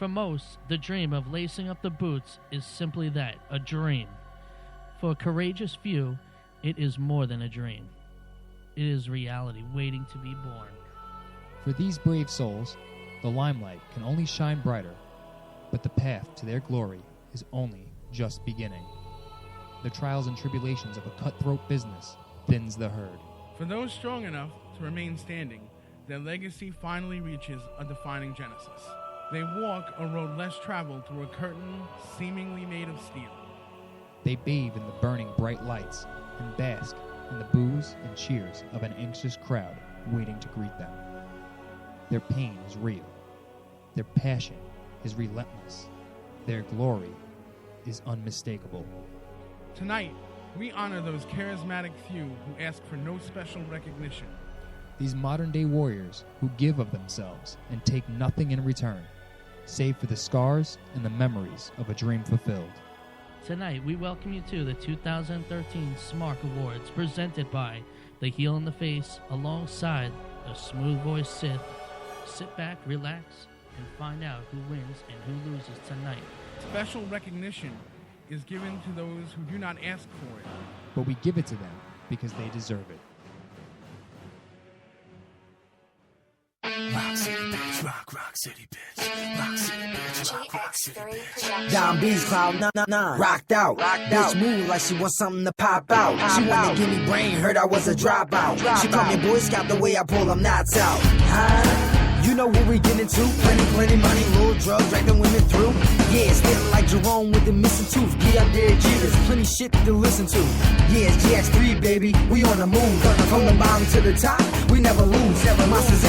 For most, the dream of lacing up the boots is simply that, a dream. For a courageous few, it is more than a dream. It is reality waiting to be born. For these brave souls, the limelight can only shine brighter, but the path to their glory is only just beginning. The trials and tribulations of a cutthroat business thins the herd. For those strong enough to remain standing, their legacy finally reaches a defining genesis. They walk a road less traveled through a curtain seemingly made of steel. They bathe in the burning bright lights and bask in the boos and cheers of an anxious crowd waiting to greet them. Their pain is real. Their passion is relentless. Their glory is unmistakable. Tonight, we honor those charismatic few who ask for no special recognition. These modern-day warriors who give of themselves and take nothing in return, save for the scars and the memories of a dream fulfilled. Tonight, we welcome you to the 2013 SMARC Awards, presented by The Heel in the Face, alongside the smooth-voiced Sith. Sit back, relax, and find out who wins and who loses tonight. Special recognition is given to those who do not ask for it. But we give it to them because they deserve it. Rock City, bitch, rock city, bitch, rock city, bitch, rock city, bitch. Down B's Cloud 999, rocked out. Bitch move like she wants something to pop out. She wanna give me brain, heard I was a dropout. She called me Boy Scout the way I pull them knots out. Huh? You know what we get into? Plenty money, little drugs, dragging women through. Yeah, it's feeling like Jerome with the missing tooth. Get up there, Jesus, plenty shit to listen to. Yeah, it's GX3, baby, we on the move. From the bottom to the top, we never lose. Monsters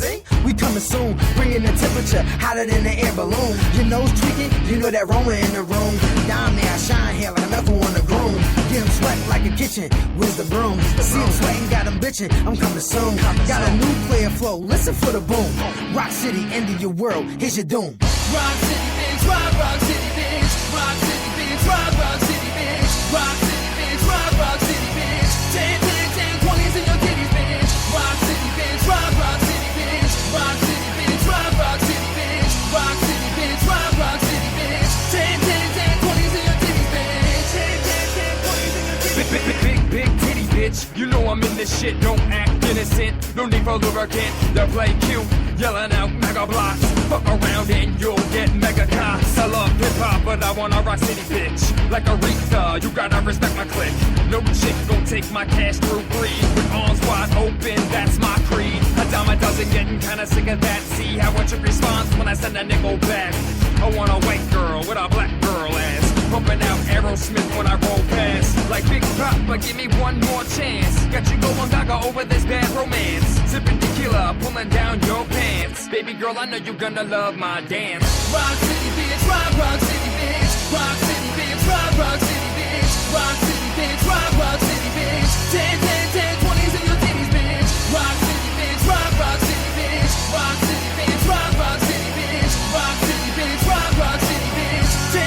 Inc., we coming soon. Bringing the temperature hotter than the air balloon. Your nose tweaking, you know that Roma in the room. Down there, I shine here like a knuckle on the groom. Get him sweating like a kitchen, where's the broom? See him sweating, got him bitching, I'm coming soon. Got a new player flow, listen for the boom. Rock City, end of your world, here's your doom. Rock City, bitch, rock city, bitch, rock city, bitch, rock city, bitch, rock city, bitch, rock city, bitch. 10, 20s in your titties, bitch. Rock City, bitch, rock city, bitch, rock city, bitch, rock city, bitch, rock city, bitch, rock city, bitch. 10, 20s in your titties, bitch. 10, 20s in your titties, bitch. Big titty, bitch. You know I'm in this shit. Don't act innocent. No need for lubricant. They play cute, yelling out mega blocks. Fuck around and you'll get mega cocks. I love hip hop, but I want a Rock City bitch. Like Aretha, you gotta respect my clique. No chick gon' take my cash through greed. With arms wide open, that's my creed. A dime a dozen, getting kinda sick of that. See how a chick responds when I send a nickel back. I want a white girl with a black girl ass. Pumping out Aerosmith when I roll past. Like Big Papa, give me one more chance. Got you going gaga over this bad romance. Sipping tequila, pulling down your pants. Baby girl, I know you gonna love my dance. Rock City, bitch, rock city, bitch. Rock City, bitch, rock city, bitch. Rock City, bitch, rock city, bitch. 10, 20s in your titties, bitch. Rock City, bitch, rock city, bitch. Rock City, bitch, rock city, bitch. Rock City, bitch, rock city, bitch. 10,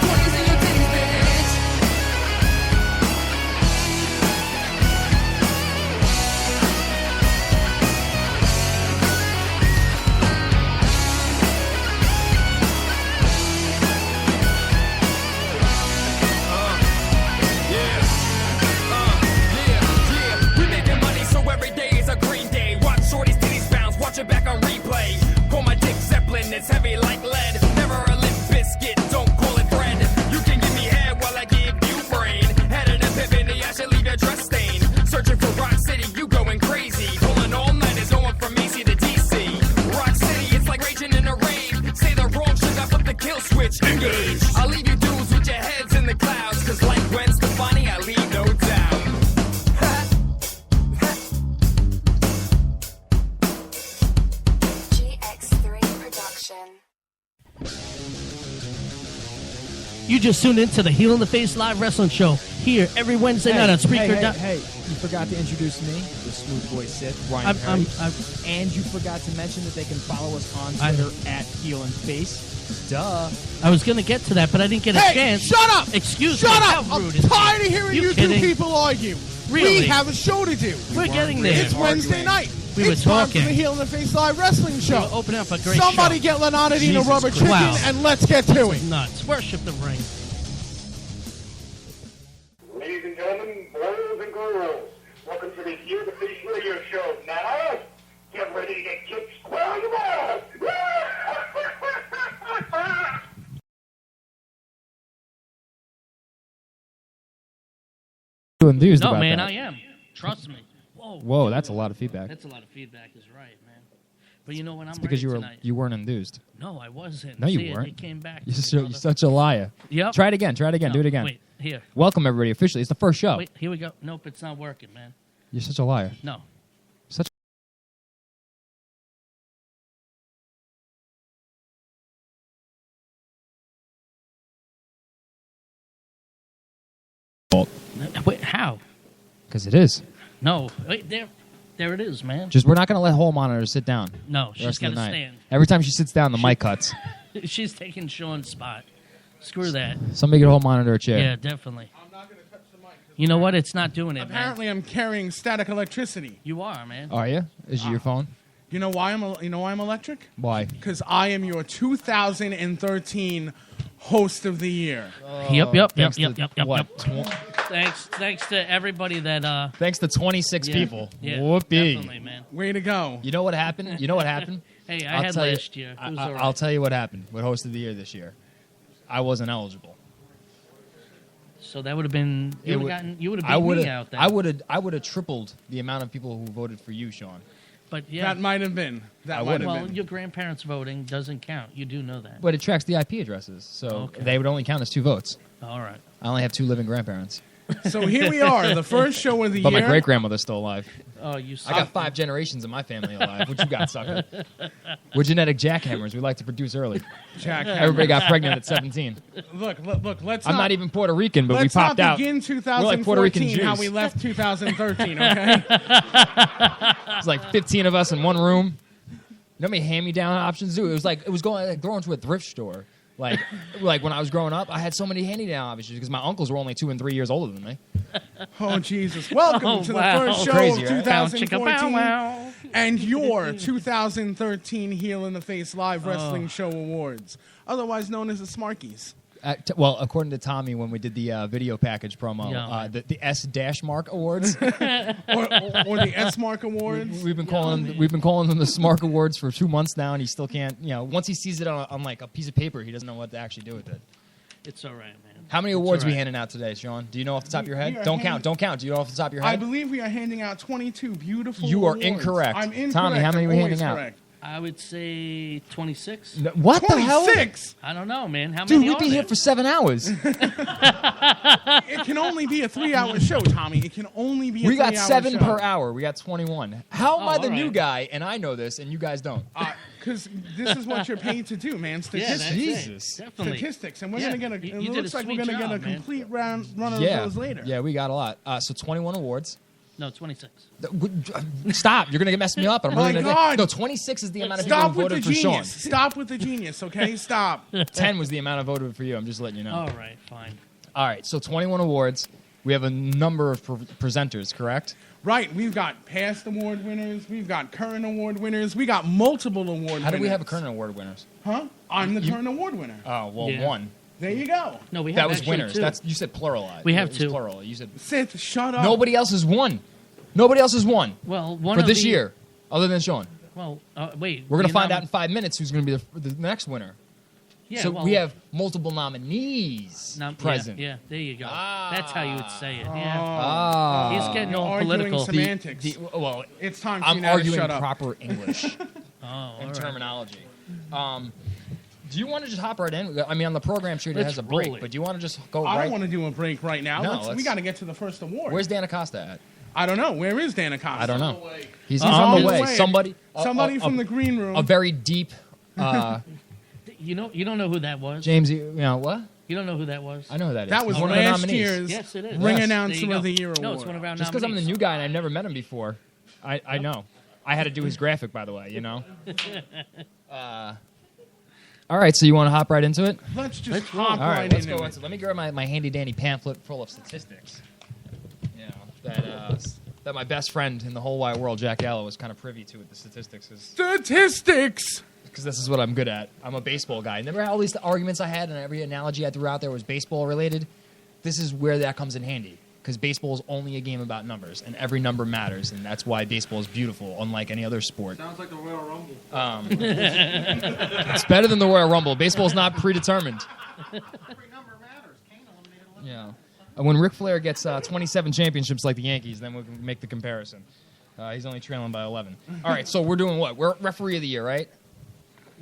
20s in your titties, bitch. We making money, so every day is a green day. Watch shorty's titties bounce, watch it back on replay. Call my dick Zeppelin, it's heavy like lead. Never a limp biscuit, don't call it bread. You can give me head while I give you brain. Had an epiphany, I should leave your dress stain. Searching for Rock City, you going crazy. Pulling all nighters, going from easy to DC. Rock City, it's like raging in a rave. Say the wrong shit, I flip the kill switch. Engage. I'll leave you dudes with your heads in the clouds. Cause like Gwen Stefani, I leave no doubt. GX3 production. You just tuned into the Heel in the Face live wrestling show here every Wednesday night on Spreaker. Hey, you forgot to introduce me, the smooth boy Sith, Ryan Perry. And you forgot to mention that they can follow us on Twitter at Heel and Face. Duh. I was going to get to that, but I didn't get a chance. Shut up! Excuse me. Shut How up! I'm rude is tired of that? hearing you two kidding? people argue. Really? We have a show to do. We're getting there. It's Wednesday night. We were It's time talking. for the Heel in the Face Live Wrestling We Show. were opening up a great Somebody show. get Lenardine a Jesus rubber Christ. chicken, Wow. and let's get to it. Nuts. Worship the ring. Ladies and gentlemen, boys and girls, welcome to the Heel the Face Radio Show. Now, get ready to get kicked square in the balls. You enthused No, about man, that. I am. Trust me. Whoa. Whoa, that's a lot of feedback. That's a lot of feedback, is right, man. But you know what? I'm It's because ready tonight. you weren't enthused. No, I wasn't. No, you See, weren't. It came back. You're, to me, you're such a liar. Yep. Try it again. Try it again. No, Do it again. Wait, here. Welcome everybody officially. It's the first show. Wait, here we go. Nope, it's not working, man. You're such a liar. No. Such. Wait, how? Because it is. No. Wait, there it is, man. Just we're not going to let Whole Monitor sit down. No, the she's rest got of to the night. stand. Every time she sits down, the mic cuts. She's taking Sean's spot. Screw that. Somebody get Whole Monitor a chair. Yeah, definitely. I'm not going to touch the mic. You know what? It's not doing it, Apparently, man. I'm carrying static electricity. You are, man. Are you? Is it your phone? You know why I'm electric? Why? Because I am your 2013 Host of the Year. Yep. Thanks to what? Thanks to everybody that. Thanks to 26 Yeah, people. Yeah, Whoopee. definitely, man. Way to go. You know what happened? You know what happened? Hey, I I'll had tell you- last year. It was all right. I'll tell you what happened with Host of the Year this year. I wasn't eligible. So that would have been It you would would- have gotten you would I have beat would me have. out there. I would have tripled the amount of people who voted for you, Sean. But yeah, That might have been. That I might have well, been. your grandparents voting doesn't count. You do know that. But it tracks the IP addresses, so Okay. they would only count as 2 votes. All right. I only have 2 living grandparents, So here we are, the first show of the but year. my great grandmother's still alive. Oh, you. I got 5 generations of my family alive. What you got, sucker? We're genetic jackhammers. We like to produce early. Jack, Everybody got pregnant at 17. look. Let's I'm not even Puerto Rican, but we let's popped not out. begin We're like Puerto Rican 2014 how Jews. we left 2013. Okay. It's like 15 of us in one room. You know how many hand-me-down options do? It was like going to a thrift store. Like when I was growing up, I had so many hand-me-down options because my uncles were only 2 and 3 years older than me. Oh Jesus! Welcome Oh, to wow. the first show Crazy, of right? Bow, chicka, bow, 2014 wow. and your 2013 Heel in the Face Live Wrestling Show Awards, otherwise known as the Smarkies. Well, according to Tommy, when we did the video package promo, Yeah. the S Mark Awards, or the S Mark Awards. we've been calling them the Smark Awards for 2 months now, and he still can't. Once he sees it on like a piece of paper, he doesn't know what to actually do with it. It's all right, man. How many awards all we right. handing out today, Sean? Do you know off the top of your We head? are Don't handing- count. Do you know off the top of your I head? believe we are handing out 22 beautiful You are awards. incorrect. I'm incorrect. Tommy, how many I'm are we always handing out? correct. I would say 26. What the hell? 26! I don't know, man. How Dude, many we'd are be there? here for 7 hours. It can only be a 3-hour show, Tommy. It can only be a 3-hour We got 7 show. per hour. We got 21. How am I the all new right. guy and I know this and you guys don't? Because this is what you're paid to do, man. Yeah, Statistics. that's Jesus. it. Definitely. Statistics, and we're Yeah. gonna get a. You It did looks a like we're sweet gonna get a job, man. complete run of Yeah. those later. Yeah, we got a lot. So 21 awards. No, 26. Stop. You're going to mess me up. I'm My really gonna God. No, 26 is the amount of people Stop who with the voted for Sean. genius. Stop with the genius. Okay, stop. 10 was the amount of voted for you. I'm just letting you know. All right, fine. All right, so 21 awards. We have a number of presenters, correct? Right, we've got past award winners. We've got current award winners. We got multiple award winners. How do we have a current award winners? Huh? I'm the current award winner. Oh, well, Yeah. one. There you go. No, we have That was actually winners. two. That's you said pluralized. We have It was two. plural. You said Sith, shut up. nobody else has won. Nobody else has won well, one for of this the- year, other than Sean. Well, wait. We're going to you find nom- out in 5 minutes who's going to be the next winner. Yeah, so well, we have multiple nominees present. Yeah, there you go. Ah. That's how you would say it. Yeah. Ah. He's getting all Arguing political. semantics. Well, It's time for I'm you now to arguing shut up. proper English Oh, all and right. terminology. Do you want to just hop right in? I mean, on the program sheet it Let's has a break, roll it. but do you want to just go I right? don't want to do a break right now. No, we let's- got to get to the first award. Where's Dan Acosta at? I don't know. Where is Dan Acosta? I don't know. He's on on the the way. way. Somebody From the green room. a very deep. You don't know who that was. James, you know what? You don't know who that was. I know who that is. That was He's one of the last nominees. year's Yes, it is. Ring Yes. Announcer There you of go. the Year award. No, it's one of our Just because I'm the nominees. new guy and I've never met him before, I know. I had to do his graphic, by the way. You know. All right, so you want to hop right into it? Let's just Let's roll. hop All right, right let's into go it. into. Let me grab my handy dandy pamphlet full of statistics. You know that that my best friend in the whole wide world, Jack Gallo, was kind of privy to with the statistics. Statistics! Because this is what I'm good at. I'm a baseball guy. Remember how all these arguments I had and every analogy I threw out there was baseball related? This is where that comes in handy. Because baseball is only a game about numbers, and every number matters, and that's why baseball is beautiful, unlike any other sport. Sounds like the Royal Rumble. It's better than the Royal Rumble. Baseball is not predetermined. Every number matters. Kane eliminated 11. Yeah. When Ric Flair gets 27 championships like the Yankees, then we can make the comparison. He's only trailing by 11. All right, so we're doing what? We're referee of the year, right?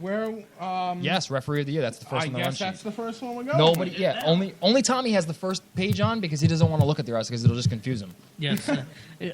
Yes, referee of the year. That's the first I on the run guess that's sheet. the first one we're going Nobody, with. yeah. Only Tommy has the first page on because he doesn't want to look at the rest because it'll just confuse him. Yes,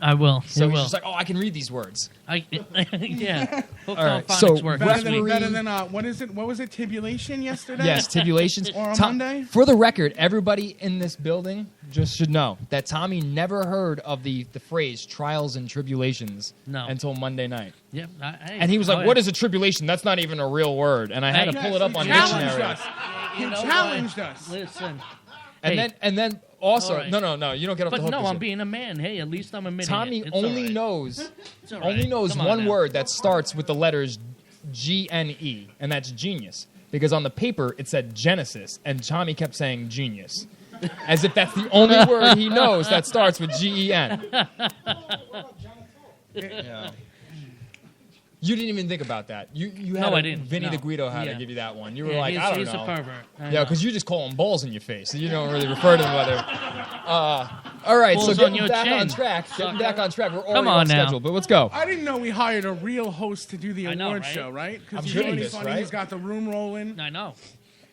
I will. So I he's will. just like, oh, I can read these words. Yeah. Hopefully All right, phonics so work Better this than, week. better than what is it? What was it? Tibulation yesterday? Yes, tibulations. Or on Tom- Monday? For the record, everybody in this building just should know that Tommy never heard of the phrase trials and tribulations until Monday night. Yep. And he was like, what is a tribulation? That's not even a real word. And I had to pull it up on dictionary. He challenged us. Listen. And then also, right. no, you don't get off But the hook. no, this I'm year. being a man. Hey, at least I'm admitting Tommy it. It's only all right. knows It's all right. only knows Come on one now. word that starts with the letters GNE, and that's genius. Because on the paper it said Genesis, and Tommy kept saying genius, as if that's the only word he knows that starts with GEN. Yeah. You didn't even think about that. You had No, I didn't. Vinny No. the Guido had to Yeah. give you that one. You were Yeah, like, I don't he's know. a pervert. I Yeah, know. because you just call him balls in your face. You don't really refer to them whether. All right, Balls so on getting your back chin, on track. Getting back on track. We're already Come on now. schedule, but let's go. I didn't know we hired a real host to do the I know, award right? show, right? I'm Because good at really this, funny. right? He's got the room rolling. I know.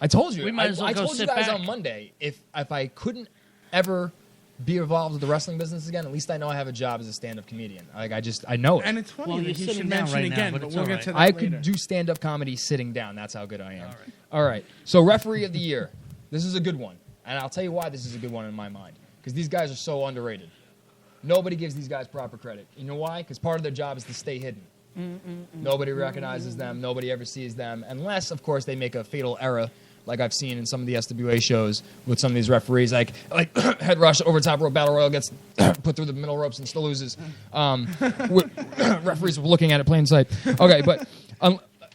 I told you. We might as well I go told you sit guys back. on Monday if I couldn't ever be involved with the wrestling business again, at least I know I have a job as a stand-up comedian. Like I know it. And it's funny Well, that you're he sitting should down mention right now, again, but but it's we'll all get right. to that I later. could do stand-up comedy sitting down. That's how good I am. All right. So referee of the year. This is a good one, and I'll tell you why this is a good one in my mind. Because these guys are so underrated. Nobody gives these guys proper credit. You know why? Because part of their job is to stay hidden. Nobody recognizes them. Nobody ever sees them, unless, of course, they make a fatal error, like I've seen in some of the SWA shows with some of these referees, like head rush, over top rope, battle royal, gets put through the middle ropes and still loses. Referees were looking at it plain sight. Okay, but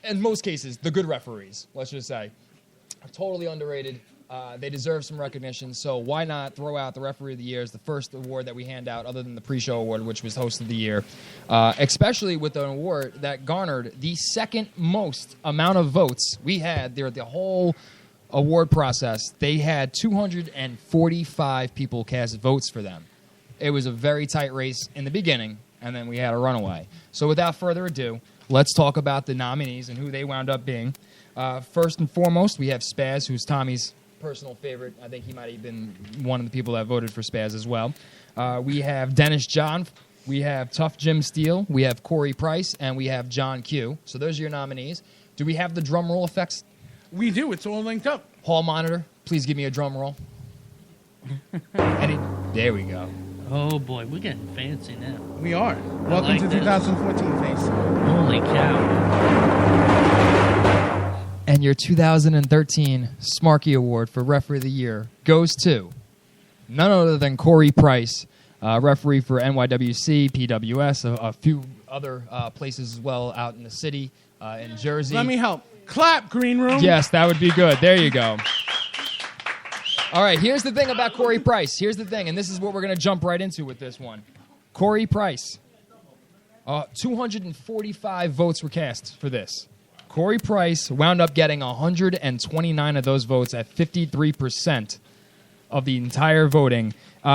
in most cases, the good referees, let's just say, are totally underrated. They deserve some recognition, so why not throw out the Referee of the Year as the first award that we hand out, other than the pre-show award, which was Host of the Year, especially with an award that garnered the second most amount of votes we had there at the whole award process. They had 245 people cast votes for them. It was a very tight race in the beginning, and then we had a runaway. So without further ado, let's talk about the nominees and who they wound up being. First and foremost, we have Spaz, who's Tommy's personal favorite. I think he might have been one of the people that voted for Spaz as well. We have Dennis John. We have Tough Jim Steele. We have Corey Price. And we have John Q. So those are your nominees. Do we have the drum roll effects? We do. It's all linked up. Hall monitor, please give me a drum roll. There we go. Oh boy, we're getting fancy now. We are. Welcome like to this. 2014, Face. Holy cow. And your 2013 Smarky Award for Referee of the Year goes to none other than Corey Price, referee for NYWC, PWS, a few other places as well out in the city, in Jersey. Let me help. Clap, Green Room. Yes, that would be good. There you go. All right, here's the thing about Corey Price. Here's the thing, and this is what we're going to jump right into with this one. Corey Price. 245 votes were cast for this. Corey Price wound up getting 129 of those votes at 53% of the entire voting.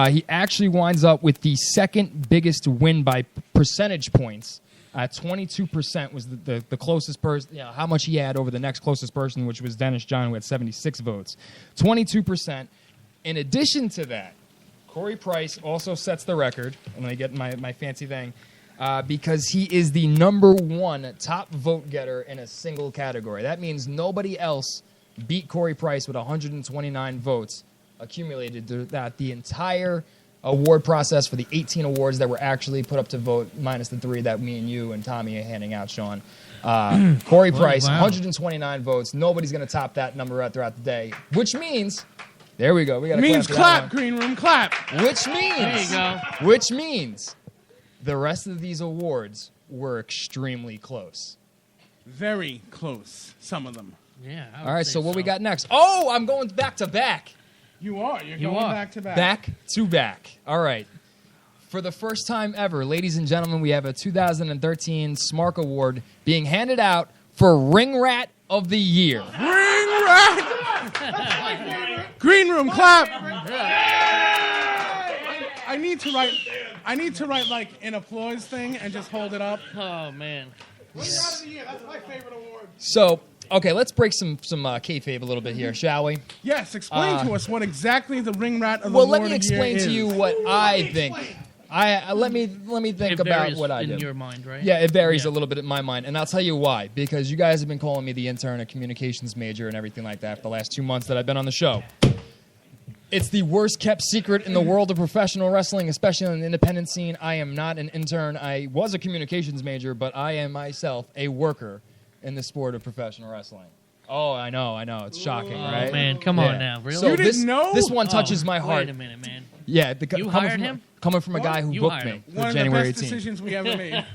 He actually winds up with the second biggest win by percentage points. 22% was the closest person, how much he had over the next closest person, which was Dennis John, who had 76 votes. 22%. In addition to that, Corey Price also sets the record, and I get my fancy thing, because he is the number one top vote getter in a single category. That means nobody else beat Corey Price with 129 votes accumulated throughout the entire award process for the 18 awards that were actually put up to vote, minus the 3 that me and you and Tommy are handing out, Sean. Corey Price, wow. 129 votes. Nobody's going to top that number throughout the day, which means, there we go. We got Means clap, clap, for that Green Room, clap. one. Which means, There you go. which means The rest of these awards were extremely close. Very close, some of them. Yeah. I would All right, say so what we got next? Oh, I'm going back to back. You are. You're going are. back to back. Back to back. All right. For the first time ever, ladies and gentlemen, we have a 2013 SMARC Award being handed out for Ring Rat of the Year. Ring rat! Green room, clap! I need to write like an applause thing and just hold it up. Oh, man. Ring rat of the year. That's my favorite award. So, okay, let's break some kayfabe a little bit here, shall we? Yes, explain to us what exactly the ring rat of the Well, award let me of the year explain to is. you what I think. Let me think It about varies what I in do. your mind, right? Yeah, it varies Yeah. a little bit in my mind, and I'll tell you why. Because you guys have been calling me the intern, a communications major, and everything like that for the last 2 months that I've been on the show. It's the worst kept secret in the world of professional wrestling, especially on the independent scene. I am not an intern. I was a communications major, but I am myself a worker in the sport of professional wrestling. Oh, I know. It's shocking, right? Oh, man, come on now. Really? So You didn't know? This one touches my heart. Wait a minute, man. Yeah, You hired him? Coming from a guy who You booked hired me him. for One of the January best 18th. decisions we ever made.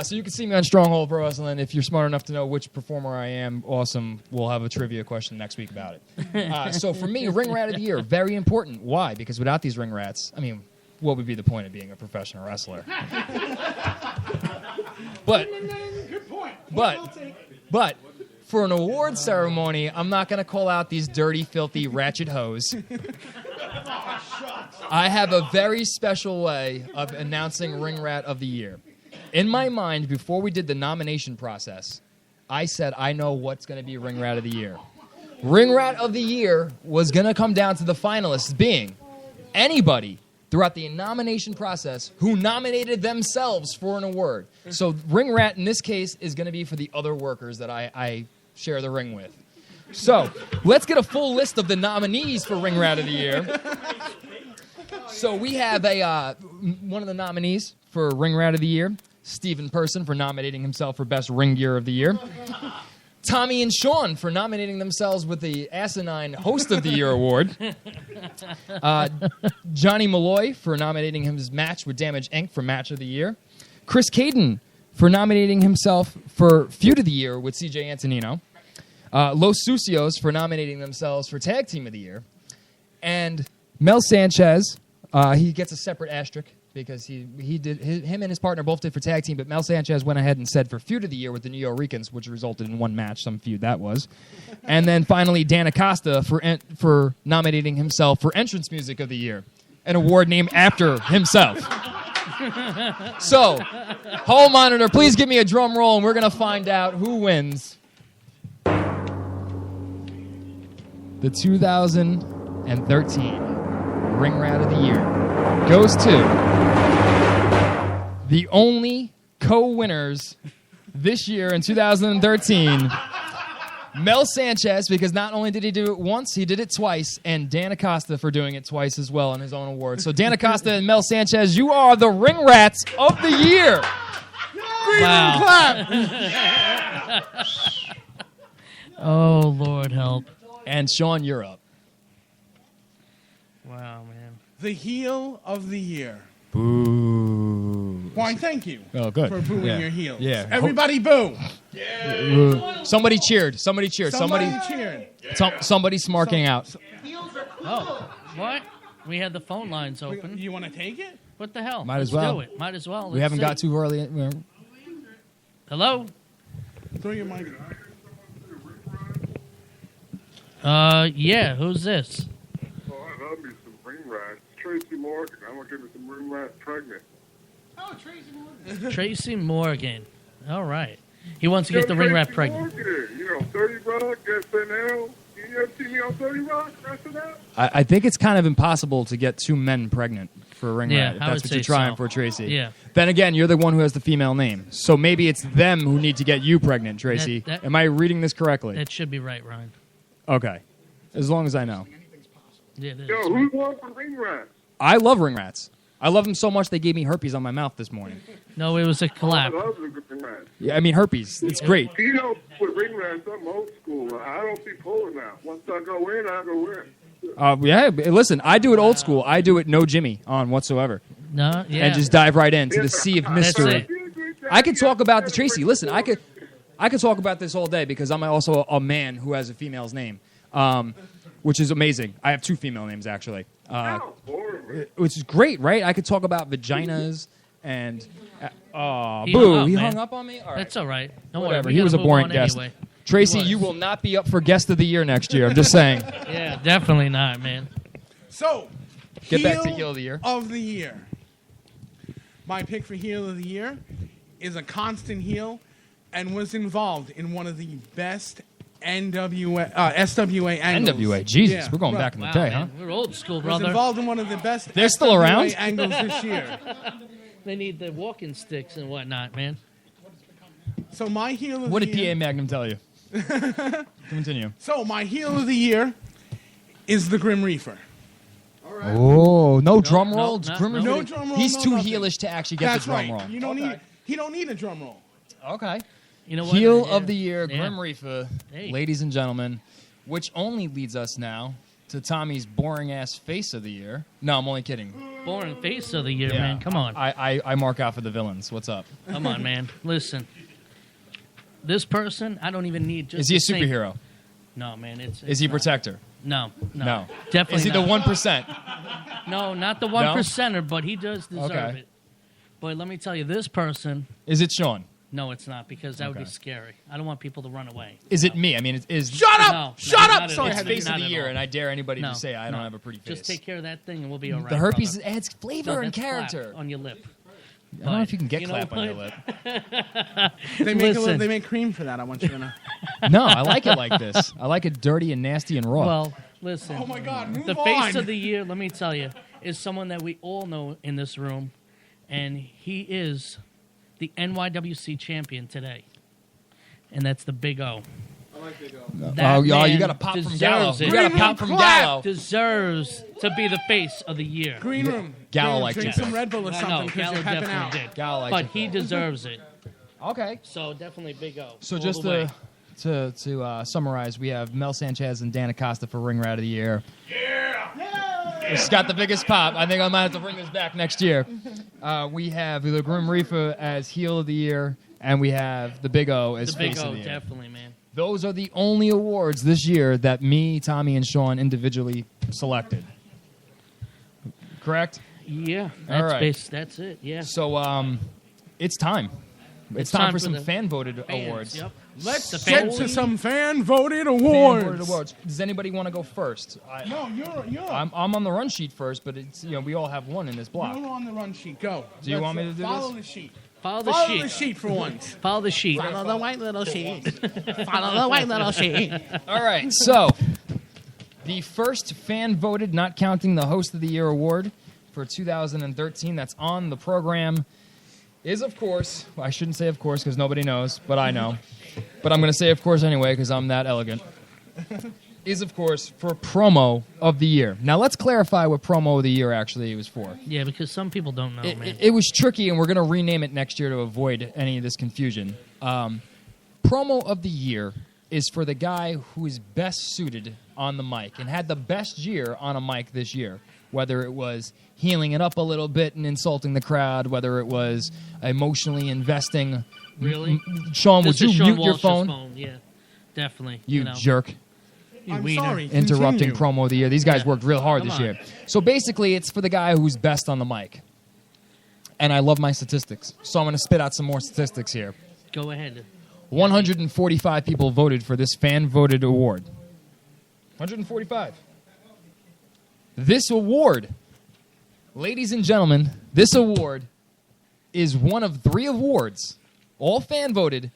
So you can see me on Stronghold Pro Wrestling. If you're smart enough to know which performer I am, awesome. We'll have a trivia question next week about it. So for me, Ring Rat of the Year, very important. Why? Because without these ring rats, I mean, what would be the point of being a professional wrestler? But Good point. But for an award ceremony, I'm not going to call out these dirty, filthy, ratchet hoes. I have a very special way of announcing Ring Rat of the Year. In my mind, before we did the nomination process, I said I know what's going to be Ring Rat of the Year. Ring Rat of the Year was going to come down to the finalists being anybody throughout the nomination process who nominated themselves for an award. So Ring Rat, in this case, is going to be for the other workers that I share the ring with. So let's get a full list of the nominees for Ring Rat of the Year. So we have one of the nominees for Ring Rat of the Year, Steven Person, for nominating himself for Best Ring Gear of the Year. Tommy and Sean for nominating themselves with the Asinine Host of the Year award. Johnny Malloy for nominating his match with Damage Inc. for Match of the Year. Chris Caden for nominating himself for Feud of the Year with CJ Antonino. Los Sucios for nominating themselves for Tag Team of the Year. And Mel Sanchez, he gets a separate asterisk because him and his partner both did for Tag Team, but Mel Sanchez went ahead and said for Feud of the Year with the New Yorkers, which resulted in one match, some feud that was. And then finally, Dan Acosta for nominating himself for Entrance Music of the Year, an award named after himself. So, Hall Monitor, please give me a drum roll, and we're going to find out who wins the 2013 Ring Rat of the Year. Goes to the only co-winners this year in 2013, Mel Sanchez, because not only did he do it once, he did it twice, and Dan Acosta for doing it twice as well on his own award. So Dan Acosta and Mel Sanchez, you are the Ring Rats of the Year. Wow. Oh, Lord help. And Sean, you're up. Wow, man. The heel of the year. Boo. Why, thank you Oh, good. for booing Yeah. your heels. Yeah. Everybody boo. Somebody cheered. Somebody cheered. Somebody cheered. Somebody's smarking out. Oh, what? We had the phone lines open. You want to take it? What the hell? Might as Let's well. do it. Might as well. We Let's haven't see. got too early. Hello? Throw your mic. Yeah, who's this? Oh, I love me some ring rats. Tracy Morgan. I'm going to give me some ring rats pregnant. Tracy Morgan. All right. He wants to get the ring rat pregnant. Morgan, you know, 30 Rock, SNL. You ever see me on 30 Rock, SNL? I think it's kind of impossible to get two men pregnant for a ring Yeah, rat. If I that's would what you're say trying so. for, Tracy. Yeah. Then again, you're the one who has the female name. So maybe it's them who need to get you pregnant, Tracy. That- Am I reading this correctly? That should be right, Ryan. Okay. As long as I know. Yeah, that Yo, is who's one for ring rats? I love ring rats. I love them so much they gave me herpes on my mouth this morning. No, it was a I collab. love the ring rats. Yeah, I mean herpes. It's great. You know, with ring rats, I'm old school. I don't see pulling now. Once I go in, I go in. Yeah, listen, I do it old school. I do it no Jimmy on whatsoever. No, yeah. and just dive right into the sea of mystery. it. I could talk about the Tracy. Listen, I could talk about this all day because I'm also a man who has a female's name, which is amazing. I have 2 female names actually, which is great, right? I could talk about vaginas and He boo, hung up, he man. hung up on me. All right. That's all right. Don't Whatever. worry. He We was a gotta move boring on guest. Anyway. Tracy, He was. you will not be up for guest of the year next year. I'm just saying. Yeah, definitely not, man. So, Get back to heel of the year. Of the year. My pick for heel of the year is a constant heel and was involved in one of the best SWA angles. NWA, Jesus, Yeah, we're going right. back in the Wow, day, man. huh? We're old school, Was brother. involved in one of the best They're still SWA around? angles this year. They need the walking sticks and whatnot, man. So my heel of What the did year. PA Magnum tell you? Continue. So my heel of the year is the Grim Reaper. Oh, no drum no, roll. no, Grim no. Reaper- No drum roll, He's no too nothing. heelish to actually get That's the drum right. roll. You don't need. He don't need a drum roll. Okay. You know what? Heel Yeah. of the year, Yeah. Grim Reaper, Hey. ladies and gentlemen, which only leads us now to Tommy's boring ass face of the year. No, I'm only kidding. Boring face of the year, man. Come on. I mark out for the villains. What's up? Come on, man. Listen. This person, I don't even need just Is he a to say- superhero? No, man. Is he a not. protector? No. No. Definitely Is he the not. 1%? No, not the 1%er, but he does deserve Okay. it. But let me tell you, this person, Is it Sean? no, it's not, because that would be Okay. scary. I don't want people to run away. Is it me? I mean, is Shut up! No, Shut not up! at Sorry, I all. had to face do of Not the at year, all. and I dare anybody No, to say I no. don't have a pretty face. Just take care of that thing, and we'll be all right. The herpes brother. adds flavor No, and that's clap character. on your lip. I don't know if you can get You know clap on your what? lip. They make cream for that. I want you to know. No, I like it like this. I like it dirty and nasty and raw. Well, listen. Oh my God! Move The on. face of the year, let me tell you, is someone that we all know in this room, and he is the NYWC champion today, and that's the Big O. That you man got to pop from Gallo. deserves it. You got to Green pop room from clap. Gallo. Deserves to be the face of the year. Green room. Gallo Drink- liked drink you. some Red Bull or I something know, because Gallo you're pepping definitely out. did. Gallo liked But you. he deserves it. Okay. So definitely Big O. So all just the way. to summarize, we have Mel Sanchez and Dan Acosta for Ring Rat of the Year. Yeah! It's got the biggest pop. I think I might have to bring this back next year. We have the Grim Reaper as Heel of the Year, and we have the Big O as The Big Face O, of the Year. definitely, man. Those are the only awards this year that me, Tommy, and Sean individually selected. Correct? Yeah, All right. That's it. Yeah. So it's time. It's time for some the fan-voted fans, awards. Yep. Let's The get fans. to some fan-voted awards. Fan-voted awards. Does anybody want to go first? No, you're I'm on the run sheet first, but it's we all have one in this block. You're on the run sheet. Go. Do you want me to do follow this? the sheet. Follow the Follow sheet. the sheet for once. Follow the sheet. Follow the white little sheet. Follow the white little sheet. All right, so the first fan-voted, not counting the Host of the Year award for 2013 that's on the program is, of course, well, I shouldn't say of course because nobody knows, but I know. But I'm going to say of course anyway because I'm that elegant. Is, of course, for Promo of the Year. Now, let's clarify what Promo of the Year actually was for. Yeah, because some people don't know, man. It was tricky, and we're going to rename it next year to avoid any of this confusion. Promo of the Year is for the guy who is best suited on the mic and had the best year on a mic this year, whether it was healing it up a little bit and insulting the crowd, whether it was emotionally investing. Really? Sean, This would is you Sean mute your Walsh's phone? Yeah, definitely. You know. jerk. You I'm wiener. sorry. Interrupting Continue. Promo of the Year. These guys Yeah. worked real hard Come this on. year. So basically, it's for the guy who's best on the mic. And I love my statistics. So I'm going to spit out some more statistics here. Go ahead. 145 people voted for this fan-voted award. 145. This award, ladies and gentlemen, this award is one of 3 awards, all fan-voted,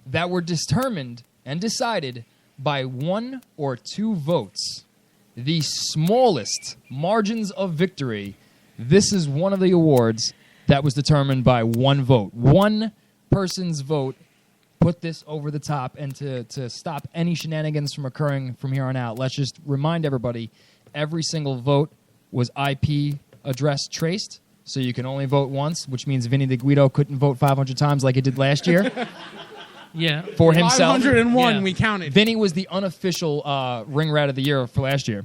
that were determined and decided by 1 or 2 votes. The smallest margins of victory. This is one of the awards that was determined by 1 vote. One person's vote put this over the top, and to stop any shenanigans from occurring from here on out, let's just remind everybody, every single vote was IP address traced, so you can only vote once, which means Vinny DeGuido couldn't vote 500 times like he did last year Yeah. for himself. 501 Yeah. we counted. Vinny was the unofficial Ring Rat of the Year for last year.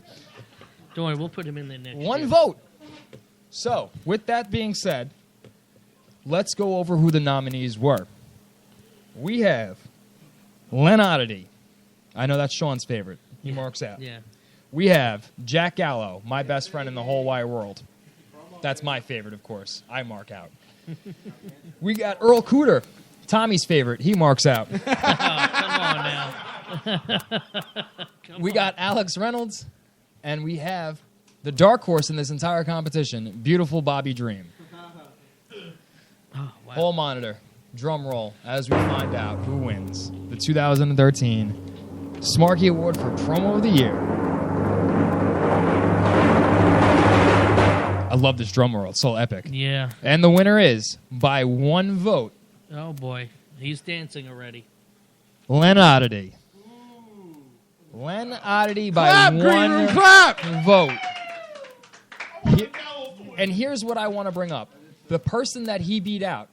Don't worry, we'll put him in there next One year. vote. So, with that being said, let's go over who the nominees were. We have Len Oddity. I know that's Sean's favorite. He marks out. Yeah. We have Jack Gallo, my best friend in the whole wide world. That's my favorite, of course. I mark out. We got Earl Cooter, Tommy's favorite. He marks out. Oh, come on now. We got Alex Reynolds, and we have the dark horse in this entire competition, beautiful Bobby Dream. Oh, wow. Poll monitor, drum roll, as we find out who wins the 2013 Smarky Award for Promo of the Year. I love this drum roll. It's so epic. Yeah. And the winner is, by one vote, Oh, boy. He's dancing already. Len Oddity. Len Oddity by Clap, green room, one clap! vote. And here's what I want to bring up. The person that he beat out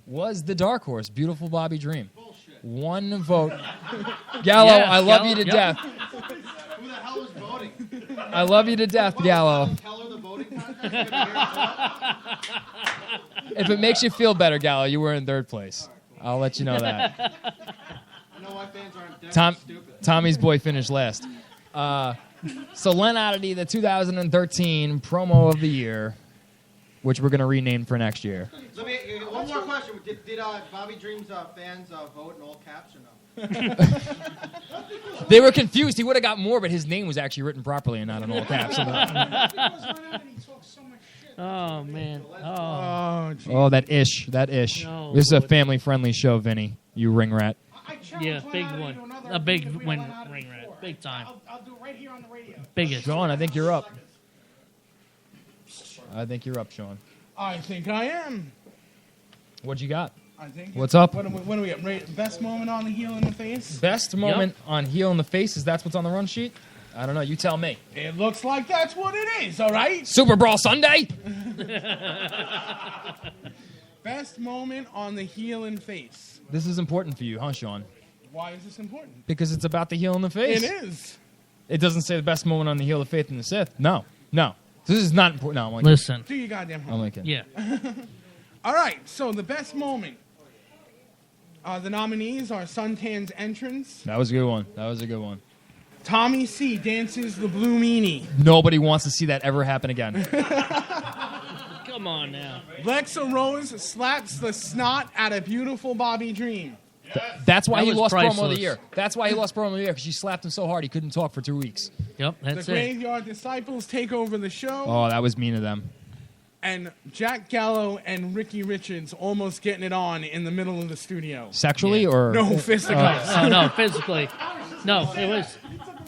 was the dark horse, beautiful Bobby Dream. One vote. Gallo, Yeah, I love Gallo, you to yep. death. Who the hell is voting? I love you to death, Gallo. Tell her the voting contest. If it makes you feel better, Gallo, you were in third place. I'll let you know that. I know why fans aren't deaf Tom, and stupid. Tommy's boy finished last. So Len Oddity, the 2013 Promo of the Year, which we're going to rename for next year. Let me one more question. Did Bobby Dream's fans vote in all caps or no? They were confused. He would have got more, but his name was actually written properly and not in all caps. Oh, man. Oh. Oh, gee. Oh, that ish. That ish. No, This is a Lord. family-friendly show, Vinny. You ring rat. Yeah, big one. A big win, ring rat. Big time. I'll do it right here on the radio. Biggest. Sean, I think you're up. I think you're up, Sean. I think I am. What you got? I think. What's up? What do we get? Best moment on the heel in the face? Best moment on heel in the face, is that's what's on the run sheet? I don't know. You tell me. It looks like that's what it is, all right? Super Brawl Sunday? Best moment on the heel and face. This is important for you, huh, Sean? Why is this important? Because it's about the heel in the face. It is. It doesn't say the best moment on the heel of faith in the Sith. No. This is not important. No, I'm only Listen. Do your goddamn kidding. I'm homework. only kidding. Yeah. All right, so the best moment. The nominees are Suntan's entrance. That was a good one. That was a good one. Tommy C dances the blue meanie. Nobody wants to see that ever happen again. Come on now. Lexa Rose slaps the snot out of beautiful Bobby Dream. That's why That he was lost Promo of priceless. the Year. That's why he lost Promo of the Year, because she slapped him so hard he couldn't talk for 2 weeks. Yep, The that's it. Graveyard Disciples take over the show. Oh, that was mean of them. And Jack Gallo and Ricky Richards almost getting it on in the middle of the studio. Sexually Yeah. or? No fisticuffs. Oh, no, physically. No, it was,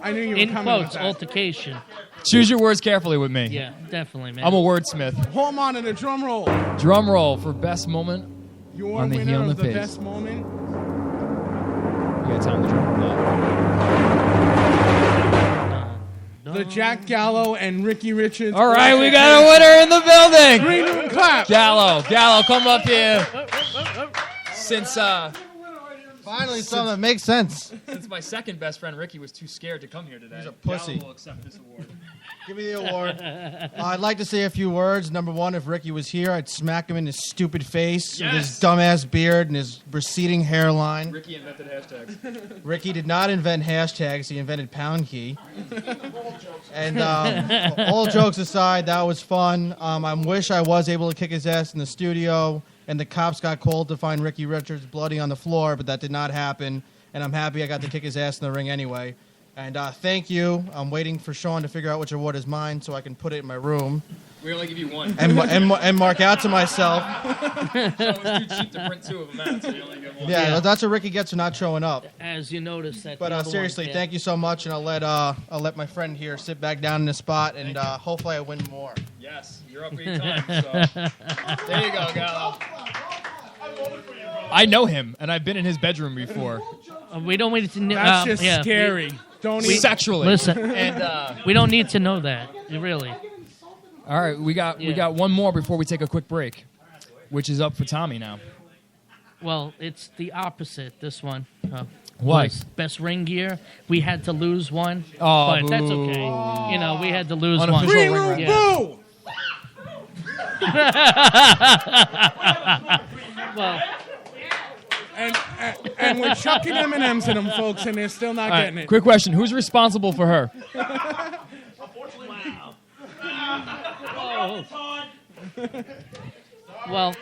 I knew you were in coming with quotes, that. altercation. Choose your words carefully with me. Yeah, definitely, man. I'm a wordsmith. Hold on to the drum roll. Drum roll for best moment. Your On the winner heel and of the the face. best moment. You got time to drum roll. The Jack Gallo and Ricky Richards. All right, we got a winner in the building. Green room clap. Gallo, come up here. Since Finally, something that makes sense. since my second best friend Ricky was too scared to come here today, He's a pussy. Gallo will accept this award. Give me the award. I'd like to say a few words. Number one, if Ricky was here, I'd smack him in his stupid face with his Yes. dumbass beard and his receding hairline. Ricky invented hashtags. Ricky did not invent hashtags. He invented pound key. And all jokes aside, that was fun. I wish I was able to kick his ass in the studio, and the cops got called to find Ricky Richards bloody on the floor, but that did not happen. And I'm happy I got to kick his ass in the ring anyway. And thank you. I'm waiting for Sean to figure out which award is mine so I can put it in my room We only give you one. and mark out to myself. It was too cheap to print two of them out, so you only get one. Yeah, that's what Ricky gets for not showing up. As you notice that. But seriously, thank you so much, and I'll let my friend here sit back down in the spot, and hopefully I win more. Yes, you're up 8 times. So. There you go, Gallo. I know him, and I've been in his bedroom before. We don't need to know. That's just yeah, scary. Don't even. Sexually. Listen, And we don't need to know that. Really. all right, we got one more before we take a quick break, which is up for Tommy now. Well, it's the opposite. This one. Why? Was best ring gear. We had to lose one. Oh, but that's boo. okay. You know, we had to lose one. Unofficial Green ring room rat. Yeah. boo. Well, and we're chucking M&Ms at them, folks, and they're still not All getting right, it. quick question. Who's responsible for her? well,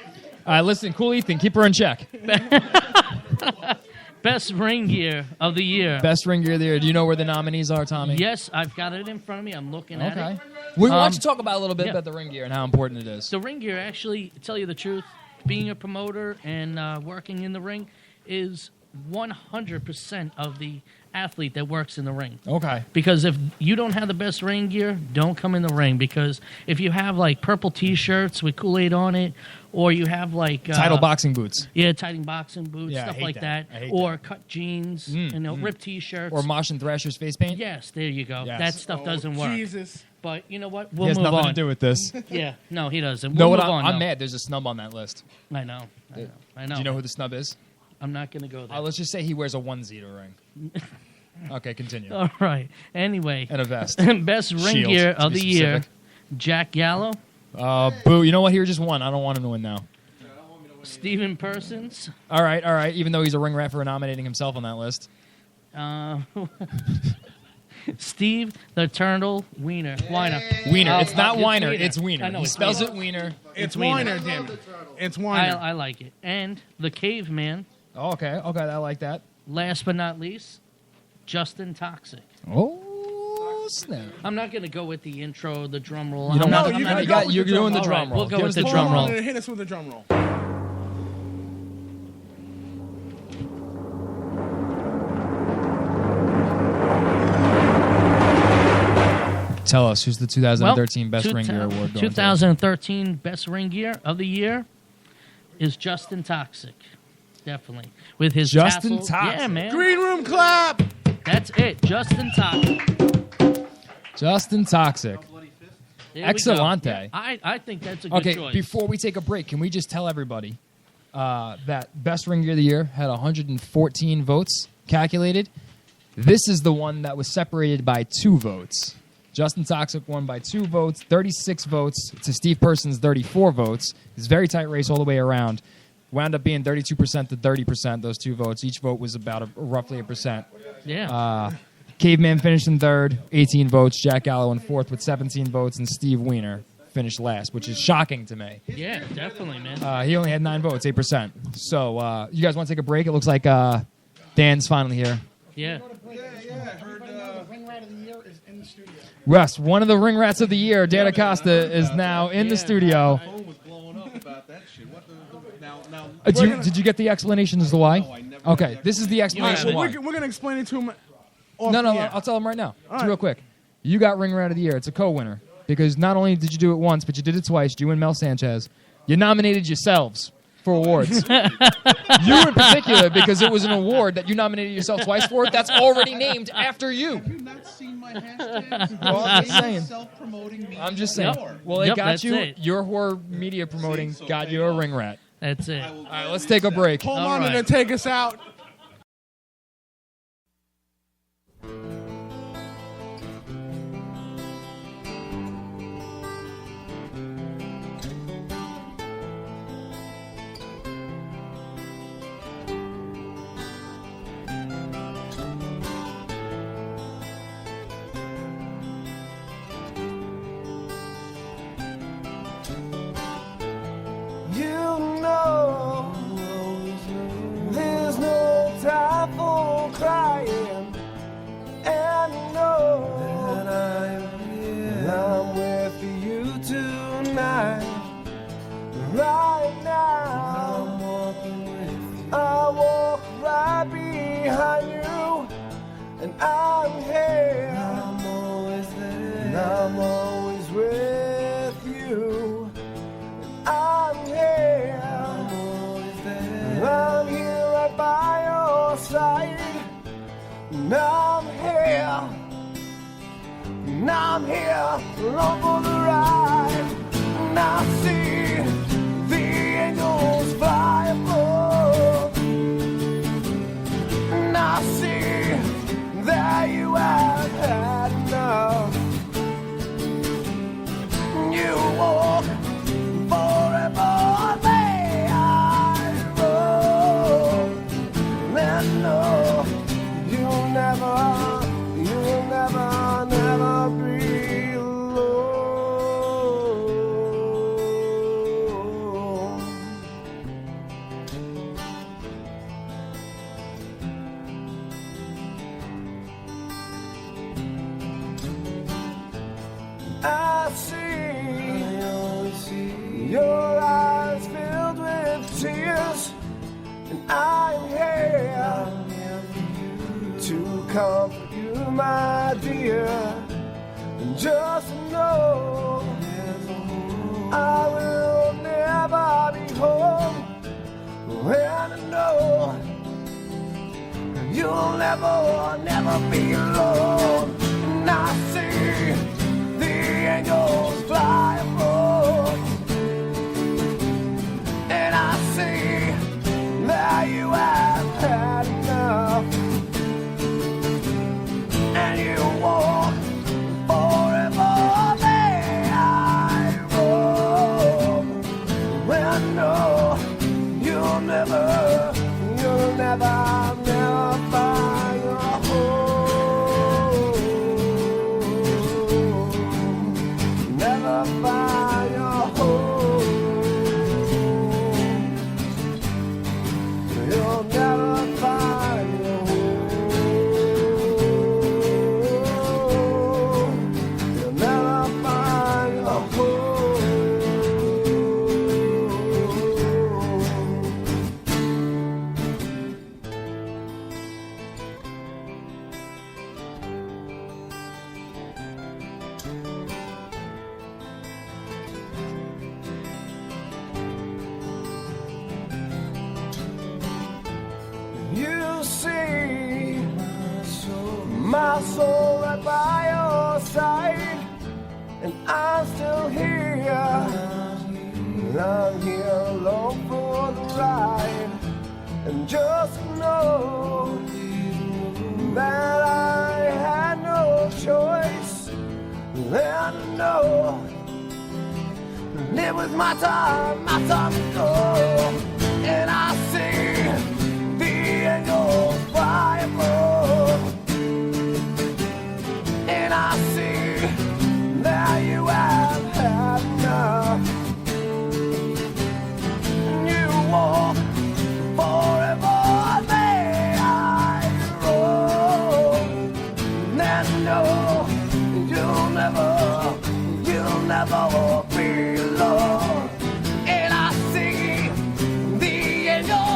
All right, listen, cool Ethan, keep her in check. best ring gear of the year. Best ring gear of the year. Do you know where the nominees are, Tommy? Yes, I've got it in front of me. I'm looking at Okay. it. Why don't you talk about a little bit yeah. about the ring gear and how important it is? The ring gear, actually, to tell you the truth, being a promoter and working in the ring is 100% of the athlete that works in the ring. Okay. Because if you don't have the best ring gear, don't come in the ring. Because if you have like purple T-shirts with Kool-Aid on it, or you have like Title boxing boots. yeah, tighting boxing boots, Yeah, I stuff hate like that. that, I hate or that. cut jeans, ripped T-shirts, Or Mosh and Thrasher's face paint? yes, there you go. Yes. That stuff doesn't work. Jesus. But you know what? He We'll has move nothing on. to do with this. Yeah, no, he doesn't. No, We'll what move on. I'm though. mad. There's a snub on that list. I know. Do I know. you know who the snub is? I'm not going to go there. Let's just say he wears a onesie to ring. Okay, continue. All right. Anyway, And a vest. best ring Shield, gear to of be the year, specific. Jack Gallo, Boo. You know what? He just won. I don't want him to win now. Steven Persons, All right. Even though he's a ring rat for nominating himself on that list. Steve the Turtle Weiner. Weiner. Oh, It's not it's Weiner. Wiener. It's Wiener. I know, He it's spells Wiener. it Wiener. It's Wiener. Weiner, damn it. It's Weiner. I like it. And the Caveman, Oh, okay. I like that. last but not least, Justin Toxic. Oh, snap. I'm not going to go with the intro, the drum roll. You don't I'm want not- you I'm gotta not- go with You're the doing the drum roll. drum All right, roll. we'll go Give with us the the drum roll. Hit us with the drum roll. Tell us, who's the 2013 Best Ring Gear Award going to? 2013 Best Ring Gear of the Year is Justin Toxic. Definitely. With his Justin tassels. Toxic. Yeah, man. Green room clap. That's it. Justin Toxic. Justin Toxic. There we go. Excellente. I think that's a good Okay, choice. before we take a break, can we just tell everybody that Best Ring Gear of the Year had 114 votes calculated? This is the one that was separated by 2 votes. Justin Toxic won by 2 votes, 36 votes to Steve Persons' 34 votes. It's a very tight race all the way around. Wound up being 32% to 30%, those 2 votes. Each vote was about roughly a percent. Yeah. Caveman finished in 3rd, 18 votes. Jack Gallo in 4th with 17 votes. And Steve Weiner finished last, which is shocking to me. Yeah, definitely, man. He only had 9 votes, 8%. So you guys want to take a break? It looks like Dan's finally here. Yeah. I heard Ring Rat of the Year is in the studio. Russ, one of the ring rats of the year, Dan Acosta, is now in the studio. My phone was blowing up about that shit. What now? Did you get the explanation as to why? No, I never Okay, got this is the All right, explanation well, why. we're going to explain it to him. No, I'll tell him right now. It's real quick. You got ring rat of the year. It's a co-winner because not only did you do it once, but you did it twice. You and Mel Sanchez. You nominated yourselves for awards. You in particular, because it was an award that you nominated yourself twice for. That's already named after you. Have you not seen my hashtags? Well, I'm just saying. Self-promoting me. I'm just saying. More. Well, it Yep, got that's you. it. Your horror media promoting so got pay you a off. ring rat. That's it. I will All right, let's take a break. Hold All on right. to take us out. You know there's no time for crying, and you know that I'm with you tonight. Right now, I walk right behind you, and I'm here. I'm always there. And I'm always with you. I'm here. I'm always there. I'm here right by your side. And I'm here. And I'm here along for the ride. And I see the angels fly above. And I see that you have had enough. You walk you'll never be alone. I see your eyes filled with tears, and I'm here to comfort you, my dear. And just know I will never be home, and I know you'll never be alone. And I see the angels fly above, and I see that you have had enough, and you walk forever. May I roam? When I know you'll never find your home. Never find your home. You'll never find your home. You'll never find your home. You see my soul right by your side, and I'm still here. And I'm here alone for the ride. And just know that I had no choice. And I know it was my time to go. And I see the angels fly above, and I see that you have had enough. You walk forever, may I roam. And know you'll never be alone. And I see the angels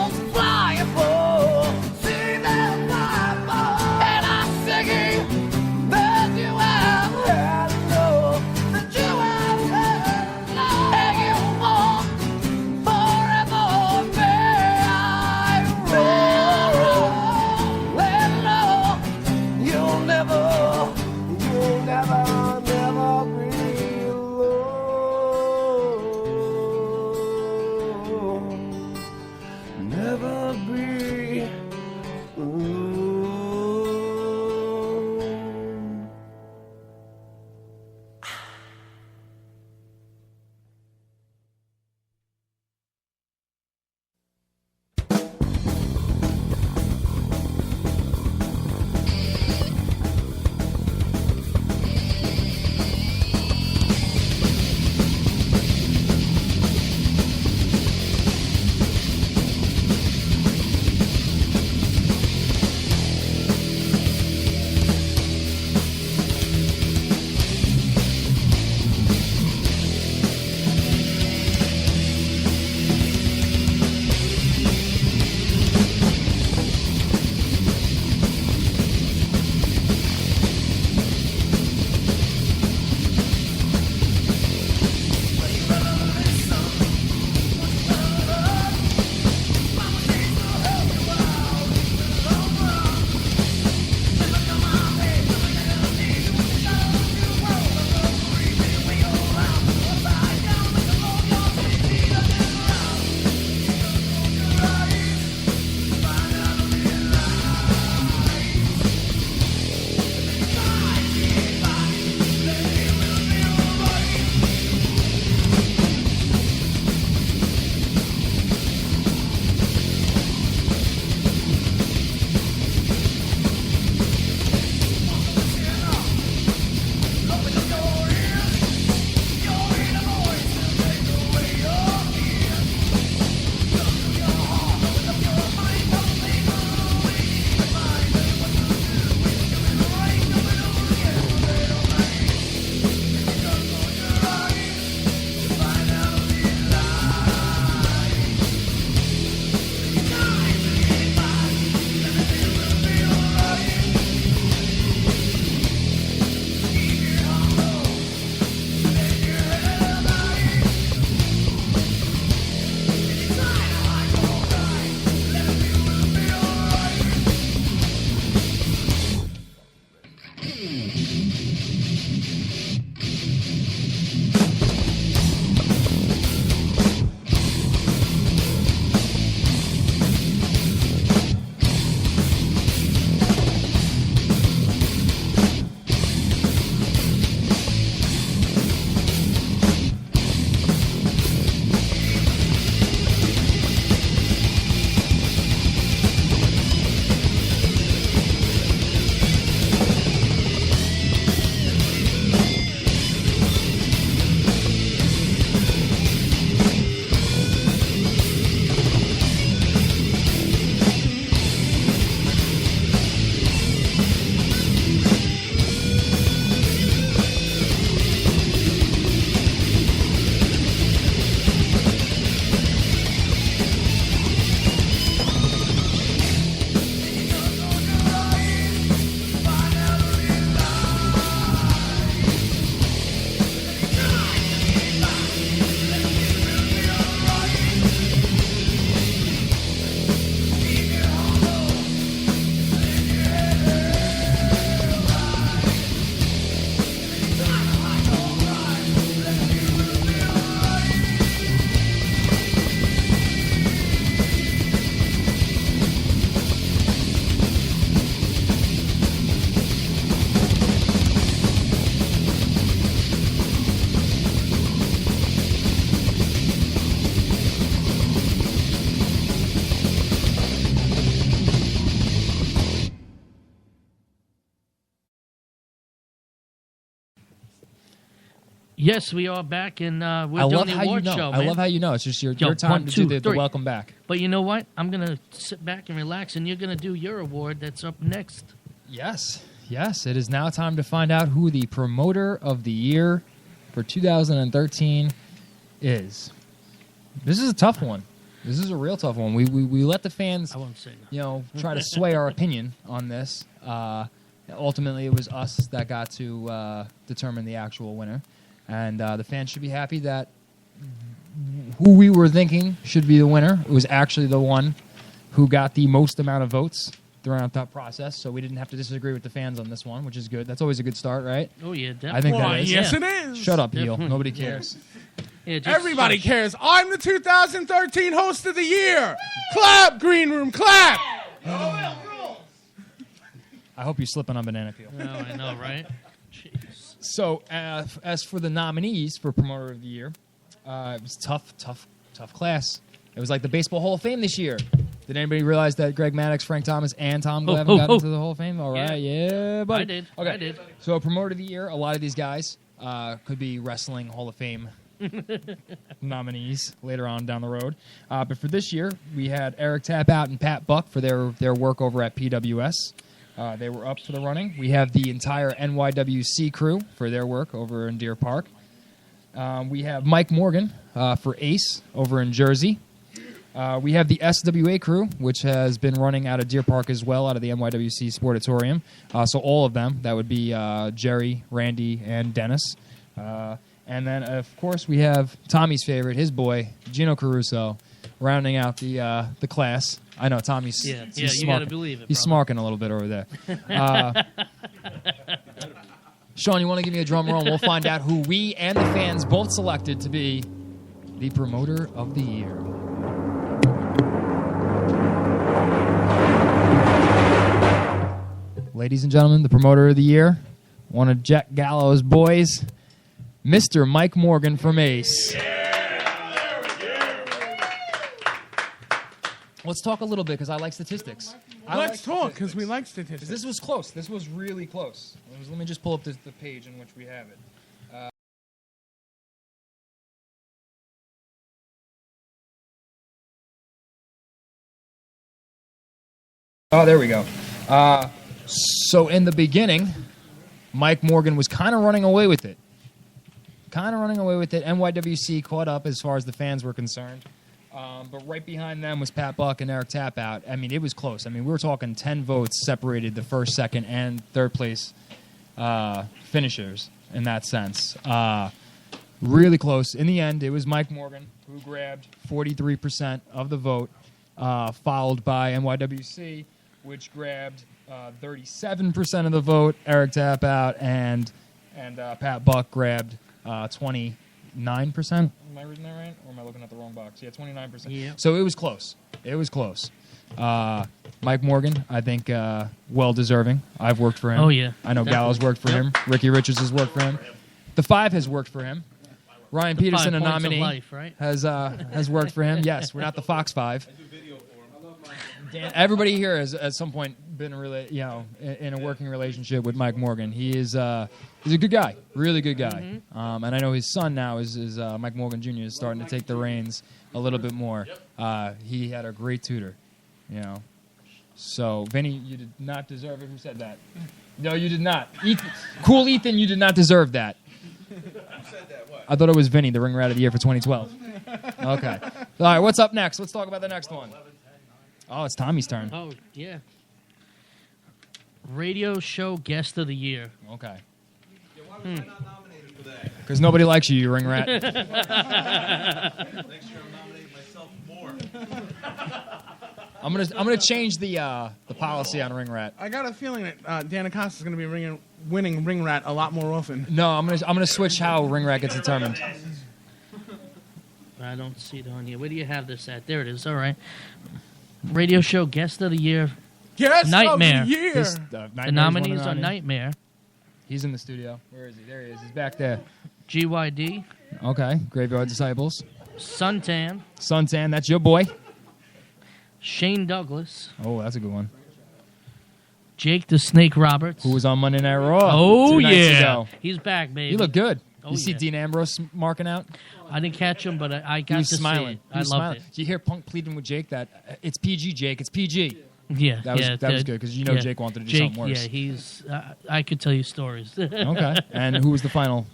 Yes, we are back, and we're I doing love the how you award know. show, man. I love how you know. It's just your Yo, time 1, to 2, do the 3. welcome back. But you know what? I'm going to sit back and relax, and you're going to do your award that's up next. Yes. It is now time to find out who the promoter of the year for 2013 is. This is a tough one. This is a real tough one. We let the fans, I won't say no. try to sway our opinion on this. Ultimately, it was us that got to determine the actual winner. And the fans should be happy that who we were thinking should be the winner was actually the one who got the most amount of votes throughout that process. So we didn't have to disagree with the fans on this one, which is good. That's always a good start, right? Oh, yeah, definitely. I think Why, that is. yes, it is. Shut up, heel. Definitely. Nobody cares. Yeah, just Everybody shush. cares. I'm the 2013 host of the year. Clap, green room, clap. I hope you're slipping on banana peel. Oh, I know, right? Jeez. So, as for the nominees for Promoter of the Year, it was tough class. It was like the Baseball Hall of Fame this year. Did anybody realize that Greg Maddux, Frank Thomas, and Tom Glavine got into the Hall of Fame? All right, yeah, buddy. I did. Okay. I did. So, Promoter of the Year, a lot of these guys could be Wrestling Hall of Fame nominees later on down the road. But for this year, we had Eric Tapout and Pat Buck for their work over at PWS. They were up for the running. We have the entire NYWC crew for their work over in Deer Park. We have Mike Morgan for Ace over in Jersey. We have the SWA crew, which has been running out of Deer Park as well, out of the NYWC Sportatorium. So all of them, that would be Jerry, Randy, and Dennis. And then, of course, we have Tommy's favorite, his boy, Gino Caruso, rounding out the class. I know Tommy's. Yeah, he's you gotta believe it, He's brother. smarking a little bit over there. Sean, you want to give me a drum roll? And we'll find out who we and the fans both selected to be the promoter of the year. Ladies and gentlemen, the promoter of the year, one of Jack Gallo's boys, Mr. Mike Morgan from Ace. Let's talk a little bit because I like statistics. Let's talk because we like statistics. This was close. This was really close. Let me just pull up the page in which we have it. Oh, there we go. So in the beginning, Mike Morgan was kind of running away with it. NYWC caught up as far as the fans were concerned. But right behind them was Pat Buck and Eric Tapout. I mean, it was close. I mean, we were talking 10 votes separated the first, second, and third place finishers in that sense. Really close. In the end, it was Mike Morgan who grabbed 43% of the vote, followed by NYWC, which grabbed 37% of the vote. Eric Tapout and Pat Buck grabbed 29%. Am I reading that right? Or am I looking at the wrong box? Yeah, 29%. Yeah. So it was close. Mike Morgan, I think, well-deserving. I've worked for him. Oh, yeah. I know Gallo's worked for him. Ricky Richards has worked for him. The Five has worked for him. Ryan Peterson, 5 a points of nominee, life, right? has worked for him. Yes, we're not the Fox Five. Everybody here has at some point been in a working relationship with Mike Morgan. He's a good guy, really good guy. And I know his son now is Mike Morgan Jr. is starting to take the reins a little bit more. He had a great tutor, So Vinny, you did not deserve it. Who said that? No, you did not. Cool Ethan, you did not deserve that. Who said that? What? I thought it was Vinny, the ring rat of the year for 2012. Okay. All right, what's up next? Let's talk about the next one. Oh, it's Tommy's turn. Oh, yeah. Radio show guest of the year. Okay. Yeah, why was I not nominated for that? Because nobody likes you, you ring rat. Next year I'm nominating myself more. I'm gonna change the policy on ring rat. I got a feeling that Dan Acosta is going to be winning Ring Rat a lot more often. No, I'm gonna switch how ring rat gets determined. I don't see it on here. Where do you have this at? There it is. All right. Radio show guest of the year. Guest Nightmare. of the year. The nominees are Nightmare. He's in the studio. Where is he? There he is. He's back there. GYD. Okay. Graveyard Disciples. Suntan. Suntan, that's your boy. Shane Douglas. Oh, that's a good one. Jake the Snake Roberts. Who was on Monday Night Raw? Oh, 2 nights yeah. ago. He's back, baby. He looked good. Oh, you see yeah. Dean Ambrose marking out? I didn't catch him, but I He got was to smiling. see it. I loved it. Do you hear Punk pleading with Jake that it's PG, Jake? It's PG. Yeah, That was yeah, that was good because you know Jake wanted to do something worse. Yeah, he's. I could tell you stories. Okay. And who was the final?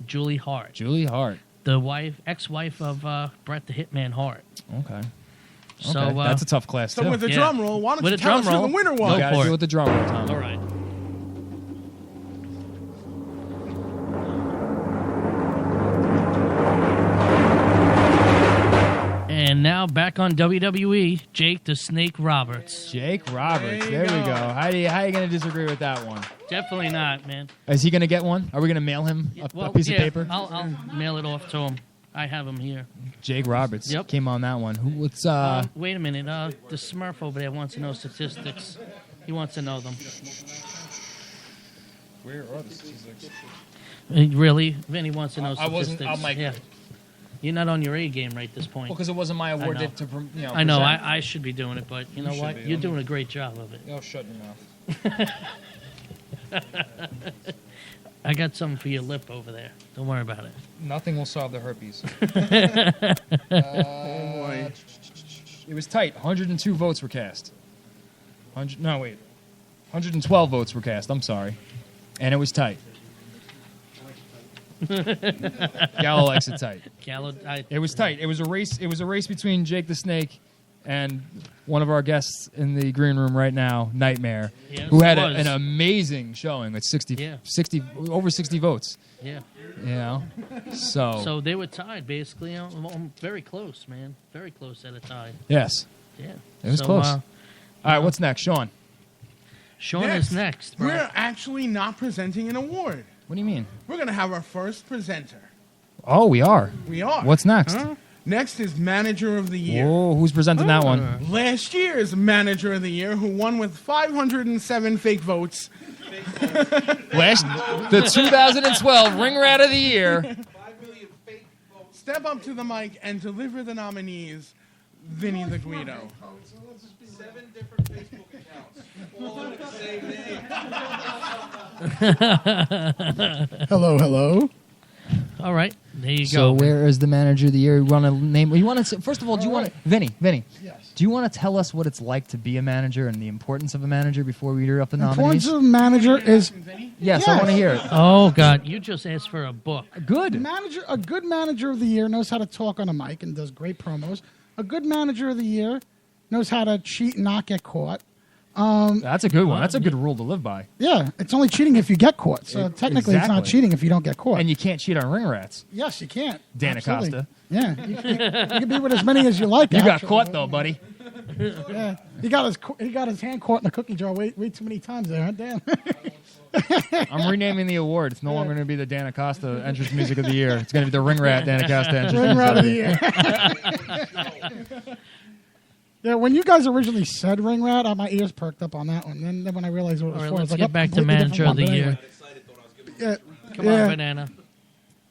Julie Hart, Julie Hart. the ex-wife of Bret the Hitman Hart. Okay. So Okay. That's a tough class So too. with the Yeah. drum roll, why don't With you a tell us drum who roll, the winner go was? You gotta for do it. with the drum roll, Tom. All right. And now back on WWE, Jake the Snake Roberts. Jake Roberts. There There you we go. go. How are you going to disagree with that one? Definitely not, man. Is he going to get one? Are we going to mail him a piece of paper? I'll mail it off to him. I have him here. Jake Roberts Yep. came on that one. What's Wait a minute. The Smurf over there wants to know statistics. He wants to know them. Where are the statistics? Really? Vinny wants to know I wasn't- statistics. I'm like- yeah. You're not on your A game right this point. Well, because it wasn't my award I know. to I know. present. I should be doing it, but you know should what? be. You're doing a great job of it. Oh, shut your mouth. I got something for your lip over there. Don't worry about it. Nothing will solve the herpes. Oh boy. It was tight. 102 votes were cast. 112 votes were cast. I'm sorry. And it was tight. Gallo likes it tight. Gallo, It was tight. It was a race. It was a race between Jake the Snake and one of our guests in the green room right now, Nightmare, Yes, who had it was. an amazing showing with 60 over 60 votes. Yeah. You know, so So they were tied, basically. Very close, man. Very close at a tie. yes, Yeah. it was So, close. All right, what's next, Sean? Sean is next. Bro. We're actually not presenting an award. What do you mean? We're going to have our first presenter. Oh, we are. We are. What's next? Huh? Next is Manager of the Year. Whoa, who's presenting that one? Last year's Manager of the Year, who won with 507 fake votes. The 2012 Ring Rat of the Year. Step up to the mic and deliver the nominees, Vinny the Guido. 7 different Facebook accounts, all with the same name. Hello. All right. There you So go. where is the Manager of the Year? You want to name? You want to? First of all, do you want to, Vinny? Yes. Do you want to tell us what it's like to be a manager and the importance of a manager before we read up the Importance nominees? of a manager is Yes, I Yes. want to hear it. Oh, God. You just asked for a book. Good. a good manager of the year knows how to talk on a mic and does great promos. A good manager of the year knows how to cheat and not get caught. That's a good one. That's a good rule to live by. Yeah, it's only cheating if you get caught. So technically, it's not Exactly. cheating if you don't get caught. And you can't cheat on ring rats. Yes, you can't. Dan Absolutely. Acosta. Yeah, you can be with as many as you like. You got actually. caught though, buddy. Yeah, he got his hand caught in the cookie jar way too many times there, huh, Dan? I'm renaming the award. It's no longer going to be the Dan Acosta Entrance Music of the Year. It's going to be the Ring Rat Dan Acosta Entrance Ring Music Rat of of the the Year. Year. Yeah, when you guys originally said Ring Rat, my ears perked up on that one. Then when I realized what it was All right, for, I was let's like, get back to completely Manager of the different Year. one, but anyway. Come Yeah. on, Banana.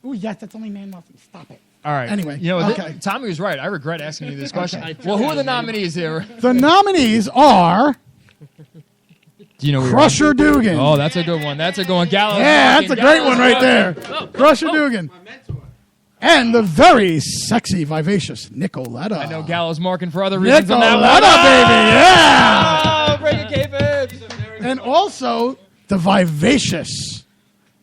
Ooh, yes, that's only man muffin. Stop it. All right. Anyway, you know, okay. Tommy was right. I regret asking you this question. Okay. Well, who are the nominees here? The nominees are Do you know who Crusher Dugan. Oh, that's a good one. That's a good one. Gallows. Yeah, walking, that's a great Gallows one right walking. there. Crusher Dugan. And the very sexy, vivacious Nicoletta. I know Gallows marking for other reasons on that Nicoletta, one. baby, yeah! Oh, break it, kayfabe. And also the vivacious,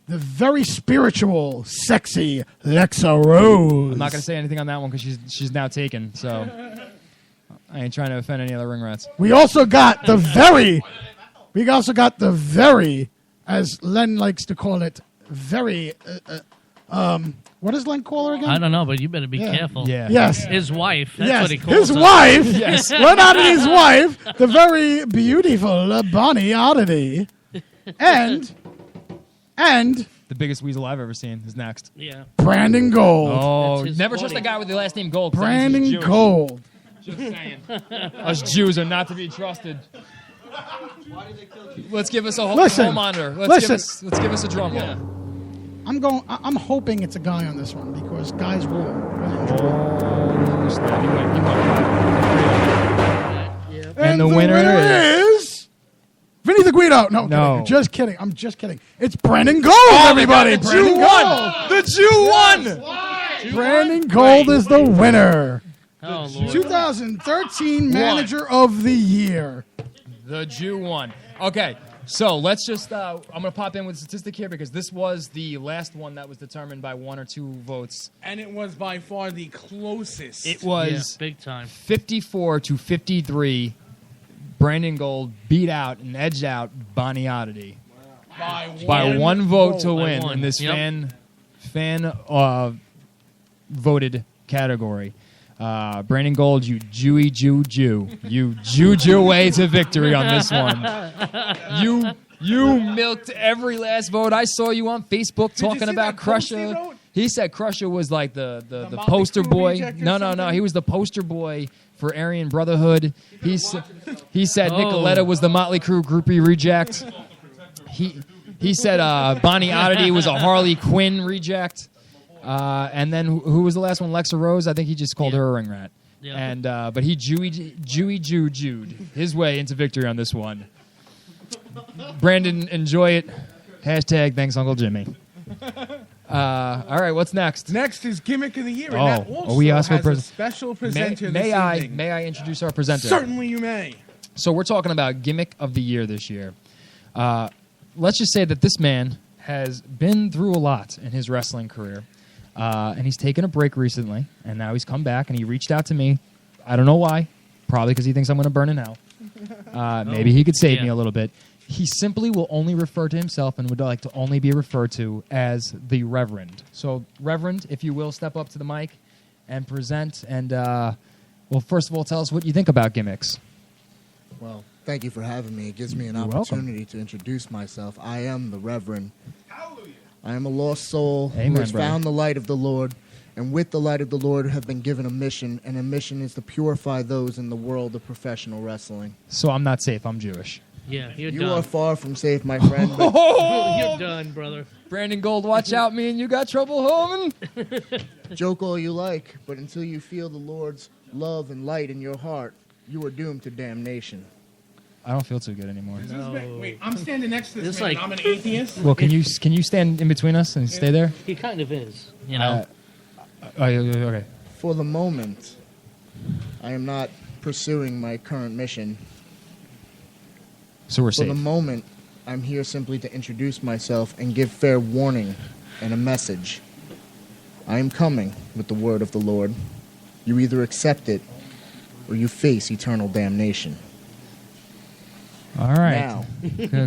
the very spiritual, sexy Lexa Rose. I'm not going to say anything on that one because she's now taken. So I ain't trying to offend any other ring rats. We also got the very, as Len likes to call it, very, what does Len call her again? I don't know, but you better be careful. Yeah. Yes. His wife. That's Yes, what he calls his her. wife. Yes. We're not his wife. The very beautiful Bonnie Oddity, and The biggest weasel I've ever seen is next. Yeah. Brandon Gold. Oh, That's his never trust a buddy. guy with the last name Gold. 'cause that means he's Brandon Jewish. Gold. Just saying. Us Jews are not to be trusted. Let's give us a Listen. home monitor. Let's Listen. give us a drum roll. I'm hoping it's a guy on this one because guys rule. Oh, snap. He went And the winner is Vinny the Guido. No, No. kidding. Just kidding. I'm just kidding. It's Brandon Gold, Oh, everybody. the Jew Brandon won. Gold. The Jew won. Brandon Gold is the winner. Oh, Lord. 2013 Manager of the Year. The Jew won. Okay, so let's just, I'm going to pop in with a statistic here because this was the last one that was determined by 1 or 2 votes. And it was by far the closest. It was big time. 54 to 53. Brandon Gold beat out and edged out Bonnie Oddity by one vote to win in this fan voted category. Brandon Gold, you Jewy Jew. You Jewed your way to victory on this one. You milked every last vote. I saw you on Facebook talking about Crusher. He said Crusher was like the poster boy. No. He was the poster boy for Aryan Brotherhood. He said Nicoletta was the Motley Crue groupie reject. He said Bonnie Oddity was a Harley Quinn reject. And then who was the last one? Lexa Rose. I think he just called her a ring rat. Yeah. And but he Jewed his way into victory on this one. Brandon, enjoy it. Hashtag thanks Uncle Jimmy. All right, what's next? Next is Gimmick of the Year. Oh, and that also we asked for has a special presenter May this I evening. introduce our presenter? Certainly you may. So we're talking about Gimmick of the Year this year. Let's just say that this man has been through a lot in his wrestling career. And he's taken a break recently, and now he's come back, and he reached out to me. I don't know why. Probably because he thinks I'm going to burn in hell. Maybe he could save me a little bit. He simply will only refer to himself and would like to only be referred to as the Reverend. So, Reverend, if you will, step up to the mic and present. And, well, first of all, tell us what you think about gimmicks. Well, thank you for having me. It gives me an You're opportunity to introduce myself. I am the Reverend. I am a lost soul Amen, who has brother. found the light of the Lord, and with the light of the Lord have been given a mission, and a mission is to purify those in the world of professional wrestling. So I'm not safe. I'm Jewish. Yeah, you're You done. are far from safe, my friend. But You're done, brother. Brandon Gold, watch out, me and you got trouble, Holman. joke all you like, but until you feel the Lord's love and light in your heart, you are doomed to damnation. I don't feel too good anymore. Wait, I'm standing next to this It's man. like- I'm an atheist. Well, can you stand in between us and stay there? He kind of is, you know. Okay. For the moment, I am not pursuing my current mission. So we're For safe. the moment, I'm here simply to introduce myself and give fair warning and a message. I am coming with the word of the Lord. You either accept it or you face eternal damnation. All right. Now,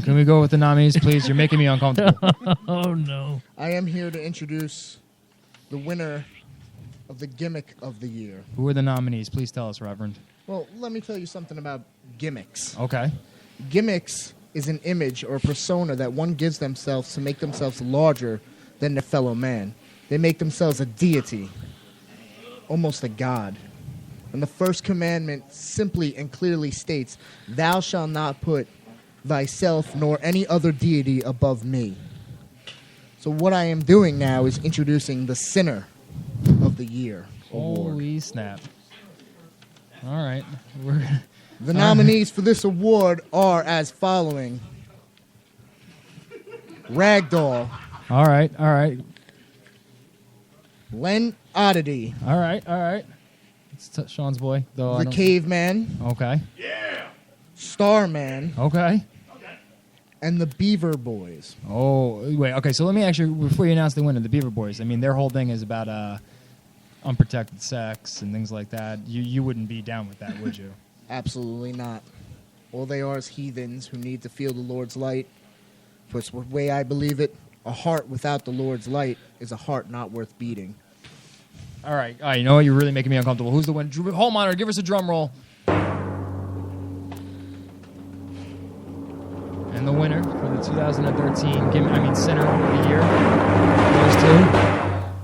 Can we go with the nominees, please? You're making me uncomfortable. Oh, no. I am here to introduce the winner of the Gimmick of the Year. Who are the nominees? Please tell us, Reverend. Well, let me tell you something about gimmicks. Okay. Gimmicks is an image or a persona that one gives themselves to make themselves larger than their fellow man. They make themselves a deity, almost a god. And the first commandment simply and clearly states, "Thou shalt not put thyself nor any other deity above me." So what I am doing now is introducing the Sinner of the Year award. Holy snap. All right. The nominees for this award are as following: Ragdoll, All right. Len Oddity, All right. It's Sean's boy, though. I the don't- Caveman, Okay. Starman, Okay. and the Beaver Boys. Oh, wait. Okay, so let me actually, before you announce the winner, the Beaver Boys, I mean, their whole thing is about unprotected sex and things like that. You wouldn't be down with that, would you? Absolutely not. All they are is heathens who need to feel the Lord's light. But the way I believe it, a heart without the Lord's light is a heart not worth beating. All right. You know what? You're really making me uncomfortable. Who's the winner? Hall monitor, give us a drum roll. And the winner for the 2013 Sinner of the Year goes to...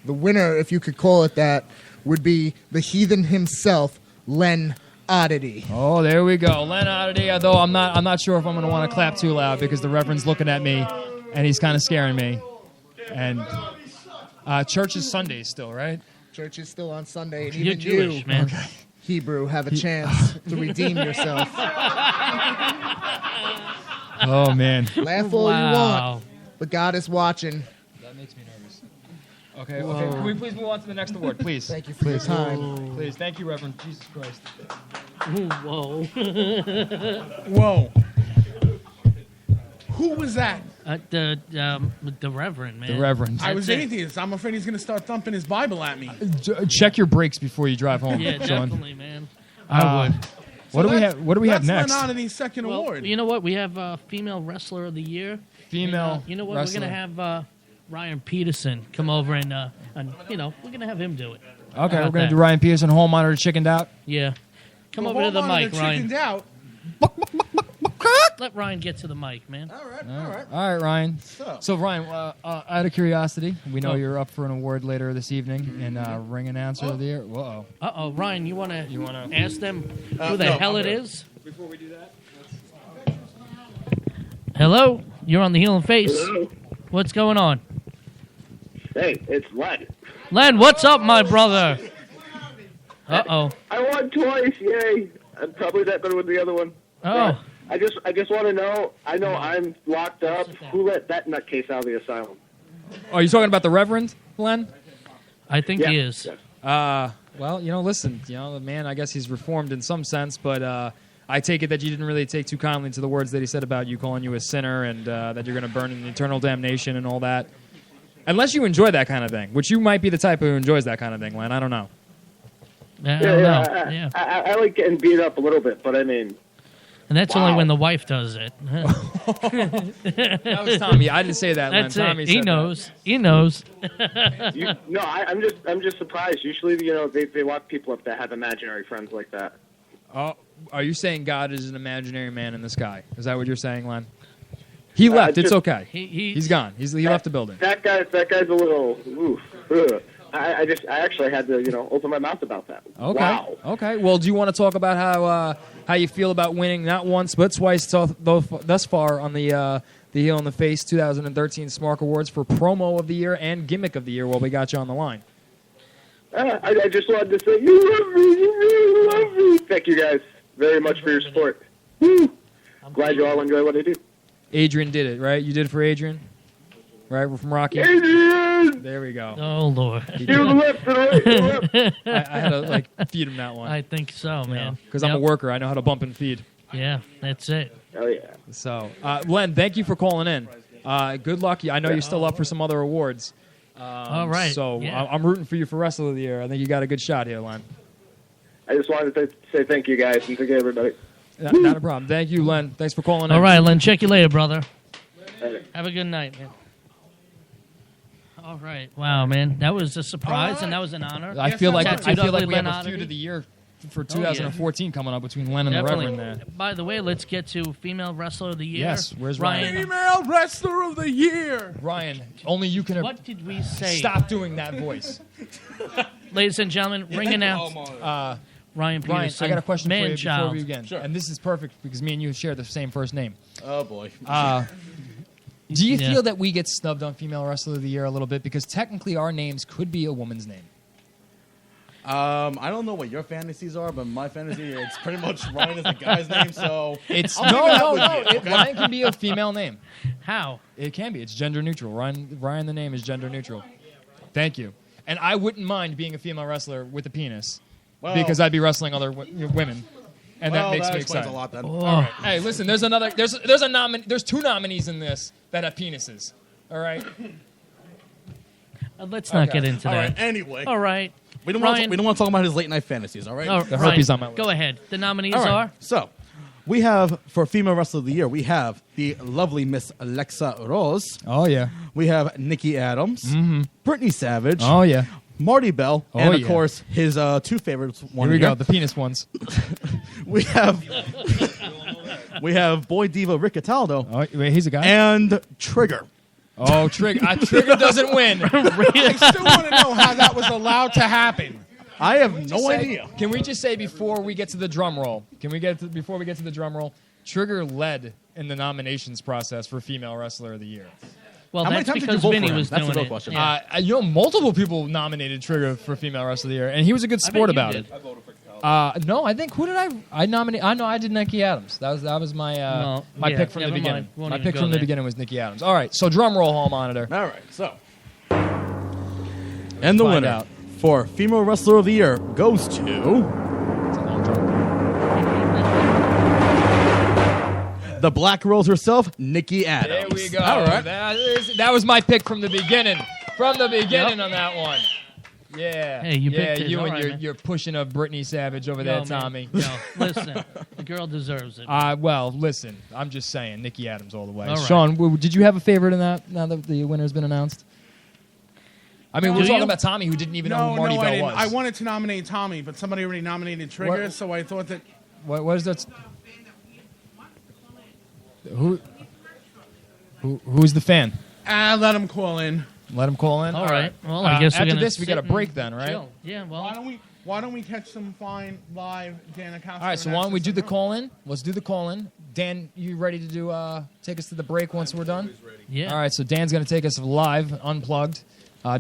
The winner, if you could call it that, would be the heathen himself, Len Oddity. Oh, there we go. Len Oddity, although I'm not sure if I'm going to want to clap too loud because the Reverend's looking at me and he's kind of scaring me. And church is Sundays still, right? Church is still on Sunday, and You're even Jewish, you, man. Hebrew, have a chance to redeem yourself. Oh, man. Laugh all you want, but God is watching. That makes me nervous. Okay, okay. Can we please move on to the next award, please? Thank you for your time. Please, thank you, Reverend. Jesus Christ. Whoa. Whoa. Who was that? The Reverend, man. The Reverend. I was That's it. atheist. I'm afraid he's going to start thumping his Bible at me. Check your brakes before you drive home. Yeah, Sean. definitely, man. I would. What do we have? What do we have next? That's Lenonity's second Well, award. you know what? We have Female Wrestler of the Year. Female And, you know what? wrestler. We're going to have Ryan Peterson come over and we're going to have him do it. Okay, How we're about going to that? do Ryan Peterson, home monitor, chickened out. Yeah. Come Well, over to the hold on, mic, the Ryan. chickened out. Let Ryan get to the mic, man. All right. All right, Ryan. So Ryan, out of curiosity, we know Oh. you're up for an award later this evening in Ring Announcer of the Year. Whoa. Uh-oh, Ryan, you want to ask them who the no, hell I'm it good. is? Before we do that? Hello? You're on the Heel and Face. Hello. What's going on? Hey, it's Len. Len, what's up, my brother? Uh-oh. I won twice, yay! I'm probably not going to win the other one. Oh. I just want to know. I know I'm locked up. Who let that nutcase out of the asylum? Are you talking about the Reverend, Len? I think he is. Well, listen, the man, I guess he's reformed in some sense, but I take it that you didn't really take too kindly to the words that he said about you, calling you a sinner and that you're going to burn in eternal damnation and all that. Unless you enjoy that kind of thing, which you might be the type who enjoys that kind of thing, Len. I don't know. I don't know. Yeah. I like getting beat up a little bit, but I mean, And that's only when the wife does it. That was Tommy. I didn't say that, Len. That's Tommy it. said He knows. He knows. I'm just surprised. Usually, they lock people up that have imaginary friends like that. Oh, are you saying God is an imaginary man in the sky? Is that what you're saying, Len? He left. It's okay. He's gone. He left the building. That guy's a little. Oof, ugh. I actually had to open my mouth about that. Okay. Wow. Okay. Well, do you want to talk about how you feel about winning not once but twice thus far on the Heel in the Face 2013 Smark Awards for Promo of the Year and Gimmick of the Year while we got you on the line? I just wanted to say you love me. You really love me. Thank you guys very much for your support. Woo. Glad you all enjoy what I do. Adrian did it, right? You did it for Adrian? Right? We're from Rocky. Adrian! There we go. Oh, Lord. You're the left and right. To the left. I had to feed him that one. I think so, man. Because I'm a worker. I know how to bump and feed. Yeah, that's it. Oh, yeah. So, Len, thank you for calling in. Good luck. I know you're still up for some other awards. All right. So Yeah. I'm rooting for you for Wrestler of the Year. I think you got a good shot here, Len. I just wanted to say thank you guys and thank you everybody. Not a problem. Thank you, Len. Thanks for calling in. All right, Len. Check you later, brother. Have a good night, man. All right. Wow, man. That was a surprise, and that was an honor. I feel like Tattooed we ugly have Len a Oddity. feud of the year for Oh, 2014 coming up between Len and Definitely. the Reverend there. By the way, let's get to Female Wrestler of the Year. Yes, where's Ryan? Female Wrestler of the Year. Ryan, only you can. What did we say? Stop doing that voice. Ladies and gentlemen, ring announce. Ryan Peterson. I got a question for you before Man-child. we begin. Sure. And this is perfect because me and you share the same first name. Oh, boy. Do you Yeah. feel that we get snubbed on Female Wrestler of the Year a little bit? Because technically our names could be a woman's name. I don't know what your fantasies are, but my fantasy it's pretty much Ryan is the guy's name. So It's I'll leave that with you, okay? Ryan can be a female name. How? It can be. It's gender neutral. Ryan the name is gender neutral. Thank you. And I wouldn't mind being a female wrestler with a penis because I'd be wrestling other women. And that makes me explains excited. a lot then. Oh. All right. Hey, listen, there's two nominees in this that have penises. All right? Let's not Okay. get into All that. right. Anyway, All right. we don't Ryan- want to talk about his late night fantasies. All right. Oh, The herpes on my list. Go ahead. The nominees All right. are? So, we have for Female Wrestler of the Year, we have the lovely Miss Alexa Rose. Oh, yeah. We have Nikki Adams, Brittany Savage, Oh, yeah. Marty Bell, Oh, and of yeah. course his two favorites. One Here we here. go. The penis ones. We have Boy Diva Rick Cataldo Oh, wait, he's a guy? and Trigger. Oh, Trigger. Trigger doesn't win. I still want to know how that was allowed to happen. I have no idea. Can we just say before we get to the drum roll? Before we get to the drum roll? Trigger led in the nominations process for Female Wrestler of the Year. Well, How many that's times did you because vote for Vinny him? was That's the doing real it. question. Yeah. Multiple people nominated Trigger for Female Wrestler of the Year, and he was a good sport bet you about did. it. No, I think who did I nominate? I know I did Nicky Adams. That was my pick from the beginning. My pick from the beginning was Nicky Adams. All right, so drum roll, hall monitor. All right, so and the winner for Female Wrestler of the Year goes to the Black Rose herself, Nicky Adams. There we go. All right, that was my pick from the beginning. From the beginning on that one. Yeah. Hey, you picked it. You All and right, your pushing of Brittany Savage over there, man. Tommy. No, listen, the girl deserves it. Well, listen, I'm just saying, Nicky Adams all the way. All right. Sean, did you have a favorite in that? Now that the winner's been announced. I mean, we're talking about Tommy, who didn't even know who Marty Bell was. I wanted to nominate Tommy, but somebody already nominated Trigger, so I thought that. What is that? Who's the fan? Let him call in. Let him call in. All right. Well, I guess after this we got a break then, right? Chill. Yeah. Well, why don't we catch some fine live Dan Acosta? All right. So why don't we do the call in? Let's do the call in. Dan, you ready to do take us to the break once we're done? Yeah. All right. So Dan's going to take us live, unplugged,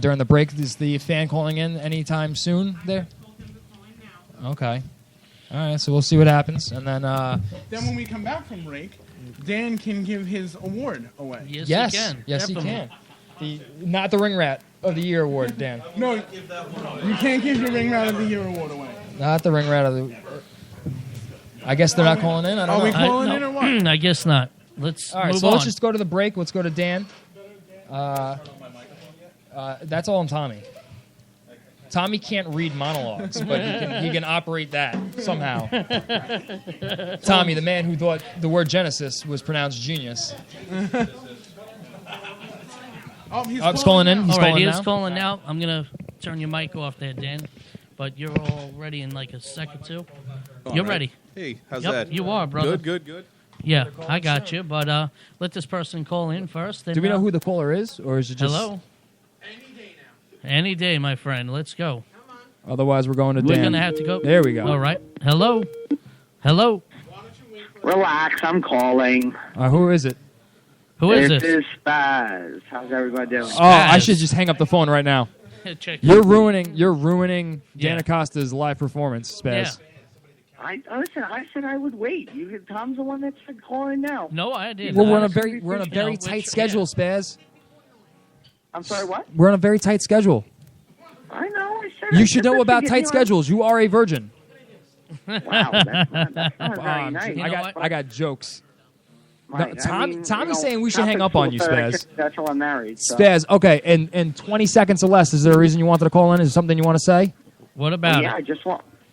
during the break. Is the fan calling in anytime soon? There. Okay. All right. So we'll see what happens, and then. Then when we come back from break, Dan can give his award away. Yes, he can. Yes, Definitely. he can. Not the Ring Rat of the Year award, Dan. No, you can't give your Ring Rat of the Year award away. Not the Ring Rat of the. I guess they're not calling in. I don't know. Are we calling in or what? I guess not. Let's all right, move so on. let's just go to the break. Let's go to Dan. That's all on Tommy. Tommy can't read monologues, but he can operate that somehow. Tommy, the man who thought the word Genesis was pronounced genius. He's calling in. He's all right, calling he now. is calling now. I'm going to turn your mic off there, Dan. But you're all ready in like a second, too. You're ready. Hey, how's Yep, that? you are, brother. Good. Yeah, I got you. But let this person call in first. Then, Do we know who the caller is, or is it just... Hello? Any day, my friend. Let's go. Otherwise, we're going to Dan. We're going to have to go. There we go. All right. Hello? Relax, I'm calling. Who is it? Who is this? this? This is Spaz. How's everybody doing? Oh, I should just hang up the phone right now. Check You're ruining Dan Acosta's live performance, Spaz. Listen, I said I would wait. Tom's the one that said calling now. No, I didn't. Well, we're on a very tight schedule, Spaz. I'm sorry, what? We're on a very tight schedule. I know. I said You should know about tight schedules. You are a virgin. Wow, that's not very nice. I got jokes. Right, No, Tommy's you know, saying we should hang up on you, Spaz. That's how I'm married. So. Spaz, okay, in 20 seconds or less, is there a reason you wanted to call in? Is there something you want to say? What about it?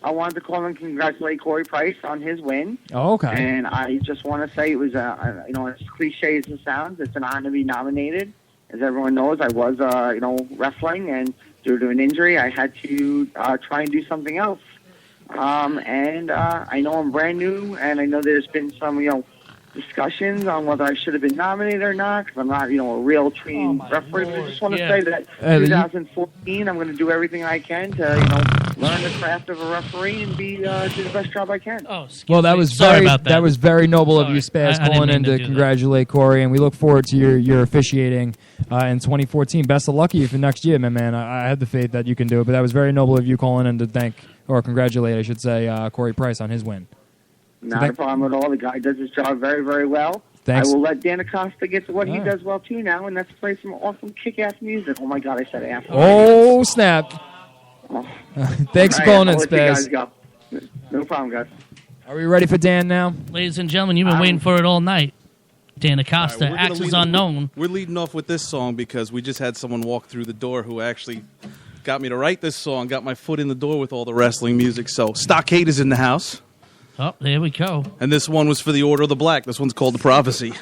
I wanted to call and congratulate Corey Price on his win. Oh, okay. And I just want to say it was, as cliche as it sounds, it's an honor to be nominated. As everyone knows, I was, wrestling, and due to an injury, I had to try and do something else. And I know I'm brand new, and I know there's been some, discussions on whether I should have been nominated or not, because I'm not, a real trained referee. But I just want to say that 2014, I'm going to do everything I can to, learn the craft of a referee and do the best job I can. Oh, Well, that was that was very noble of you, Spaz, calling in to congratulate Corey, and we look forward to your officiating in 2014. Best of luck to you for next year, my man. I have the faith that you can do it, but that was very noble of you calling in to congratulate, I should say, Corey Price on his win. Not a problem at all. The guy does his job very, very well. Thanks. I will let Dan Acosta get to what he does well, too, now, and that's play some awesome kick-ass music. Oh, my God, I said ass. Oh, snap. Thanks for calling in, I'll let you guys Spaz. go. No problem, guys. Are we ready for Dan now? Ladies and gentlemen, you've been waiting for it all night. Dan Acosta, All right, acts as unknown. We're leading off with this song because we just had someone walk through the door who actually got me to write this song, got my foot in the door with all the wrestling music. So Stockade is in the house. Oh, there we go. And this one was for the Order of the Black. This one's called The Prophecy.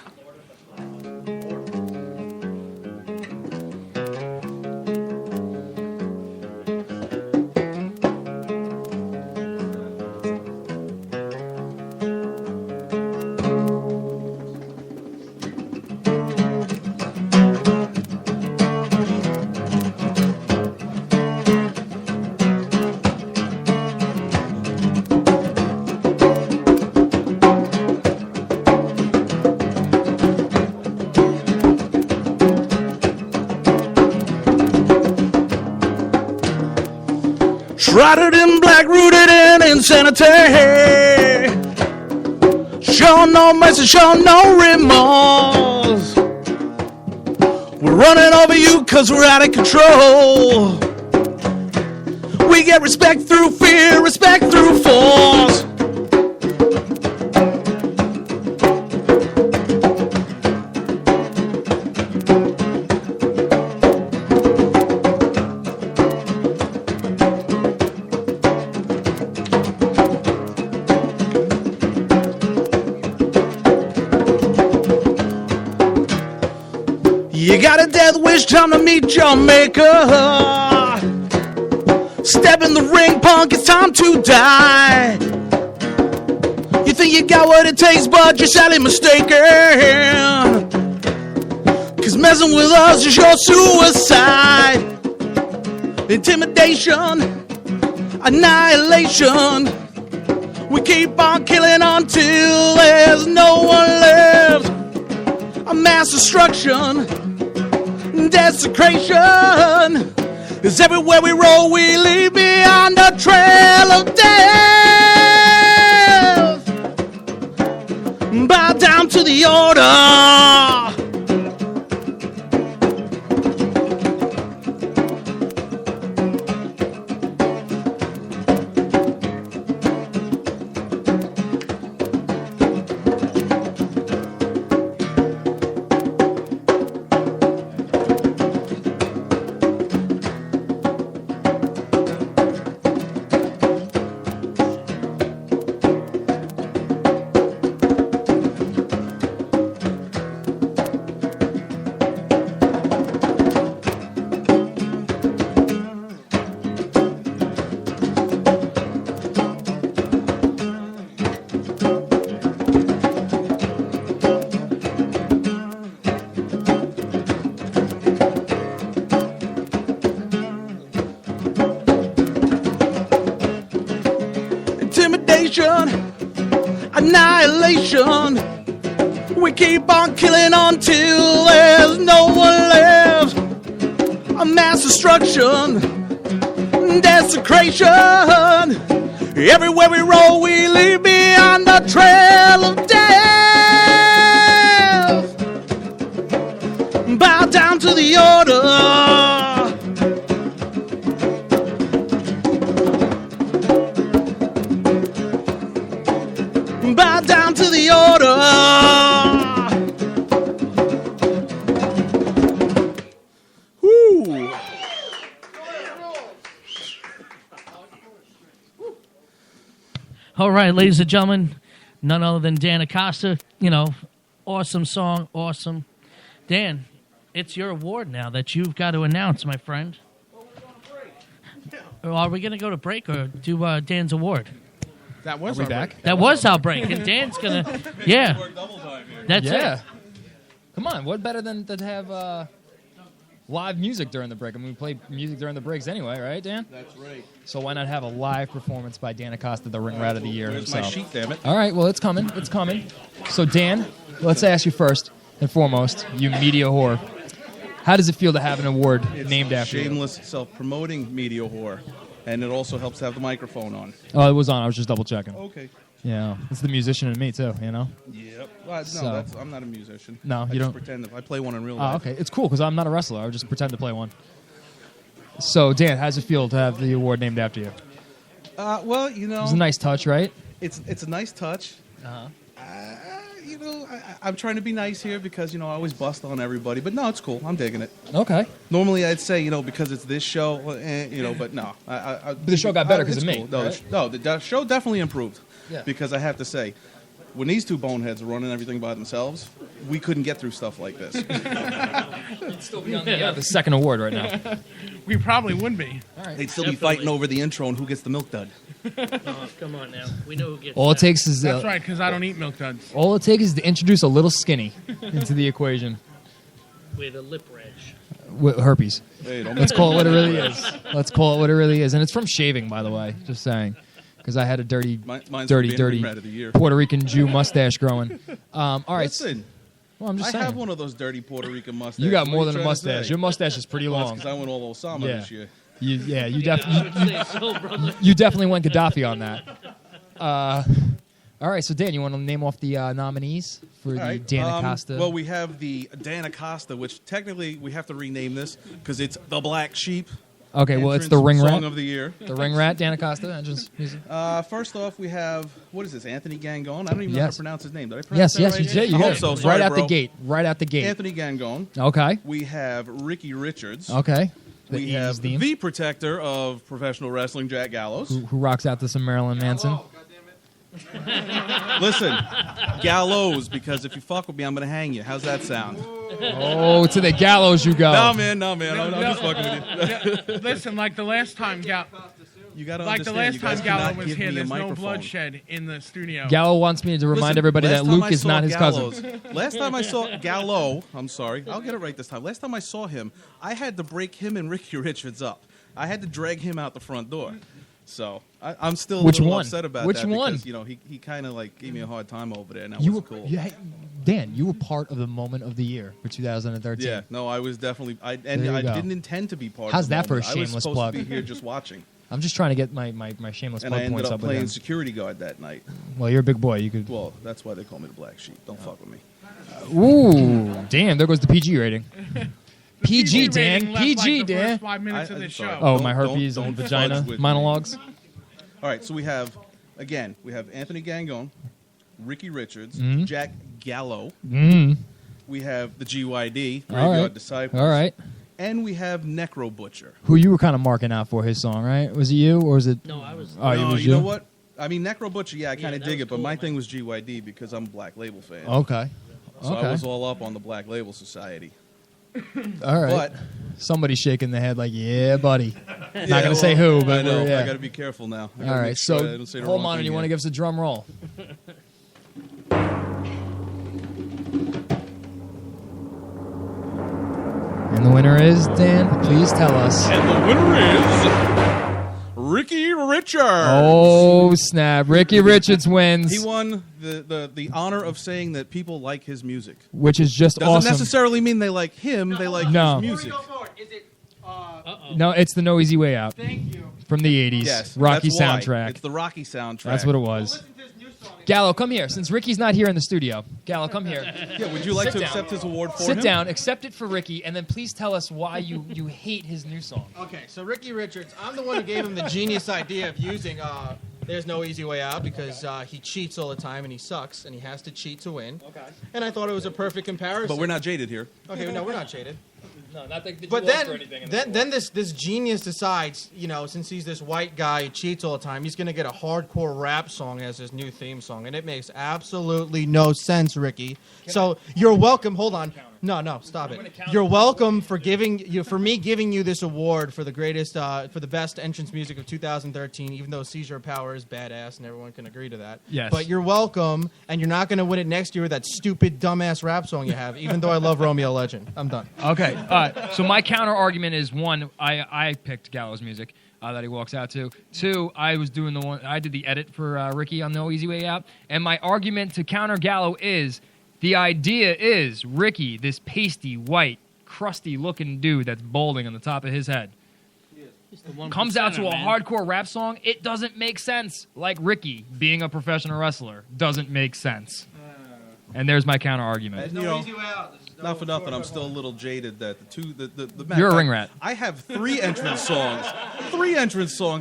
Shrouded in black, rooted in insanity. Show no mercy, show no remorse. We're running over you cause we're out of control. We get respect through fear, respect through force. You got a death wish, time to meet your maker. Step in the ring, punk, it's time to die. You think you got what it takes, but you're sadly mistaken. Cause messing with us is your suicide. Intimidation, annihilation. We keep on killing until there's no one left. A mass destruction, desecration. Cause everywhere we roll, we leave behind a trail of death. Bow down to the order. Annihilation. We keep on killing until there's no one left. A mass destruction, desecration. Everywhere we roll, we leave behind a trail of death. Bow down to the order. Bow down to the order. Woo. All right, ladies and gentlemen, none other than Dan Acosta. You know, awesome song, awesome. Dan, it's your award now that you've got to announce, my friend. Are we going to go to break or do Dan's award? That was Are we our back? break. That was our break, and Dan's going to... Yeah. That's it. Come on, what better than to have live music during the break? I mean, we play music during the breaks anyway, right, Dan? That's right. So why not have a live performance by Dan Acosta, the ring rat of the year Where's himself? my sheet, damn it? All right, well, it's coming. It's coming. So, Dan, let's ask you first and foremost, you media whore. How does it feel to have an award named after you? Shameless, self-promoting media whore. And it also helps to have the microphone on. Oh, it was on. I was just double checking. Okay. Yeah, it's the musician in me too. You know. Yep. Well, no, So- I'm not a musician. No, I you just don't- pretend if I play one in real Oh, life. okay. It's cool because I'm not a wrestler. I would just pretend to play one. So, Dan, how does it feel to have the award named after you? Well, you know, It's a nice touch, right? It's a nice touch. Uh-huh. You know, I'm trying to be nice here because, you know, I always bust on everybody. But no, it's cool. I'm digging it. Okay. Normally, I'd say, you know, because it's this show, you know, but no. But the show got better 'cause of it's me, No, right? no, the show definitely improved. Yeah. Because I have to say, when these two boneheads are running everything by themselves, we couldn't get through stuff like this. The second award right now. We probably would be. They'd still be fighting over the intro and who gets the milk dud. Oh, come on now. We know who gets All it that. takes is That's right, because I don't eat milk duds. all it takes is to introduce a little skinny into the equation. With a lip rash. Herpes. Hey, don't Let's call it what it really is. Let's call it what it really is, and it's from shaving, by the way. Just saying, because I had a dirty, Mine's from dirty, being dirty red of the year. Puerto Rican Jew mustache growing. All right. Listen, Well, I'm just I saying. have one of those dirty Puerto Rican mustaches. You got What more are than a trying to mustache. say? Your mustache is pretty Well, long. because I went all Osama Yeah. this year. You Say so, brother. you definitely went Gaddafi on that. All right, so Dan, you want to name off the nominees for All the right, Dan Acosta? Well, we have the Dan Acosta, which technically we have to rename this because it's the Black Sheep. Okay, well, it's the entrance Ring Rat. Song of the Year. The Ring Rat, Dan Acosta. Entrance music. First off, we have, what is this, Anthony Gangone? I don't even know how to pronounce his name. Did I Yes, pronounce that yes, right? you did. You I did. hope so. Sorry, Right out bro. the gate. Right out the gate. Anthony Gangone. Okay. We have Ricky Richards. Okay. The We 80s have theme. the protector of professional wrestling, Jack Gallows. Who rocks out to some Marilyn Manson? Listen, Gallows, because if you fuck with me, I'm going to hang you. How's that sound? Oh, to the gallows you go. No, man. I'm just fucking with you. Listen, like the last time You gotta like the understand, last you guys time Gallo cannot was give here, me a there's no microphone. bloodshed in the studio. Gallo wants me to remind Listen, everybody last that time Luke I is saw not his Gallows- cousin. Last time I saw Gallo, I'm sorry, I'll get it right this time. Last time I saw him, I had to break him and Ricky Richards up. I had to drag him out the front door. So I'm still a Which little one? upset about Which that one? because he kind of like gave me a hard time over there, and that You was were, cool. yeah, Dan, you were part of the moment of the year for 2013. Yeah, no, I was definitely. I There you go. didn't intend to be part. How's of the that for a moment. I was shameless supposed plug? to be here just watching, I'm just trying to get my shameless and I plug ended points up up with playing him. security guard that night. Well, you're a big boy. You could. Well, that's why they call me the Black Sheep. Don't fuck with me. Ooh, damn! There goes the PG rating. PG, Dan. rating left, PG, like, the Dan. first 5 minutes of the show. sorry. Oh, Don't- my herpes don't and fudge vagina with me. monologues. All right, so we have Anthony Gangone, Ricky Richards, Mhm. Jack Gallo. Mm. We have the GYD, All Graveyard right. Disciples. All right. And we have Necro Butcher. Who you were kind of marking out for his song, right? Was it you or was it? No, I was. Oh, it No, was you know what? I mean, Necro Butcher, yeah, I kind of that dig was it, but cool, my man. thing was GYD because I'm a Black Label fan. Okay. So Okay. I was all up on the Black Label Society. All right. But Somebody's shaking their head like, yeah, buddy. Yeah, Not gonna say who, but I know. yeah. I got to be careful now. I All gotta right. make sure I So don't say the hold wrong on, and thing you want to here. give us a drum roll? And the winner is Dan. Please tell us. And the winner is Ricky Richards. Oh snap! Ricky Richards wins, He won the honor of saying that people like his music. which is just Doesn't awesome. necessarily mean they like him. They like No. his music. No, it's the No Easy Way Out. Thank you. From the '80s, Yes, Rocky that's why. soundtrack. It's the Rocky soundtrack. That's what it was. Gallo, come here. Since Ricky's not here in the studio, Gallo, come here. Yeah, would you like Sit to down. accept his award for him? Sit down, accept it for Ricky, and then please tell us why you hate his new song. Okay, so Ricky Richards, I'm the one who gave him the genius idea of using There's No Easy Way Out because he cheats all the time and he sucks and he has to cheat to win. Okay. And I thought it was a perfect comparison. But we're not jaded here. Okay, no, we're not jaded. No, not that But then this genius decides, since he's this white guy who cheats all the time, he's going to get a hardcore rap song as his new theme song, and it makes absolutely no sense, Ricky. So you're welcome. Hold on. No, stop it. You're welcome for me giving you this award for the greatest, for the best entrance music of 2013. Even though Seizure of Power is badass, and everyone can agree to that. Yes. But you're welcome, and you're not going to win it next year with that stupid dumbass rap song you have. Even though I love Romeo Legend, I'm done. Okay. All right. So my counter argument is one, I picked Gallo's music that he walks out to. Two, I did the edit for Ricky on No Easy Way Out, and my argument to counter Gallo is the idea is Ricky, this pasty, white, crusty looking dude that's balding on the top of his head, comes out to a hardcore rap song. It doesn't make sense. Like Ricky being a professional wrestler doesn't make sense. And there's my counter argument. Not for nothing, I'm still a little jaded that the You're a ring rat. I have three entrance songs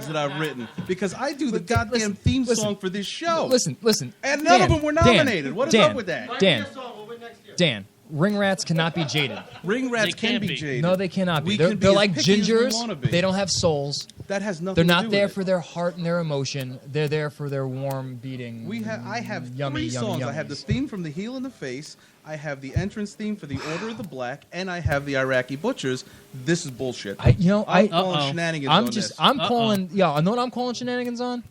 that I've written because I do the goddamn theme song for this show. Listen. And none Dan, of them were Dan, nominated. What is Dan, up with that? Dan, ring rats cannot be jaded. Ring rats can be jaded. No, they cannot be. We They're, can be they're as like picky as we gingers. wanna be. They don't have souls. That has nothing They're to not do there with it. for their heart and their emotion. They're there for their warm beating. I have yummy, three yummy, songs. yummies. I have the theme from The Heel in the Face. I have the entrance theme for the Order of the Black, and I have the Iraqi Butchers. This is bullshit. I'm calling shenanigans on this. I'm calling. Yeah, I know what I'm calling shenanigans on.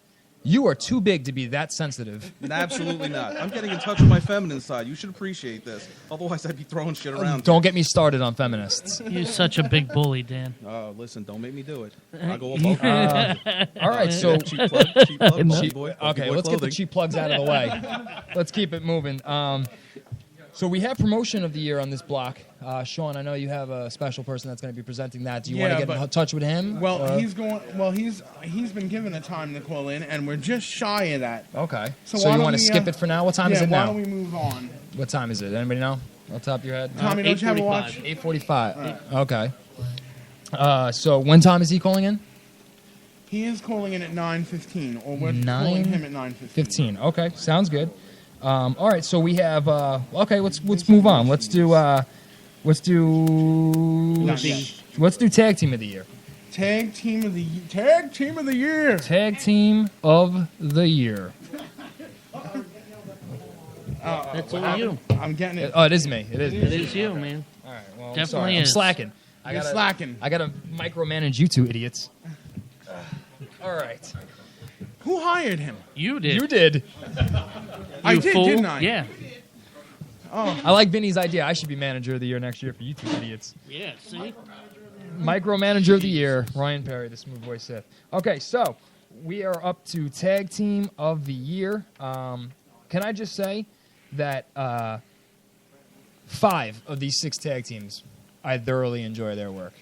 You are too big to be that sensitive. Absolutely not. I'm getting in touch with my feminine side. You should appreciate this. Otherwise, I'd be throwing shit around. Don't get me started on feminists. You're such a big bully, Dan. Oh, listen, don't make me do it. I'll go up All right, so cheap plug, Bobby boy. Okay, Boy let's get the clothing. cheap plugs out of the way. Let's keep it moving. So we have promotion of the year on this block. Sean, I know you have a special person that's going to be presenting that. Do you want to get in touch with him? Well, he's been given a time to call in, and we're just shy of that. Okay. So So why you don't want to we, skip it for now? What time is it why now? don't we move on? What time is it? Anybody know? Off the top of your head? Tommy, don't you have a watch? 8:45. Okay. So when time is he calling in? He is calling in at 9:15, or we're calling him at 9:15. 15. Okay, sounds good. All right, so we have. Okay, let's move on. Let's do tag team of the year. Tag team of the year. Tag team of the year. That's all you. I'm getting it. Oh, it is me. It is. It is you, man. All right. Well, Definitely I'm sorry. is. I'm slacking. You're slacking. I gotta micromanage you two idiots. All right. Who hired him? You did. You did. I You did, fool. didn't I? Yeah. Oh. I like Vinny's idea. I should be manager of the year next year for you two idiots. Yeah, see? Micromanager of the year, Ryan Perry, the Smooth Voice Sith. Okay, so we are up to tag team of the year. Can I just say that 5 of these 6 tag teams, I thoroughly enjoy their work.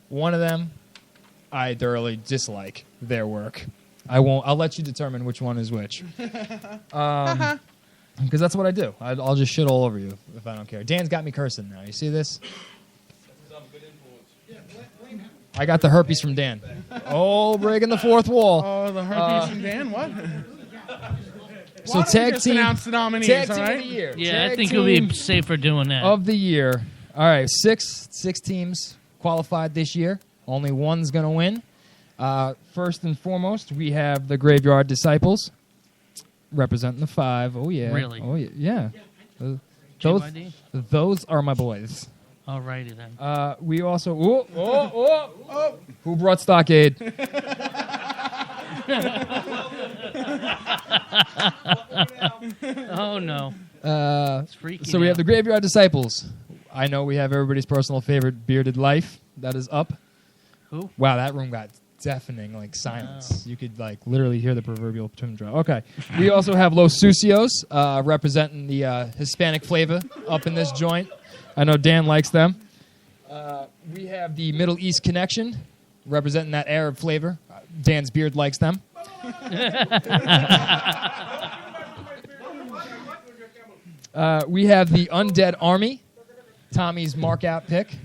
One of them, I thoroughly dislike their work. I'll let you determine which one is which. Because that's what I do. I'll just shit all over you if I don't care. Dan's got me cursing now. You see this? I got the herpes from Dan. Oh, breaking the fourth wall. Oh, the herpes from Dan? What? So Why don't we tag just team, announce the nominees, tag all team right? of the year. Yeah, Tag I think team you'll be safer doing that. of the year. All right, six teams qualified this year. Only one's going to win. First and foremost, we have the Graveyard Disciples representing the 5. Oh yeah, Really? Oh yeah. JYD? Those are my boys. Alrighty then. We also who brought Stockade? Oh no. It's freaky. So we have the Graveyard Disciples. I know we have everybody's personal favorite, Bearded Life. That is up. Who? Wow, that room got deafening, like silence. You could like literally hear the proverbial pin drop. Okay. We also have Los Sucios representing the Hispanic flavor up in this joint. I know Dan likes them. We have the Middle East Connection representing that Arab flavor. Dan's beard likes them. We have the Undead Army, Tommy's mark-out pick.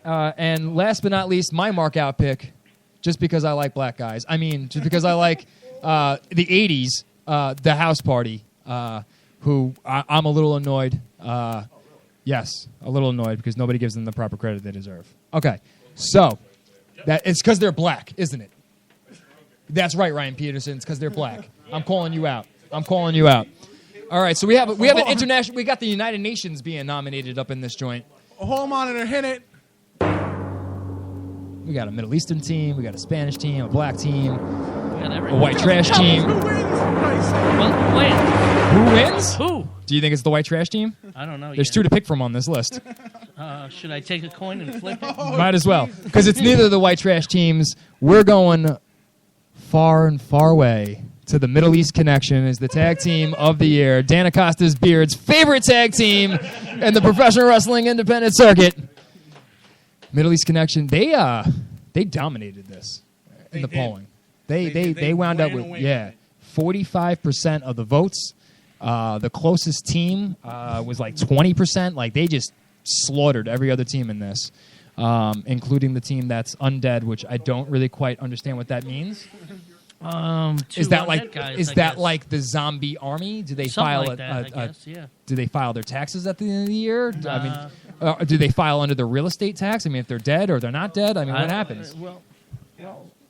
And last but not least, my mark-out pick, just because I like black guys. I mean, just because I like the 80s, the House Party, who I'm a little annoyed. Yes, a little annoyed because nobody gives them the proper credit they deserve. Okay, so it's because they're black, isn't it? That's right, Ryan Peterson. It's because they're black. I'm calling you out. All right, so we have an international. We got the United Nations being nominated up in this joint. Hall monitor, hit it. We got a Middle Eastern team. We got a Spanish team, a black team, got a white trash team. Who wins? Well, wait. Who wins? Who? Do you think it's the white trash team? I don't know. There's 2 to pick from on this list. Should I take a coin and flip it? Might as well, because it's neither of the white trash teams. We're going far and far away to the Middle East Connection as the tag team of the year. Dan Acosta's Beard's favorite tag team in the professional wrestling independent circuit. Middle East Connection. They dominated this in the polling. They wound up with 45% of the votes. The closest team was like 20%. Like they just slaughtered every other team in this, including the team that's undead, which I don't really quite understand what that means. Is that like the zombie army? Do they file like that, I guess, yeah. Do they file their taxes at the end of the year? I mean, do they file under the real estate tax? I mean, if they're dead or they're not dead, I mean, what happens? Well,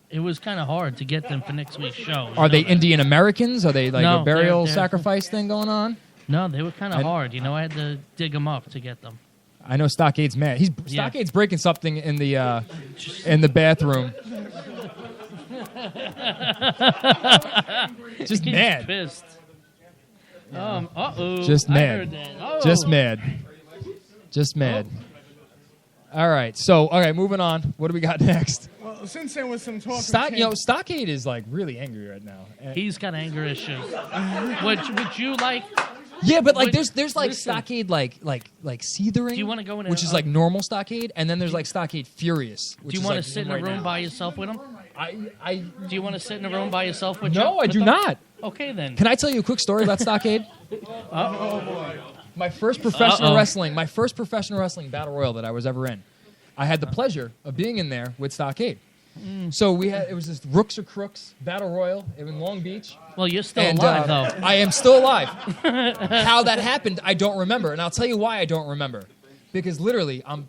it was kind of hard to get them for next week's show. Are they Indian Americans? Are they like No, a burial they're- sacrifice thing going on? No, they were kind of hard. You know, I had to dig them up to get them. I know Stockade's mad. Stockade's breaking something in the bathroom. Just He's mad. Pissed. Uh-oh. Just I mad. heard that. Oh. Just mad. All right. So, moving on. What do we got next? Well, since there was some talk Stockade is like really angry right now. He's got anger issues. Would you like Yeah, but like Wait, there's like listen. Stockade like Seethering. Do you wanna go in which a- is like normal Stockade, and then there's like Stockade Furious. Which Do you is want like to sit in a right room now. by yourself with him? I Do you want to sit in a room by yourself with? No, I do them? not. Okay then. Can I tell you a quick story about Stockade? Oh boy. My first professional Uh-oh. wrestling battle royal that I was ever in. I had the pleasure of being in there with Stockade. So it was this Rooks or Crooks battle royal in Long Beach. Well, you're still And, alive though. I am still alive. How that happened, I don't remember, and I'll tell you why I don't remember. Because literally, I'm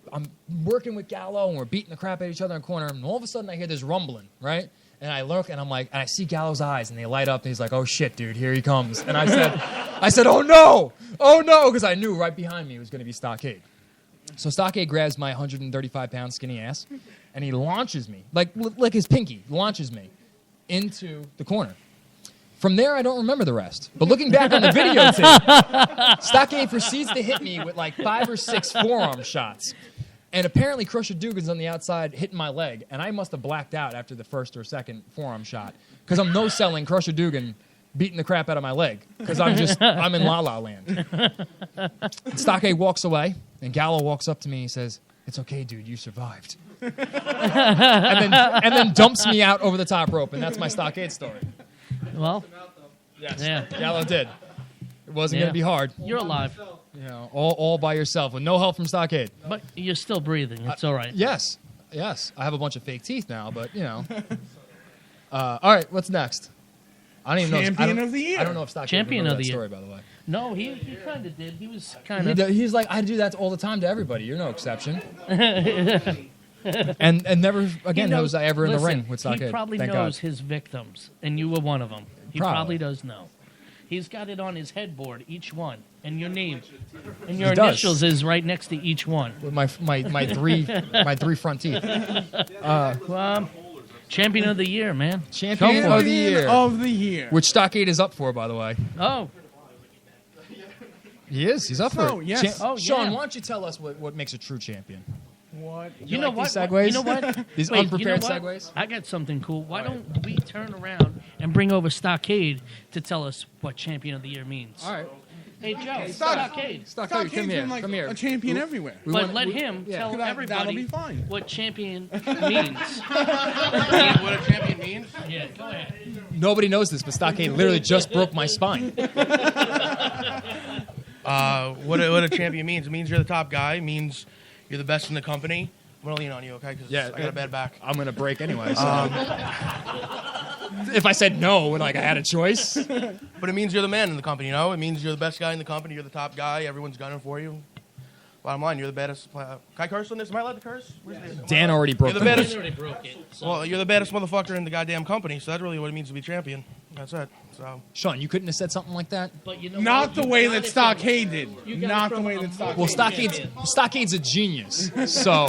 working with Gallo and we're beating the crap out of each other in the corner, and all of a sudden I hear this rumbling, right? And I look and I'm like, and I see Gallo's eyes and they light up, and he's like, "Oh shit, dude, here he comes." And I said, "Oh no, because I knew right behind me was going to be Stockade." So Stockade grabs my 135-pound skinny ass, and he launches me like his pinky launches me into the corner. From there, I don't remember the rest. But looking back on the videotape, Stockade proceeds to hit me with like 5 or 6 forearm shots. And apparently Crusher Dugan's on the outside hitting my leg, and I must have blacked out after the first or second forearm shot because I'm no-selling Crusher Dugan beating the crap out of my leg because I'm in La-La land. Stockade walks away, and Gallo walks up to me and says, "It's okay, dude, you survived." and then dumps me out over the top rope, and that's my Stockade story. Well, yes. Yeah. Gallo did. It wasn't going to be hard. You're alive. You know, all by yourself with no help from Stockade. But you're still breathing. It's all right. Yes. I have a bunch of fake teeth now, but you know. All right, what's next? I don't even know. Champion of the year. I don't know if Stockade Champion remembered of the that year. story, by the way. No, he kind of did. He was kind of. He's like, I do that all the time to everybody. You're no exception. and never again was I ever in the ring with Stockade. He probably Thank knows God. his victims, and you were one of them. He Probably. probably does know. He's got it on his headboard, each one, and your name, and your He does. initials is right next to each one. With my three front teeth. Champion of the year, man. Champion of the year. Of the year. Which Stockade is up for, by the way. Oh. He is. He's up for So, it. yes. Sean, yeah. why don't you tell us what makes a true champion? What? You know like what? these segues? You know what? These Wait, unprepared you know what? segues? I got something cool. Why don't we turn around and bring over Stockade to tell us what Champion of the Year means? All right. Hey, Joe, Stockade's Stockade. come here. been like Come here. a champion everywhere. But let him tell That'll everybody be fine. what champion means. What a champion means? Yeah, go ahead. Nobody knows this, but Stockade literally just broke my spine. What a champion means. It means you're the top guy. It means you're the best in the company. I'm going to lean on you, okay? Because I got a bad back. I'm going to break anyway. So. If I said no, like I had a choice. But it means you're the man in the company, you know? It means you're the best guy in the company. You're the top guy. Everyone's gunning for you. Bottom line, you're the baddest. Can I curse on this? Am I allowed to curse? Dan already broke You're the the baddest. already broke it. So. Well, you're the baddest motherfucker in the goddamn company, so that's really what it means to be champion. That's it. So. Sean, you couldn't have said something like that? But you know Not what? the You way got that it Stockade did. You got Not it the from way a that Stockade Well, did. Stockade's a genius. So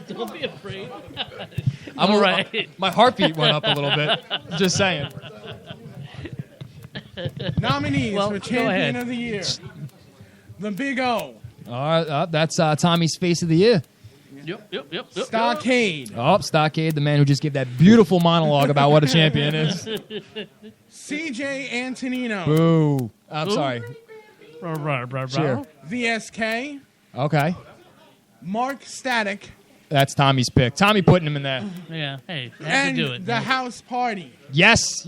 Don't be afraid. I'm All right. My heartbeat went up a little bit. Just saying. Nominees Well, for go Champion ahead. of the Year. The Big O. All right, that's Tommy's face of the year. Yep. Stockade. Oh, Stockade, the man who just gave that beautiful monologue about what a champion is. CJ Antonino. Boo. I'm Boo? sorry. Cheer. VSK. Okay. Mark Static. That's Tommy's pick. Tommy putting him in there. Yeah. Hey, I have And to do it. the House Party. Yes.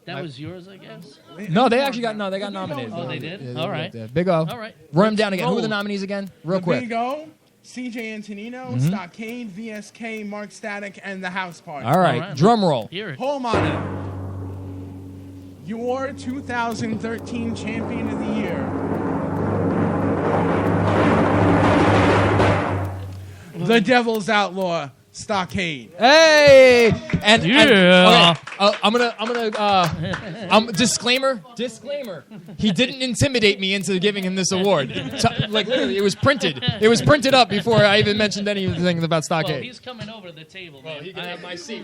That was yours, I guess. No, they actually got nominated. Oh, they did? Yeah, All right. Big O. All right. Run them down Let's again. Who are the roll. nominees again? Real The quick. Big O. CJ Antonino. Stockade. VSK. Mark Static. And the House Party. All right. All right. Drum roll. Hear it. Home on it. Your 2013 Champion of the Year. The Devil's Outlaw, Stockade. Hey! And Yeah. okay, I'm disclaimer. He didn't intimidate me into giving him this award. Like literally, it was printed. It was printed up before I even mentioned anything about Well, Stockade. he's coming over to the table. Man. he can have my seat.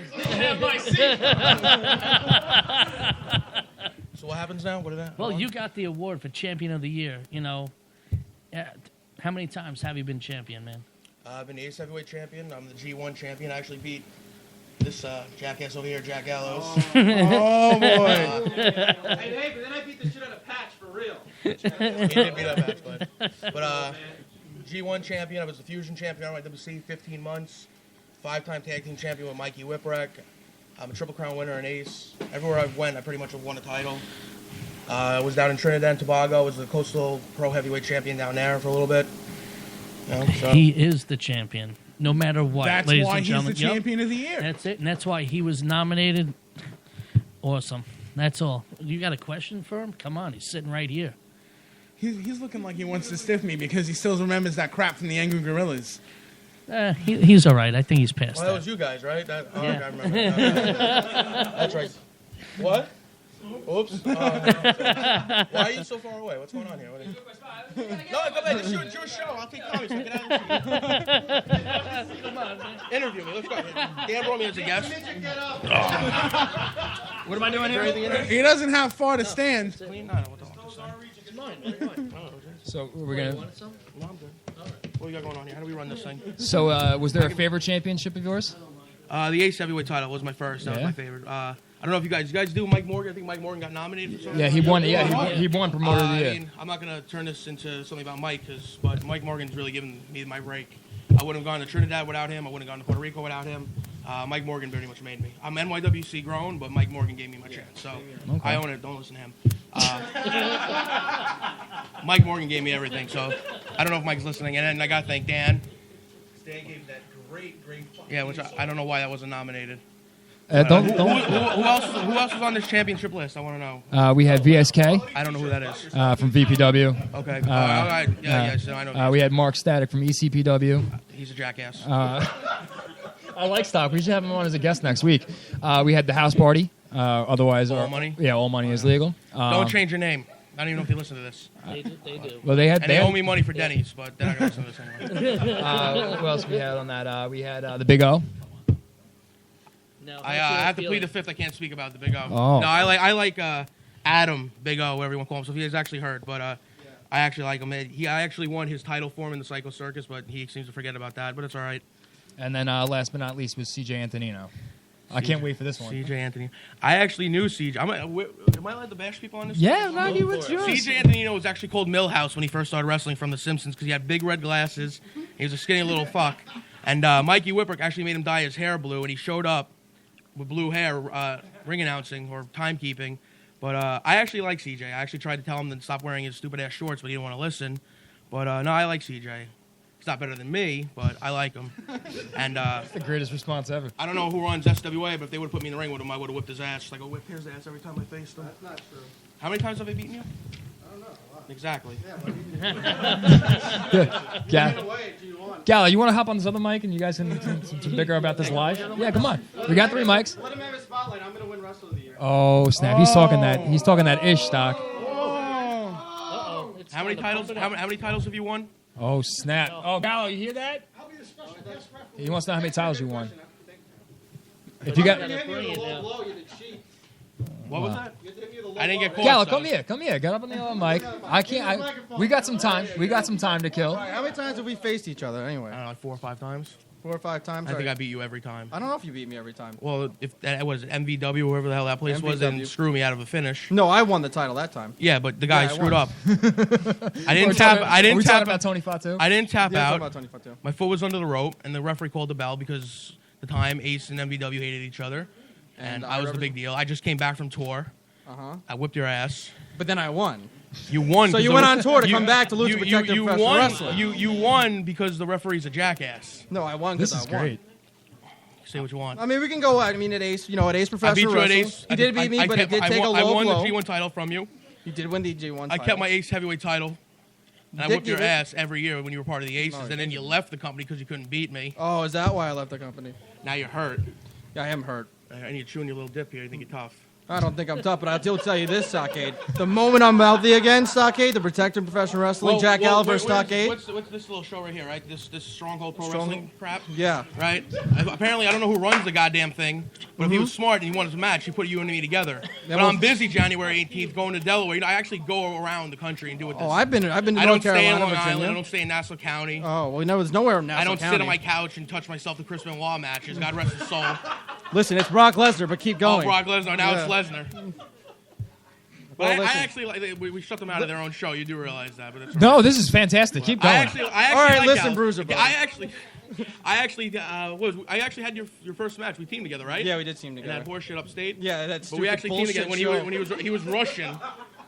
So what happens now? What is that? Well, you got the award for Champion of the Year. You know, how many times have you been champion, man? I've been Ace Heavyweight Champion. I'm the G1 Champion. I actually beat This jackass over here, Jack Gallows. Oh, boy. Hey, but then I beat the shit out of Patch for real. He did beat up Patch, but G1 champion. I was the Fusion champion on IWC, 15 months. 5-time tag team champion with Mikey Whipwreck. I'm a Triple Crown winner and ace. Everywhere I went, I pretty much have won a title. I was down in Trinidad and Tobago. I was the Coastal Pro Heavyweight champion down there for a little bit. You know, so. He is the champion, no matter what. That's ladies why and he's gentlemen. the champion of the year. That's it, and that's why he was nominated. Awesome. That's all. You got a question for him? Come on, he's sitting right here. He's looking like he wants to stiff me because he still remembers that crap from the Angry Gorillas. He's all right. I think he's past Well, that was you guys, right? Yeah. I remember. That's right. What? Oops. Why are you so far away? What's going on here? No, come back. It's your show. I'll take comments. Get out of the Come on, man. Interview me. Let's go. Dan brought me as a guest. What am I doing here? He doesn't have far to stand. So we're gonna. No, I'm good. What we got going on here? How do we run this thing? So was there a favorite championship of yours? The Ace Heavyweight title was my first. That was my favorite. I don't know if you guys do Mike Morgan. I think Mike Morgan got nominated for something. Yeah, he won. Yeah, he won Promoter of the Year. I mean, I'm not going to turn this into something about Mike, but Mike Morgan's really given me my break. I wouldn't have gone to Trinidad without him. I wouldn't have gone to Puerto Rico without him. Mike Morgan pretty much made me. I'm NYWC grown, but Mike Morgan gave me my chance. So I own it. Don't listen to him. Mike Morgan gave me everything. So I don't know if Mike's listening. And then I got to thank Dan. Dan gave that great. Yeah, which I don't know why that wasn't nominated. Who else was on this championship list? I want to know. We had VSK. I don't know who that is. From VPW. Okay. I know. We had Mark Static from ECPW. He's a jackass. I like Stock. We should have him on as a guest next week. We had the House Party. Otherwise, All Money? Yeah, All Money is legal. Don't change your name. I don't even know if they listen to this. They do. Well, they had. And they owe me money for Denny's, but they're not going to listen to this anyway. What else we had on that? We had the Big O. No, I have to plead the fifth. I can't speak about the Big O. Oh. No, I like Adam Big O, whatever you want to call him. So he has actually heard, but I actually like him. I actually won his title for him in the Psycho Circus, but he seems to forget about that. But it's all right. And then last but not least was CJ Antonino. I can't wait for this one. CJ Antonino. I actually knew CJ. Am I allowed to bash people on this? Yeah, no, it's yours. CJ Antonino was actually called Millhouse when he first started wrestling from The Simpsons because he had big red glasses. He was a skinny little fuck. And Mikey Whipwreck actually made him dye his hair blue, and he showed up with blue hair, ring announcing or timekeeping. But I actually like CJ. I actually tried to tell him to stop wearing his stupid ass shorts, but he didn't want to listen. But no, I like CJ. He's not better than me, but I like him. And that's the greatest response ever. I don't know who runs SWA, but if they would have put me in the ring with him, I would have whipped his ass. Like I whip his ass every time I faced him. That's not true. How many times have I beaten you? I don't know. Exactly. Gala, you want to hop on this other mic and you guys can bicker about this live? Yeah, come on. We got 3 mics. Let him have his spotlight. I'm going to win Wrestler of the Year. Oh snap! He's talking that. He's talking that ish stock. How many titles? How many titles have you won? Oh snap! Oh Gallo, you hear that? He wants to know how many titles you won. If you got, what was that? I didn't get called. Gallo, come here. Get up on the other mic. I can't. We got some time. We got some time to kill. Right, how many times have we faced each other anyway? I don't know, like 4 or 5 times. 4 or 5 times. I think I beat you every time. I don't know if you beat me every time. Well, if that was MVW, whoever the hell that place was, and screw me out of a finish. No, I won the title that time. Yeah, but the guy screwed up. I didn't tap. I didn't tap about Tony Fatu. I didn't tap out. About Tony Fatu. My foot was under the rope, and the referee called the bell because the time Ace and MVW hated each other, and I was the big deal. I just came back from tour. I whipped your ass. But then I won. You won. So you went on tour to come back to lose to protect your professional wrestler. You won because the referee's a jackass. No, I won because I won. This is great. Say what you want. I mean, we can go. I mean, at Ace, at Ace Professional Wrestling. Ace. He did beat me, but he did take a low blow. I won the G1 title from you. You did win the G1 title. I kept my Ace heavyweight title. And I whipped your ass every year when you were part of the Aces, and then you left the company because you couldn't beat me. Oh, is that why I left the company? Now you're hurt. Yeah, I am hurt. And you're chewing your little dip here. You think you're tough. I don't think I'm tough, but I'll tell you this, Stockade. The moment I'm healthy again, Stockade, the Protector Professional Wrestling, Jack Gallagher, Stockade. What's this little show right here, right? This Stronghold Pro Wrestling crap? Yeah. Right? Apparently, I don't know who runs the goddamn thing, but if he was smart and he wanted to match, he put you and me together. But I'm busy January 18th going to Delaware. I actually go around the country and do it. Oh, I've been to I don't stay in Long Island. I don't stay in Nassau County. Oh, well, there's nowhere in Nassau County. I don't sit on my couch and touch myself to Chris Benoit matches. God rest his soul. Listen, it's Brock Lesnar, but keep going. Oh, Brock Lesnar. Now Yeah. it's Lesnar. But Well, I listen. actually like we shut them out of their own show. You do realize that, but it's No, this is fantastic. Keep going. I actually All right, like listen, Al. Bruiser, buddy. I actually had your first match. We teamed together, right? Yeah, we did team together. And that horseshit upstate. Yeah, that's. But we actually teamed together when he was Russian.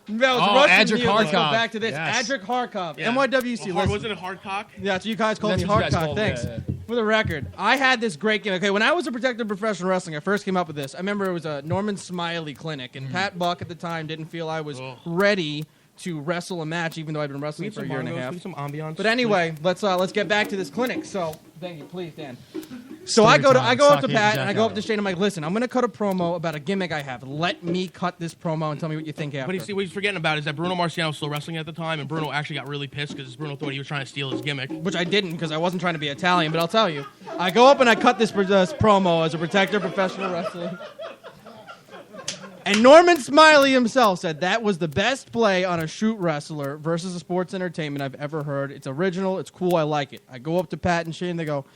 That was Oh, Russian Adric deal. Let's go Harkov. back to this. Yes. Adric Harkov. Yeah. NYWC. Well, listen. wasn't it hardcock? Yeah, that's what you guys called That's me. what you guys Hardcock. called it, Thanks. yeah. For the record, I had this great game. Okay, when I was a protector of professional wrestling, I first came up with this. I remember it was a Norman Smiley clinic, and Pat Buck at the time didn't feel I was ready to wrestle a match, even though I'd been wrestling for a year and a half. Some ambiance. But anyway, let's get back to this clinic. So, thank you, please, Dan. So I go up to Pat and I go up to Shane. I'm like, listen, I'm going to cut a promo about a gimmick I have. Let me cut this promo and tell me what you think after. But you see, what he's forgetting about is that Bruno Marciano was still wrestling at the time, and Bruno actually got really pissed because Bruno thought he was trying to steal his gimmick. Which I didn't because I wasn't trying to be Italian, but I'll tell you. I go up and I cut this promo as a protector of professional wrestling. And Norman Smiley himself said that was the best play on a shoot wrestler versus a sports entertainment I've ever heard. It's original. It's cool. I like it. I go up to Pat and Shane. They go,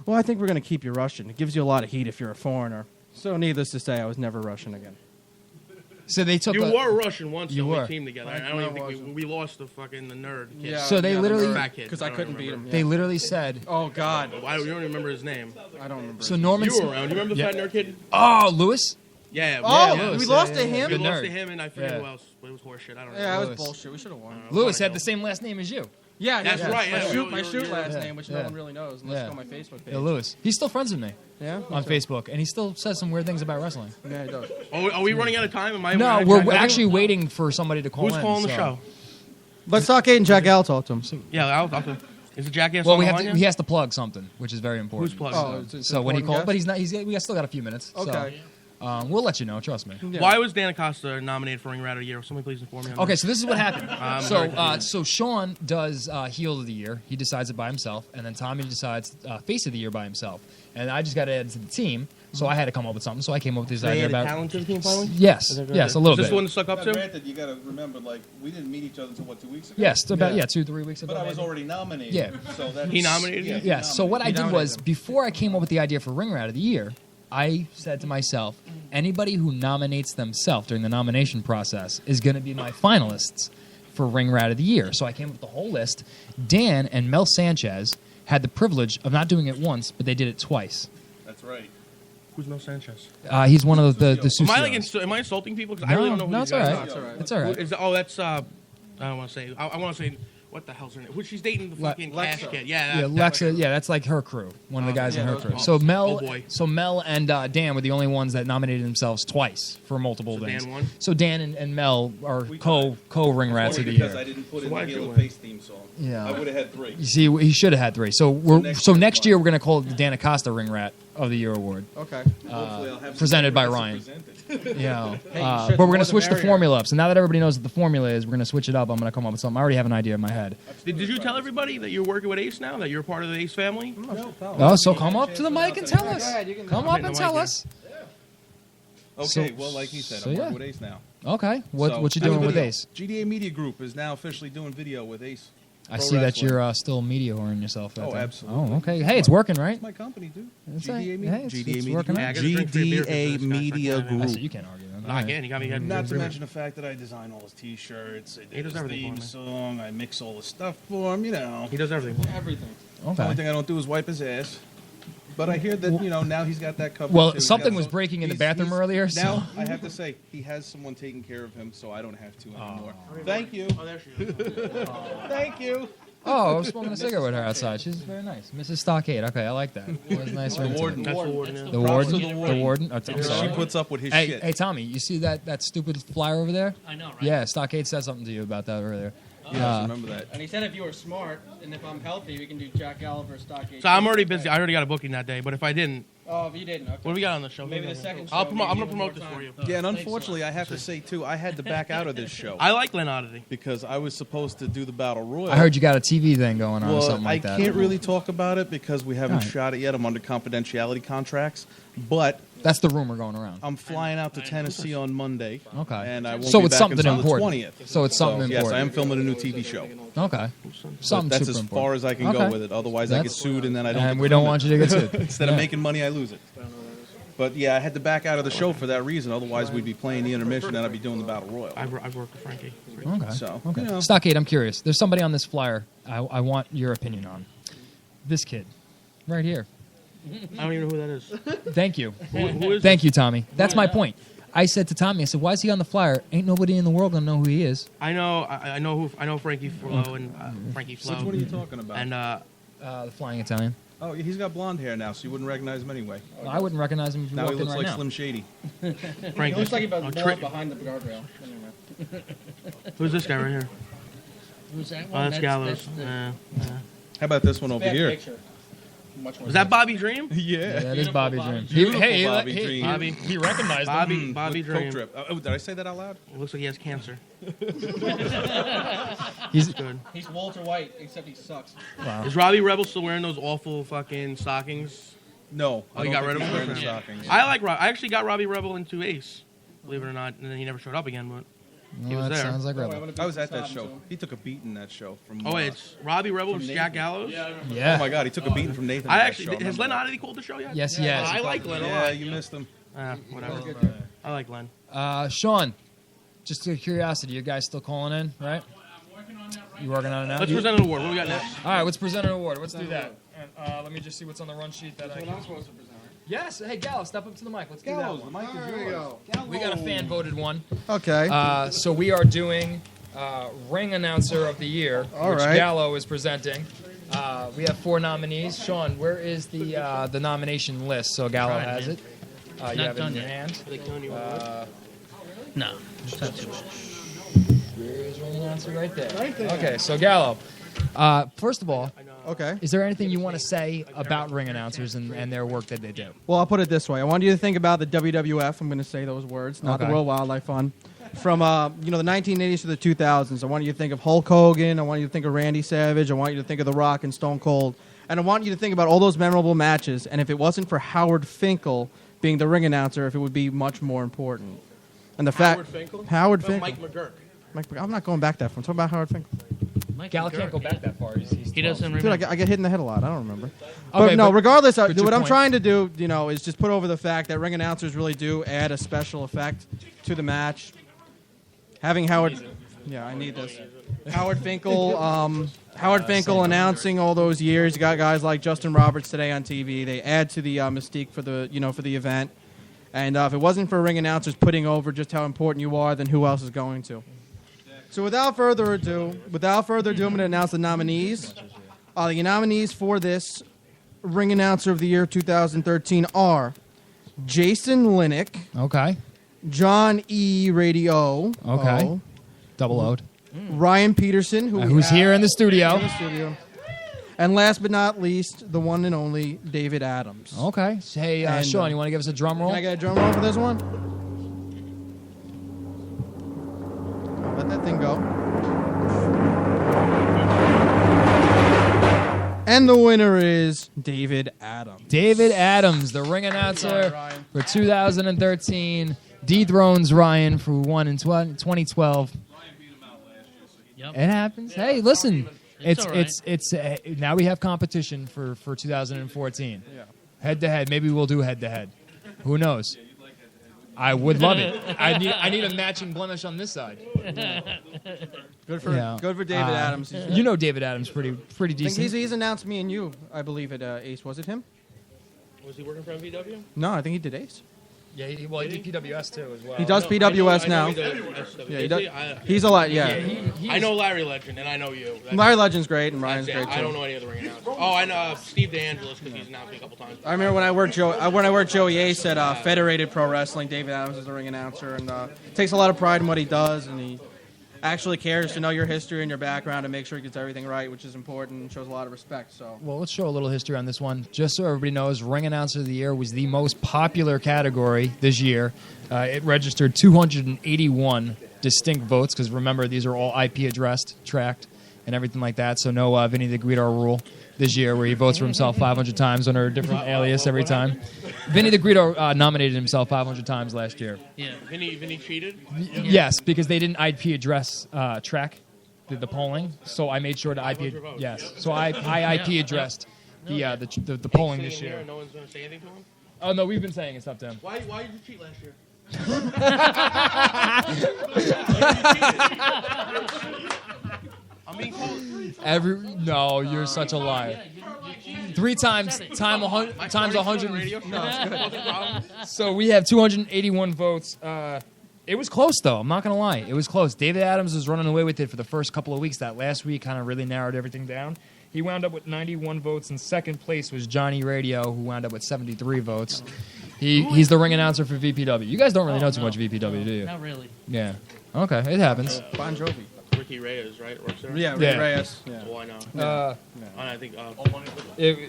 well, I think we're going to keep you Russian. It gives you a lot of heat if you're a foreigner. So needless to say, I was never Russian again. So they took. You were Russian once. You though, were. We teamed together. I don't even think we lost the fucking the nerd. Kid. Yeah, So they literally- because I couldn't beat him. They literally said. Oh God, you don't even remember his name. I don't remember. So Norman. You were around. You remember the fat nerd kid? Oh, Lewis. Yeah. Oh, yeah, we lost to him. We Good lost nerd. to him, and I forget Yeah. who else. But it was horseshit. I don't know. Yeah, that was Lewis. bullshit. We should have won. Lewis had the same last name as you. Yeah, That's right, yeah. My shoot You're- last yeah. name, which no Yeah. one really knows unless Yeah. you go on my Facebook page. Yeah, Lewis. He's still friends with me. Yeah? On Facebook, and he still says some weird things about wrestling. Yeah, he does. Are we running out of time? Am I? No, am I- we're actually waiting for somebody to call Who's in. calling the so- show? Let's talk Kate and Jack Al talk to him. Yeah, I'll is the jackass Well, on we the have line to. yet? He has to plug something, which is very important. Who's plugging? Oh, So when he calls, guest? but he's not. We still got a few minutes. Okay. So, we'll let you know. Trust me. Yeah. Why was Dan Acosta nominated for Ring Rat of the Year? Somebody please inform me. On Okay, that. so this is what happened. very So Sean does Heel of the Year. He decides it by himself, and then Tommy decides Face of the Year by himself. And I just got added to the team, so I had to come up with something. So I came up with this They idea added about talent to the team finally? Yes, Is that good? yes, a little Is this bit. one to suck up Now, to? granted, you got to remember, like, we didn't meet each other until, 2 weeks ago? Yes, about 2-3 weeks ago. But I was maybe. already nominated. Yeah. So that's, He nominated you? Yeah, he Yes. So what I He did nominated was him. before I came up with the idea for Ring Rat of the Year, I said to myself, anybody who nominates themselves during the nomination process is going to be my finalists for Ring Rat of the Year. So I came up with the whole list. Dan and Mel Sanchez had the privilege of not doing it once, but they did it twice. That's right. Who's Mel Sanchez? He's one of the Am I like Sucios. am I insulting people? Because I really don't know who No, these it's all guys right. are. That's all right. It's all right. That's I don't want to say. I want to say what the hell's her name? Who she's dating the fucking Lexa. cash kid? Yeah, Yeah, Lexa. Yeah, that's like her crew. One of the guys in yeah, her those crew. guys. So Mel, Oh, boy. Mel and Dan were the only ones that nominated themselves twice for multiple So things. Dan won? So Dan and Mel are co ring rats Only of the because year. I didn't put So in why the did you Heel win? Face theme song. Yeah. I would have had 3. You see, he should have had 3. So next year's next fine. year we're going to call it the Dan Acosta Ring Rat of the Year award. Okay. Hopefully I'll have presented some by wrestling Ryan. presented. Yeah, Hey, but shit, we're more going to the switch the merrier. formula up. So now that everybody knows what the formula is, we're going to switch it up. I'm going to come up with something. I already have an idea in my head. Did you tell everybody that you're working with Ace now? That you're part of the Ace family? Oh, so come up to the mic and tell us. Go ahead, you can- Come I'm up hitting and the tell mic us. Okay, So- well, like he said, so I'm yeah. working with Ace now. Okay, what So, you I do doing with video. Ace? GDA Media Group is now officially doing video with Ace. I Pro see that Wrestling. you're still media whoring yourself. Oh, there. absolutely. Oh, okay. Hey, it's working, right? It's my company, dude. It's GDA hey, Media, it's GDA Media working Group. out. I gotta drink 3 beers GDA after this, guys. Media I I Group. said you can't argue. No, I can't. You got me. Not to mention the fact that I design all his T-shirts, I He do does his everything theme for song, I mix all the stuff for him, you know. He does everything. Everything. The only Okay. thing I don't do is wipe his ass. But I hear that, now he's got that covered. Well, too. He's something got was some- breaking in the he's- bathroom he's- earlier, Now, so- I have to say, he has someone taking care of him, so I don't have to anymore. Thank you. Oh, there she is. Thank you. Oh, I was smoking a cigarette with her outside. She's very nice. Mrs. Stockade. Okay, I like that. That was nice. The warden. That's the warden. The Props warden. to the The warden. warden. Oh, I'm She sorry. puts up with his Hey, shit. hey, Tommy, you see that stupid flyer over there? I know, right? Yeah, Stockade said something to you about that earlier. Yes, remember that. And he said if you were smart and if I'm healthy, we can do Jack Oliver Stockade. So I'm already busy. I already got a booking that day. But if I didn't, Oh, if you didn't, okay. what do we got on the show? Maybe the second show. I'll promote. I'm maybe gonna one promote more this time. for you. Yeah, and unfortunately, I have to say, too, I had to back out of this show. I like Glen Oddity. Because I was supposed to do the Battle Royal. I heard you got a TV thing going on or Well, something like that. I can't really talk about it because we haven't All right. shot it yet. I'm under confidentiality contracts. But That's the rumor going around. I'm flying out to Tennessee on Monday. Okay. And I won't So be it's back something until important. the 20th. So it's something Yes, important. I am filming a new TV show. Okay. But Something that's super as important. far as I can Okay. go with it. Otherwise, I get That's- sued and then I don't. and get to we don't film want it. you to get sued. Instead Yeah. of making money, I lose it. But yeah, I had to back out of the show for that reason. Otherwise, we'd be playing the intermission and I'd be doing the battle royal. I've worked with Frankie. Okay. So, okay. you know. Stockade, I'm curious. There's somebody on this flyer I want your opinion on. This kid, right here. I don't even know who that is. Thank you. Who is Thank you, Tommy. That's my point. I said to Tommy, I said, "Why is he on the flyer? Ain't nobody in the world gonna know who he is." I know Frankie Flo and Frankie Flo. Which one are you talking about? And the Flying Italian. Oh, he's got blonde hair now, so you wouldn't recognize him anyway. Well, I wouldn't recognize him if he now walked he looks in like right now. Slim Shady. Frankie. He looks like he was Tri- behind the guardrail. Anyway. Who's this guy right here? Who's that Oh, one? that's Gallows. How about this one over Bad here? picture. Much more Was that Bobby Dream? Yeah. That is Bobby Dream. Beautiful He Bobby Dream. Bobby. he recognized him. Bobby With Coke Dream. drip. Oh, did I say that out loud? It looks like he has cancer. He's Good. He's Walter White, except he sucks. Wow. Is Robbie Rebel still wearing those awful fucking stockings? No. Oh, you got rid of wearing him? the stockings. I actually got Robbie Rebel into Ace, believe it or not, and then he never showed up again, but he Well, was that there. sounds like Rebel. I was at that show. He took a beating that show from. Oh, it's Robbie Rebel versus Jack Gallows? Yeah. Oh my God, he took a beating from Nathan. I at that actually, show. has Len Remember Oddity called the show yet? Yes, he has. I like Len a Yeah, lot. you missed him. Whatever. I like Len. Sean, just out of curiosity, you guys still calling in, right? You working on it now? Let's present an award. What do we got next? All right, let's present an award. Let's do that. And, let me just see what's on the run sheet that I can. I'm supposed to present. Yes. Hey, Gallo, step up to the mic. Let's do Gallows, that the one. mic is yours. We got a fan voted one. Okay. So we are doing Ring Announcer of the Year, All which right. Gallo is presenting. We have 4 nominees. Sean, where is the nomination list? So Gallo Right, has man. it. You Not have it in done your yet. hand. Are they killing you with No. It's not too much. Here's Ring Announcer right there. Okay, so Gallo, first of all, Okay. is there anything you want to say about ring announcers and their work that they do? Well, I'll put it this way. I want you to think about the WWF. I'm going to say those words, not Okay. the World Wildlife Fund. From the 1980s to the 2000s, I want you to think of Hulk Hogan. I want you to think of Randy Savage. I want you to think of The Rock and Stone Cold. And I want you to think about all those memorable matches. And if it wasn't for Howard Finkel being the ring announcer, if it would be much more important. And the Howard fact Finkel? Howard Oh, Finkel. Mike McGurk. I'm not going back that far. I'm talking about Howard Finkel. Mike Gal McGurk. can't go back that far. He's He 12. doesn't Dude, remember. I get hit in the head a lot. I don't remember. Okay, But no, but- regardless, but your what I'm point- trying to do, is just put over the fact that ring announcers really do add a special effect to the match. Having Howard, yeah, I need this. Howard Finkel, announcing all those years. You got guys like Justin Roberts today on TV. They add to the mystique for the event. And if it wasn't for ring announcers putting over just how important you are, then who else is going to? So without further ado, I'm going to announce the nominees. The nominees for this Ring Announcer of the Year 2013 are Jason Linick, Okay. John E. Radio, Okay. Double O'd. Ryan Peterson, Who's here in the studio. and last but not least, the one and only David Adams. Okay. So, hey, And, Sean, you want to give us a drum roll? Can I get a drum roll for this one? I'll let that thing go. And the winner is David Adams. David Adams, the ring announcer for 2013, dethrones Ryan for one in 2012. Yep. It happens. Hey, listen, It's all right. it's now we have competition for 2014. Head to head. Maybe we'll do head to head. Who knows? I would love it. I need a matching blemish on this side. Good for Yeah. David Adams. You know David Adams pretty I think decent. he's announced me and you, I believe, at Ace. Was it him? Was he working for MVW? No, I think he did Ace. Yeah, he did PWS too as well. He does PWS now. Yeah, he does. He's a lot. Yeah. I know Larry Legend, and I know you. Larry Legend's great, and Ryan's That's it. great too. I don't know any other ring announcers. Oh, I know Steve DeAngelis because he's announced me a couple times. I remember when I worked Joey Ace at Federated Pro Wrestling. David Adams is the ring announcer, and takes a lot of pride in what he does, and he actually cares to know your history and your background and make sure he gets everything right, which is important and shows a lot of respect. So. Well, let's show a little history on this one. Just so everybody knows, Ring Announcer of the Year was the most popular category this year. It registered 281 distinct votes, because remember, these are all IP addressed, tracked, and everything like that. So no Vinny the Greedo rule this year where he votes for himself 500 times under a different alias every time. Vinny the Greedo nominated himself 500 times last year. Yeah, Vinny cheated. Yes, because they didn't IP address track the polling, so I made sure to IP. Yes, so I IP addressed the polling this year. No one's going to say anything to him. Oh no, we've been saying it's up to him. Why did you cheat last year? I'm being told. No, you're such a liar. 3 times 100. Radio show. So we have 281 votes. It was close, though. I'm not going to lie. It was close. David Adams was running away with it for the first couple of weeks. That last week kind of really narrowed everything down. He wound up with 91 votes. In second place was Johnny Radio, who wound up with 73 votes. He's the ring announcer for VPW. You guys don't really know too much VPW, do you? Not really. Yeah. Okay, it happens. Bon Jovi. Ricky Reyes, right? Works there? Yeah, Ricky Reyes. Yeah. Oh, I know. I think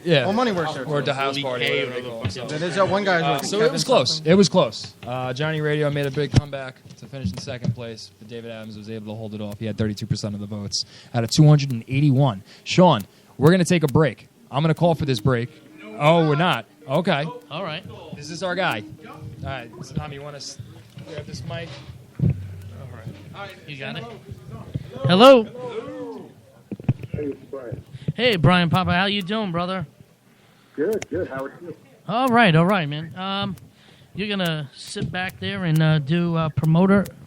Yeah. All Money works there. Or the house Willie party. K, whatever they call it. whatever There's that one guy. So it was close. It was close. Johnny Radio made a big comeback to finish in second place, but David Adams was able to hold it off. He had 32% of the votes out of 281. Sean, we're going to take a break. I'm going to call for this break. Oh, we're not. Okay. All right. This is our guy. All right. Tom, you want to grab this mic? All right. You got it. Hello. Hey, Brian. Hey, Brian Papa, how you doing, brother? Good. How are you? All right, man. You're gonna sit back there and do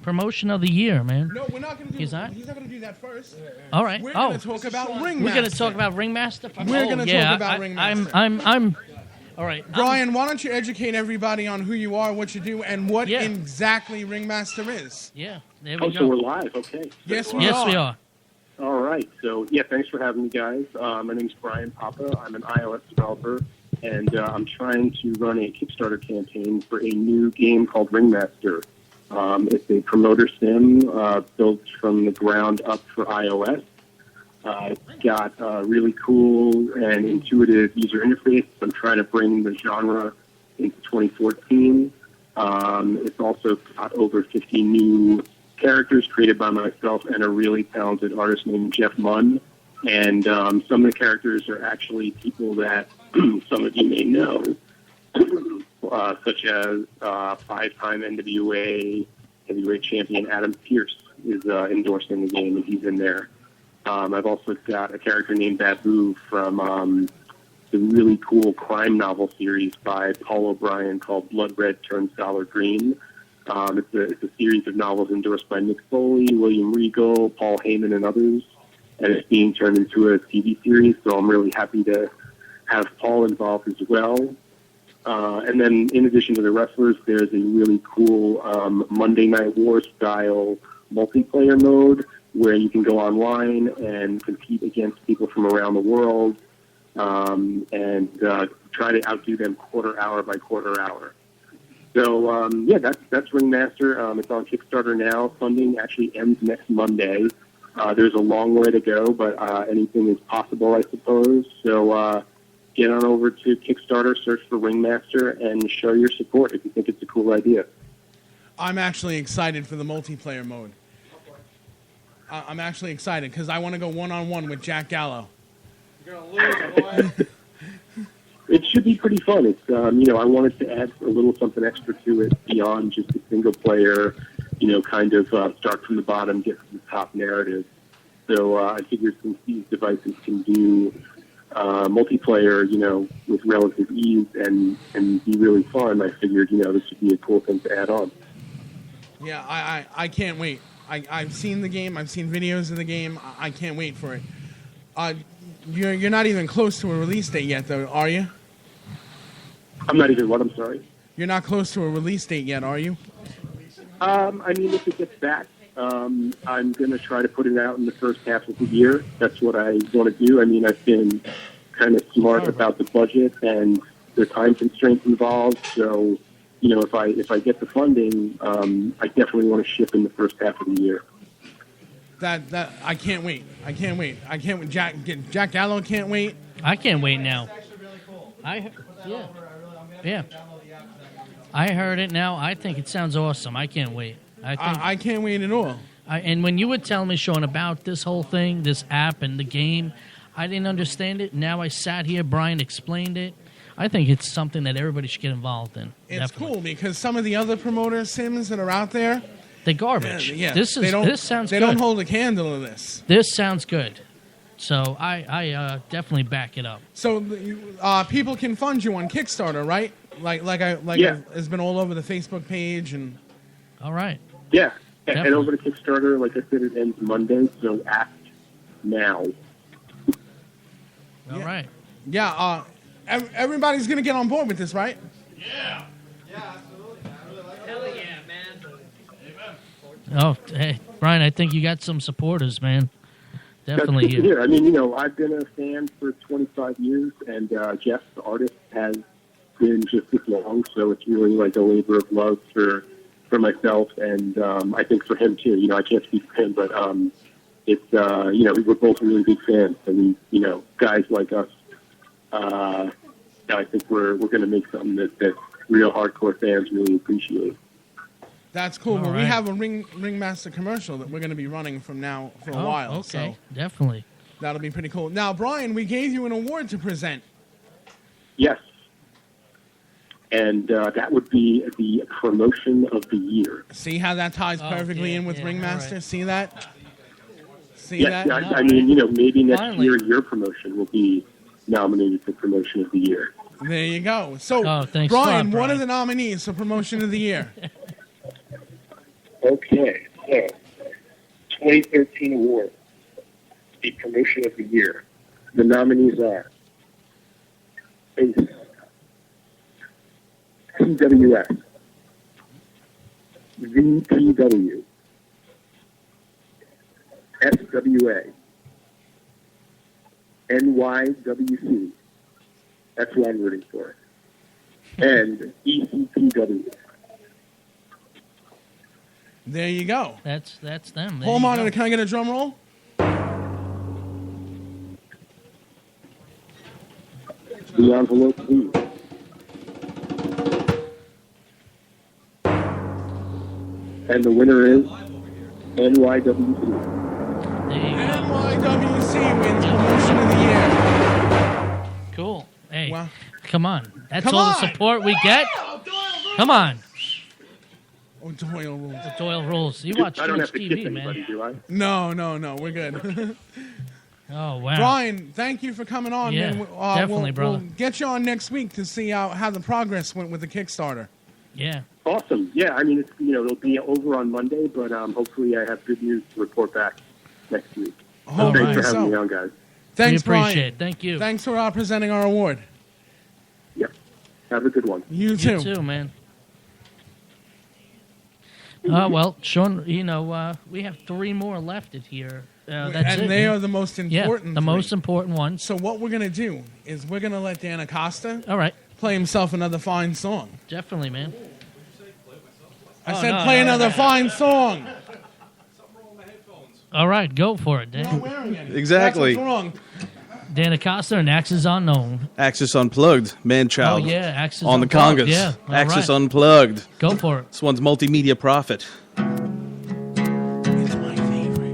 promotion of the year, man. No, we're not going to do He's not? He's not going to do that first. All right. We're going to talk about Ringmaster. We're gonna talk about Ringmaster. We're going to talk about Ringmaster. I'm. All right, Brian, why don't you educate everybody on who you are, what you do, and what exactly Ringmaster is? Yeah, there we go. So we're live, okay. Yes, we are. All right. So, yeah, thanks for having me, guys. My name's Brian Papa. I'm an iOS developer, and I'm trying to run a Kickstarter campaign for a new game called Ringmaster. It's a promoter sim built from the ground up for iOS. It's got a really cool and intuitive user interface. I'm trying to bring the genre into 2014. It's also got over 50 new characters created by myself and a really talented artist named Jeff Munn. And some of the characters are actually people that some of you may know, such as 5-time NWA heavyweight champion Adam Pearce is endorsing the game, and he's in there. I've also got a character named Babu from the really cool crime novel series by Paul O'Brien called Blood Red Turned Sour Green. It's a series of novels endorsed by Nick Foley, William Regal, Paul Heyman, and others, and it's being turned into a TV series, so I'm really happy to have Paul involved as well. And then in addition to the wrestlers, there's a really cool Monday Night War style multiplayer mode where you can go online and compete against people from around the world and try to outdo them quarter hour by quarter hour. So, that's Ringmaster. It's on Kickstarter now. Funding actually ends next Monday. There's a long way to go, but anything is possible, I suppose. So get on over to Kickstarter, search for Ringmaster, and show your support if you think it's a cool idea. I'm actually excited for the multiplayer mode. I'm actually excited because I want to go one-on-one with Jack Gallo. You're going to lose, boy. It should be pretty fun. It's I wanted to add a little something extra to it beyond just a single player, kind of start from the bottom, get to the top narrative. So I figured since these devices can do multiplayer, with relative ease and be really fun, I figured, this would be a cool thing to add on. Yeah, I can't wait. I've seen the game. I've seen videos of the game. I can't wait for it. You're not even close to a release date yet, though, are you? I'm not even what? I'm sorry? You're not close to a release date yet, are you? If it gets back, I'm going to try to put it out in the first half of the year. That's what I want to do. I've been kind of smart about the budget and the time constraints involved. So, if I get the funding, I definitely want to ship in the first half of the year. That I can't wait. I can't wait. Jack Gallo can't wait. I can't wait now. Yeah. I heard it now. I think it sounds awesome. I can't wait. I can't wait at all. And when you were telling me, Sean, about this whole thing, this app and the game, I didn't understand it. Now I sat here, Brian explained it. I think it's something that everybody should get involved in. It's cool because some of the other promoter sims that are out there, they're garbage. Yeah, this sounds good. They don't hold a candle to this. This sounds good. So I definitely back it up. So people can fund you on Kickstarter, right? Yeah. It's been all over the Facebook page and. All right. Yeah. Head Definitely. over to Kickstarter. Like I said, it ends Monday, so act now. All right. Yeah. Everybody's gonna get on board with this, right? Oh, hey, Brian, I think you got some supporters, man. Definitely That's good to here. hear. I mean, I've been a fan for 25 years, and Jeff, the artist, has been just as long. So it's really like a labor of love for myself, and I think for him too. I can't speak for him, but it's we're both really big fans. I mean, guys like us. I think we're going to make something that real hardcore fans really appreciate. That's cool. All But we right. have a Ringmaster commercial that we're going to be running from now for a Oh, while. okay. So Definitely. that'll be pretty cool. Now, Brian, we gave you an award to present. Yes. And that would be the promotion of the year. See how that ties Oh, perfectly yeah, in with yeah, Ringmaster? all right. See that? See Yes, that? I mean, maybe next Finally. year your promotion will be nominated for promotion of the year. There you go. So, Oh, thanks a lot, Brian, what Brian. are the nominees for promotion of the year? Okay, so 2013 award, the promotion of the year. The nominees are ACE, TWS, VPW, SWA, NYWC. That's what I'm rooting for. And ECPW. There you go. That's them. There Hold you on, go. can I get a drum roll? The envelope, please. And the winner is NYWC. There you go. NYWC wins promotion of the year. Cool. Hey, Wow. come on. That's Come all on. the support we get. Come on. Oh, Doyle rules. The Doyle rules. You watch I don't too have much to kiss TV, anybody, man. do I? No, we're good. Oh, wow. Brian, thank you for coming on. Yeah, man. definitely, we'll, brother. We'll get you on next week to see how the progress went with the Kickstarter. Yeah. Awesome. Yeah, I mean, it'll be over on Monday, but hopefully I have good news to report back next week. All Thanks right, for having so- me on, guys. Thanks, we appreciate Brian. it. Thank you. Thanks for presenting our award. Yep. Have a good one. You too. You too, man. Well, Sean, we have 3 more left at here. That's and it, they man. are the most Yeah, important. the three. most important ones. So what we're gonna do is we're gonna let Dan Acosta All right. play himself another fine song. Definitely, man. I Oh, said no, play no, another no. fine song. All right, go for it, Dan. Not wearing any. Exactly. That's what's wrong. Dan Acosta and Axis Unknown. Axis Unplugged, man-child. Oh, yeah, Axis on the Unplugged, congas. yeah, all Axis right. Unplugged. Go for it. This one's multimedia profit. It's my favorite.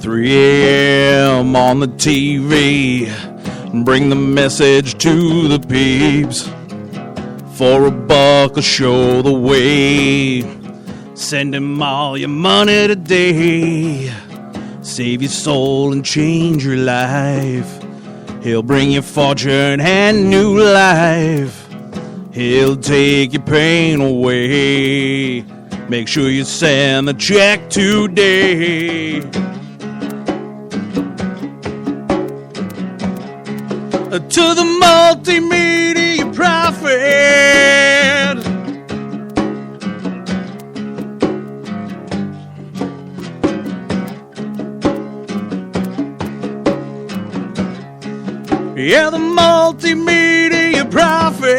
3 a.m. on the TV. Bring the message to the peeps. For $1, I'll show the way. Send him all your money today. Save your soul and change your life. He'll bring you fortune and new life. He'll take your pain away. Make sure you send the check today. To the multimedia prophet. Yeah, the multimedia prophet.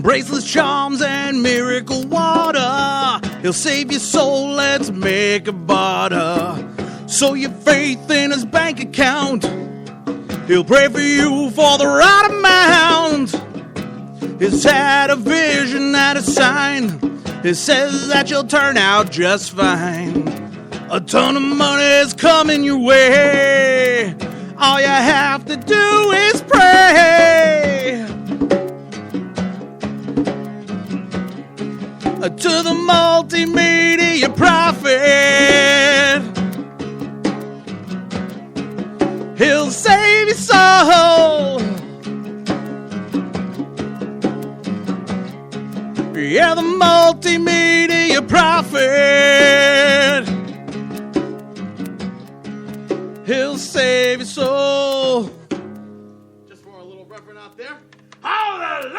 bracelets, charms, and miracle water. He'll save your soul, let's make a barter. Sow your faith in his bank account. He'll pray for you for the right amount. He's had a vision and a sign. It says that you'll turn out just fine. A ton of money is coming your way. All you have to do is pray. To the multimedia prophet, he'll save your soul. Yeah, the multimedia prophet, he'll save your soul. Just for a little reverend out there. Hallelujah!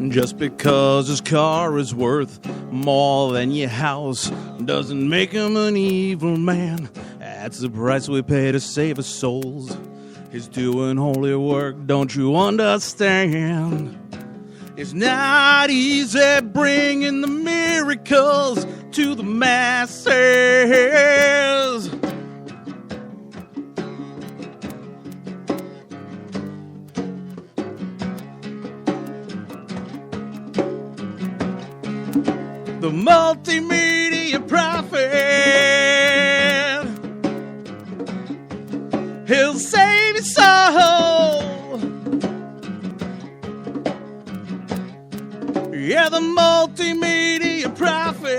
Just because his car is worth more than your house doesn't make him an evil man. That's the price we pay to save our souls. He's doing holy work, don't you understand? It's not easy bringing the miracles to the masses. The multimedia prophet, he'll save your soul. Yeah, the multimedia prophet,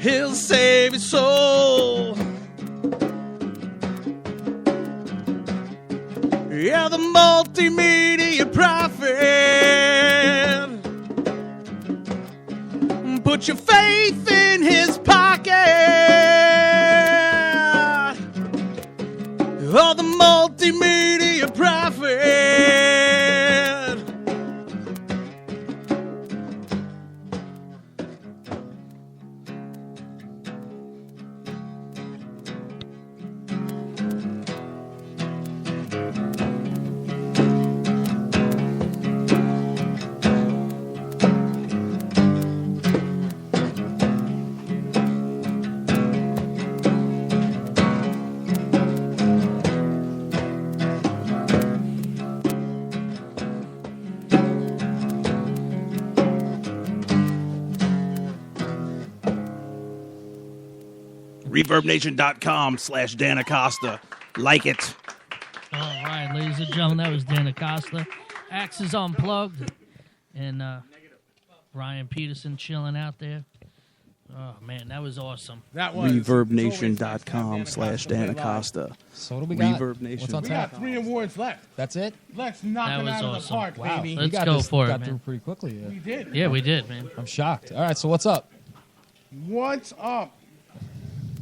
he'll save your soul. Yeah, the multimedia prophet, put your faith in his pocket. Oh, the multimedia prophet. ReverbNation.com/Dan Acosta. Like it. All right, ladies and gentlemen, that was Dan Acosta. Axes Unplugged. And Ryan Peterson chilling out there. Oh, man, that was awesome. That was. ReverbNation.com/Dan Acosta. So what do we got? Reverb Nation. What's on We tap? got 3 awards left. That's it? Let's knock That them was out of the awesome. park, Wow. baby. Let's got go this- for it, got man. through pretty quickly. We did. Yeah, we did, man. I'm shocked. All right, so what's up? What's up?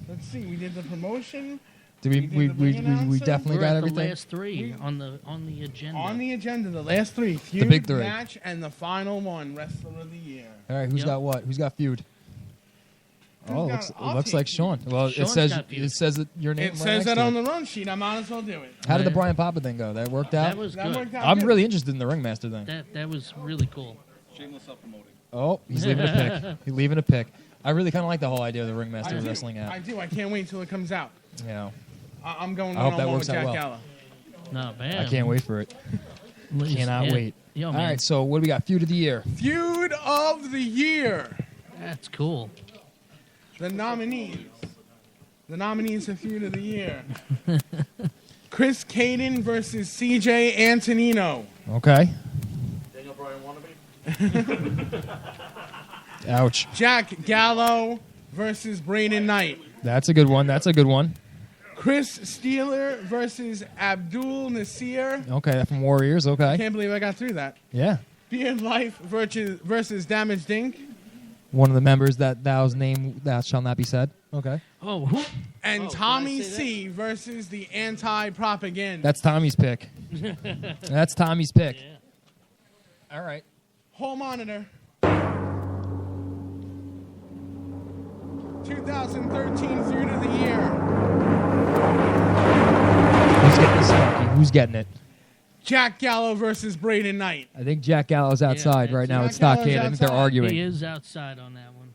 Let's see. We did the promotion. Do we did the ring announcer. definitely We're got at everything? the last three on the agenda. On the agenda, the last 3. Feud, big 3. match, and the final one, Wrestler of the Year. All right, who's Yep. got what? Who's got feud? Oh, it looks like Sean. Well, Sean's it says that your name. It right says next that to on it. the run sheet. I might as well do it. How did the Brian Papa thing go? That worked out. That was That good. worked out I'm good. really interested in the ringmaster thing. That was really cool. Shameless self-promoting. Oh, he's leaving a pick. He's leaving a pick. I really kind of like the whole idea of the ringmaster I do. wrestling app. I do. I can't wait till it comes out. Yeah. I'm going I hope that one-on-one works with out Jack well. Gallo. No, man. I can't wait for it. Cannot Yeah. wait. Yo, All man. right, so what do we got? Feud of the year. Feud of the year. That's cool. The nominees. The nominees for Feud of the Year. Chris Caden versus CJ Antonino. Okay. Daniel Bryan wannabe? Ouch. Jack Gallo versus Braden Knight. That's a good one. That's a good one. Chris Steeler versus Abdul Nasir. Okay, from Warriors. Okay. Can't believe I got through that. Yeah. Beard Life versus Damaged Inc. One of the members that thou's name that shall not be said. Okay. Oh, who? And Tommy C versus the Anti-Propaganda. That's Tommy's pick. That's Tommy's pick. All right. Home monitor. 2013 Feud of the Year. Who's getting this? Sparky? Who's getting it? Jack Gallo versus Braden Knight. I think Jack Gallo's outside right now at Jack Gallo's Stockade. I think they're outside. arguing. He is outside on that one.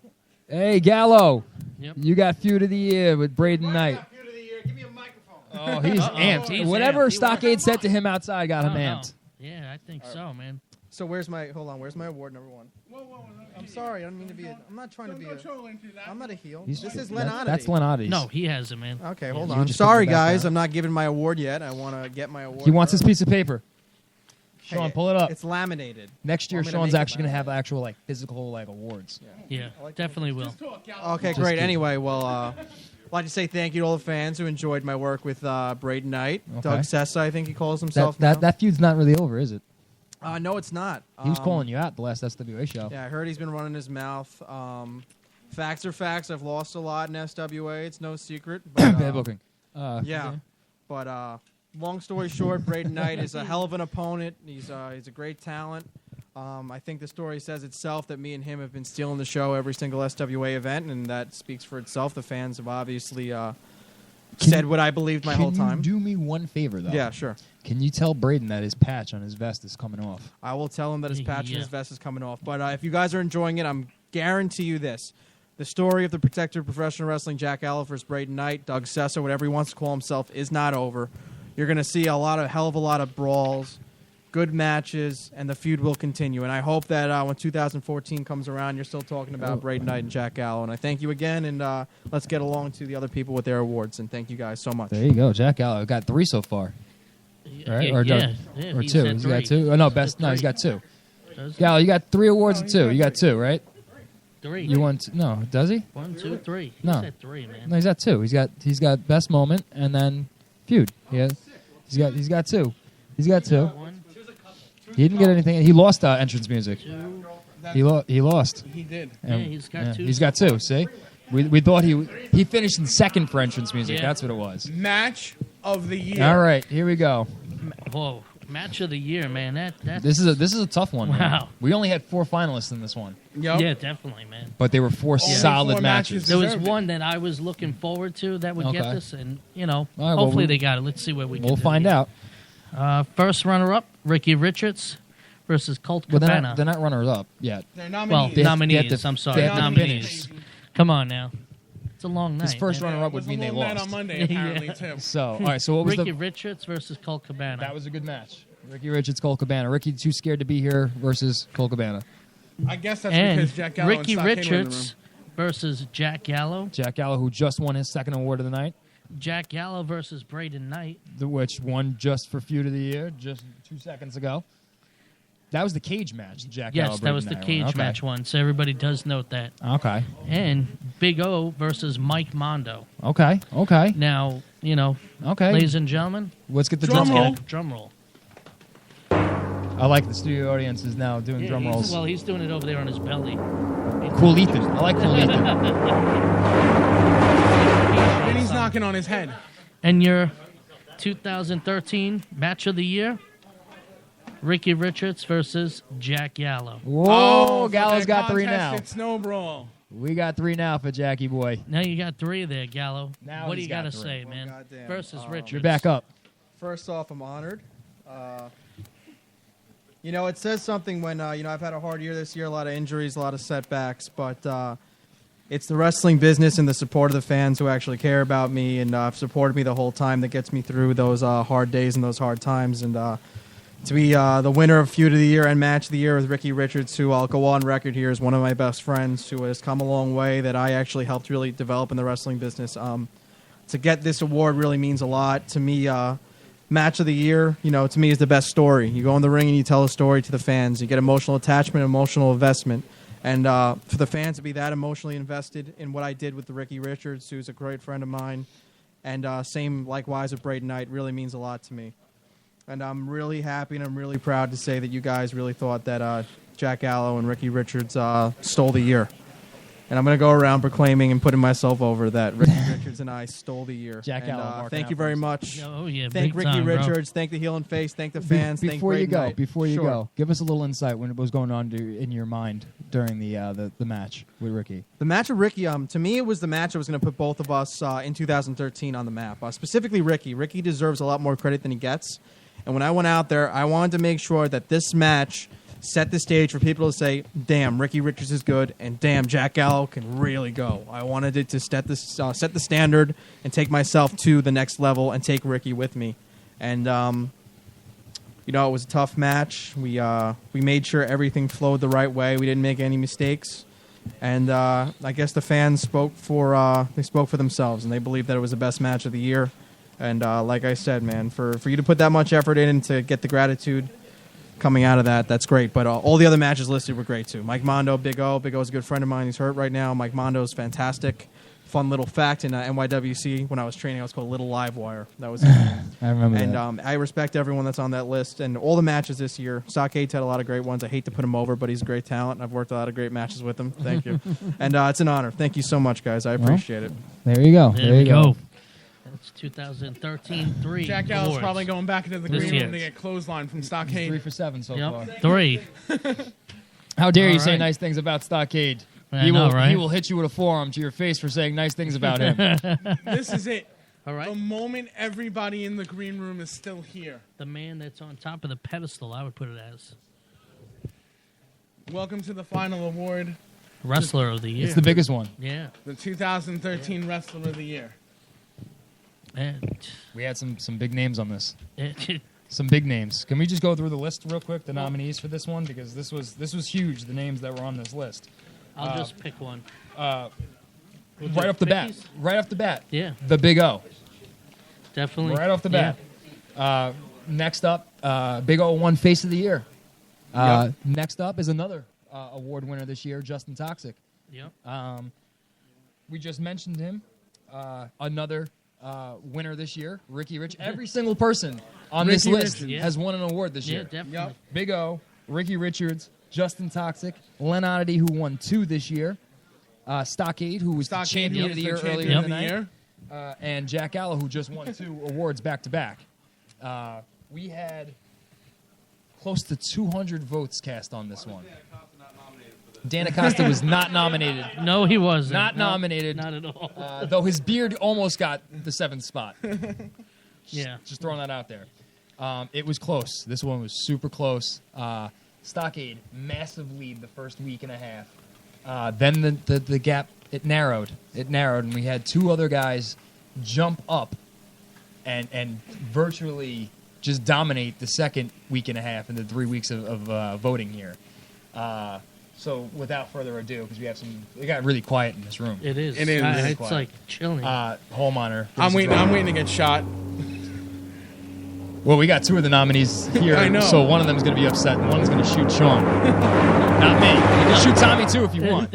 Hey, Gallo. Yep. You got Feud of the Year with Braden Knight. Oh, he's amped. He's Whatever amped. He Stockade said to him outside got him Oh, no. amped. Yeah, I think so, man. So where's my award number one? I'm sorry, I don't mean to be. I'm not trying to be. I'm not a heel. He's- This is that- Len Oddity. that's Len Oddities. No, he has it, man. Okay, hold You on. I'm just put sorry, the back guys. down. I'm not giving my award yet. I want to get my award. He wants his first. piece of paper. Hey, Sean, pull it up. It's laminated. Next year, I'm gonna Sean's make it actually going to have actual like physical like awards. Yeah, definitely will. Okay, Just great. kidding. Anyway, well, I'd like to say thank you to all the fans who enjoyed my work with Braden Knight. Okay. Doug Sessa, I think he calls himself That feud's not really over, is it? now. No, it's not. He was calling you out the last SWA show. Yeah, I heard he's been running his mouth. Facts are facts. I've lost a lot in SWA. It's no secret. But, Bad booking. yeah, okay. but long story short, Braden Knight is a hell of an opponent. He's a great talent. I think the story says itself that me and him have been stealing the show every single SWA event, and that speaks for itself. The fans have obviously said what I believed my whole time. Can you do me one favor, though? Yeah, sure. Can you tell Braden that his patch on his vest is coming off? I will tell him that his patch Yeah. and his vest is coming off. But if you guys are enjoying it, I'm guarantee you this. The story of the protector of professional wrestling, Jack Gallo versus Braden Knight, Doug Sessa, whatever he wants to call himself, is not over. You're going to see a hell of a lot of brawls, good matches, and the feud will continue. And I hope that when 2014 comes around, you're still talking about Braden Knight and Jack Gallo. And I thank you again, and let's get along to the other people with their awards. And thank you guys so much. There you go. Jack Gallo got 3 so far. Right? Yeah, or yeah, or he's 2. had He's got 3. 2. Oh, no, best. No, he's got 2. Does he? Gallo, you got 3 awards and 2. You got 2, right? 3. You won? No, does he? 1, 2, 3. He No. said 3, man. No, he's got 2. He's got best moment and then feud. He's got 2. He's got 2. He didn't get anything. He lost entrance music. He lost. He did. Yeah, he's got 2. He's got 2. See, we thought he finished in second for entrance music. Yeah. That's what it was. Match of the year. All right, here we go. Whoa, match of the year, man. That's This is a tough one. Man. Wow. We only had 4 finalists in this one, Yep. Yeah, definitely, man. but they were 4 solid 4 matches. There was Deserved it. one that I was looking forward to that would get Okay. this, and All right, well, hopefully they got it. Let's see what we can We'll do find here. out. First runner-up, Ricky Richards versus Colt Well, Cabana. they're not runners up yet. They're Well, nominees. They have nominees. to- I'm sorry, they have to nominees. Come on now. It's a long night. His first man. runner-up It was would mean a they long night lost. on Monday, apparently, Yeah. too. So, all right. So what was Ricky the? Richards versus Colt Cabana. That was a good match. Ricky Richards, Colt Cabana. Ricky too scared to be here versus Colt Cabana. I guess that's and because Jack Gallo Ricky and Stockade were in the room. Richards versus Jack Gallo. Jack Gallo, who just won his second award of the night, Jack Gallo versus Braden Knight. which won just for feud of the year just 2 seconds ago. That was the cage match. Jack Gallo. Yes, that was the Braden Knight cage one. Okay. match one, so everybody does note that. Okay. And Big O versus Mike Mondo. Okay. Okay. Now, Okay. ladies and gentlemen, Let's get the Drum drum roll. roll. drum roll. I like the studio audience is now doing Yeah, drum rolls. Well, he's doing it over there on his belly. Cool Ethan. I like Cool Ethan. Then he's knocking on his head. And your 2013 match of the year, Ricky Richards versus Jack Gallo. Whoa, for Gallo's the got 3 now. contested Snow Brawl. We got 3 now for Jackie Boy. Now you got 3 there, Gallo. Now what do he's you got to got 3. say, Well, man? goddamn. Versus Richards. You're back up. First off, I'm honored. It says something when, I've had a hard year this year, a lot of injuries, a lot of setbacks, but it's the wrestling business and the support of the fans who actually care about me and have supported me the whole time that gets me through those hard days and those hard times. And to be the winner of Feud of the Year and Match of the Year with Ricky Richards, who I'll go on record here is one of my best friends, who has come a long way, that I actually helped really develop in the wrestling business. To get this award really means a lot to me. Match of the Year, to me is the best story. You go in the ring and you tell a story to the fans. You get emotional attachment, emotional investment. And for the fans to be that emotionally invested in what I did with the Ricky Richards, who's a great friend of mine, and same likewise with Braden Knight, really means a lot to me. And I'm really happy and I'm really proud to say that you guys really thought that Jack Gallo and Ricky Richards stole the year. And I'm going to go around proclaiming and putting myself over that Ricky Richards and I stole the year. Jack Gallo, thank you very much. Oh, yeah, Thank big Ricky time, bro. Richards. Thank the heel and face. Thank the fans. Thank Before you Braden go, Knight. before you Sure. go, give us a little insight when it was going on in your mind during the match with Ricky. The match with Ricky, to me, it was the match that was going to put both of us in 2013 on the map. Specifically, Ricky. Ricky deserves a lot more credit than he gets. And when I went out there, I wanted to make sure that this match set the stage for people to say, damn, Ricky Richards is good, and damn, Jack Gallo can really go. I wanted it to set the standard and take myself to the next level and take Ricky with me. And, it was a tough match. We made sure everything flowed the right way. We didn't make any mistakes. And I guess the fans spoke for themselves, and they believed that it was the best match of the year. And like I said, man, for you to put that much effort in and to get the gratitude coming out of that, that's great. But all the other matches listed were great, too. Mike Mondo, Big O. Big O's a good friend of mine. He's hurt right now. Mike Mondo's fantastic. Fun little fact, in NYWC, when I was training, I was called Little Livewire. That was his name. I remember and, that. I respect everyone that's on that list. And all the matches this year, Stockades had a lot of great ones. I hate to put him over, but he's a great talent. I've worked a lot of great matches with him. Thank you. And it's an honor. Thank you so much, guys. I appreciate it. There you go. There we go. That's 2013 3. Jack Gallo's awards. probably going back into the This green year. room to get clothesline from Stockade. 3 for 7 so far. 3. How dare you All say right. nice things about Stockade? I know, right? He will hit you with a forearm to your face for saying nice things about him. This is it. All right. The moment everybody in the green room is still here. The man that's on top of the pedestal, I would put it as. Welcome to the final award. Wrestler of the Year. It's the biggest one. Yeah. The 2013 Wrestler of the Year. And We had some big names on this. Some big names. Can we just go through the list real quick, the nominees for this one? Because this was huge, the names that were on this list. I'll just pick one. Right off the bat. Quickies? Right off the bat. Yeah. The Big O. Definitely. Right off the bat. Next up, Big O won Face of the Year. Next up is another award winner this year, Justin Toxic. Yep. We just mentioned him. Another winner this year, Ricky Rich. Every single person on this Ricky list Richards. has won an award this Yeah, year. definitely. Yep. Big O, Ricky Richards, Justin Toxic, Len Oddity, who won 2 this year, Stockade, who was the Stockade, champion who of the was year the earlier champion in the of the night, year. and Jack Gallo, who just won 2 awards back-to-back. We had close to 200 votes cast on this one. Dan Acosta was not nominated. No, he wasn't. Not No, nominated. Not at all. Though his beard almost got the 7th spot. Yeah. Just throwing that out there. It was close. This one was super close. Stockade, massive lead the first week and a half. Then the gap, it narrowed. And we had 2 other guys jump up and virtually just dominate the second week and a half in the 3 weeks of voting here. So without further ado, because it got really quiet in this room. It is. It is. It's quiet. like chilling. Holmeiner. I'm waiting to get shot. Well, we got 2 of the nominees here, I know. so one of them is going to be upset, and one's going to shoot Sean. Not me. You can shoot Tommy, too, if you want.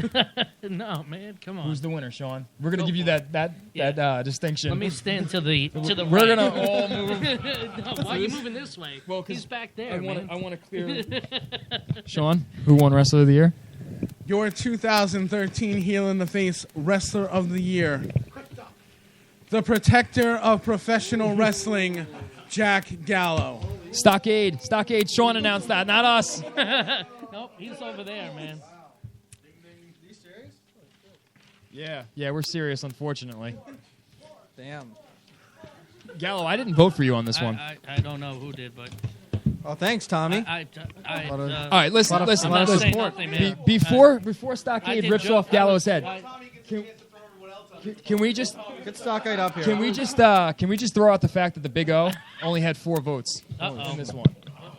No, man, come on. Who's the winner, Sean? We're going to give you that distinction. Let me stand to the We're right. going to all move. No, why are you moving this way? Well, he's back there, man. I want to clear. Sean, who won Wrestler of the Year? Your 2013 Heel in the Face Wrestler of the Year. The protector of professional wrestling, Jack Gallo. Stockade. Sean announced that, not us. Nope, he's over there, man. Yeah, we're serious, unfortunately. Damn. Gallo, I didn't vote for you on this one. I don't know who did, but Oh, thanks, Tommy. All right, listen. Before Stockade rips off Gallo's head, can we just get Stockade up here? Can we just throw out the fact that the Big O only had 4 votes in this one?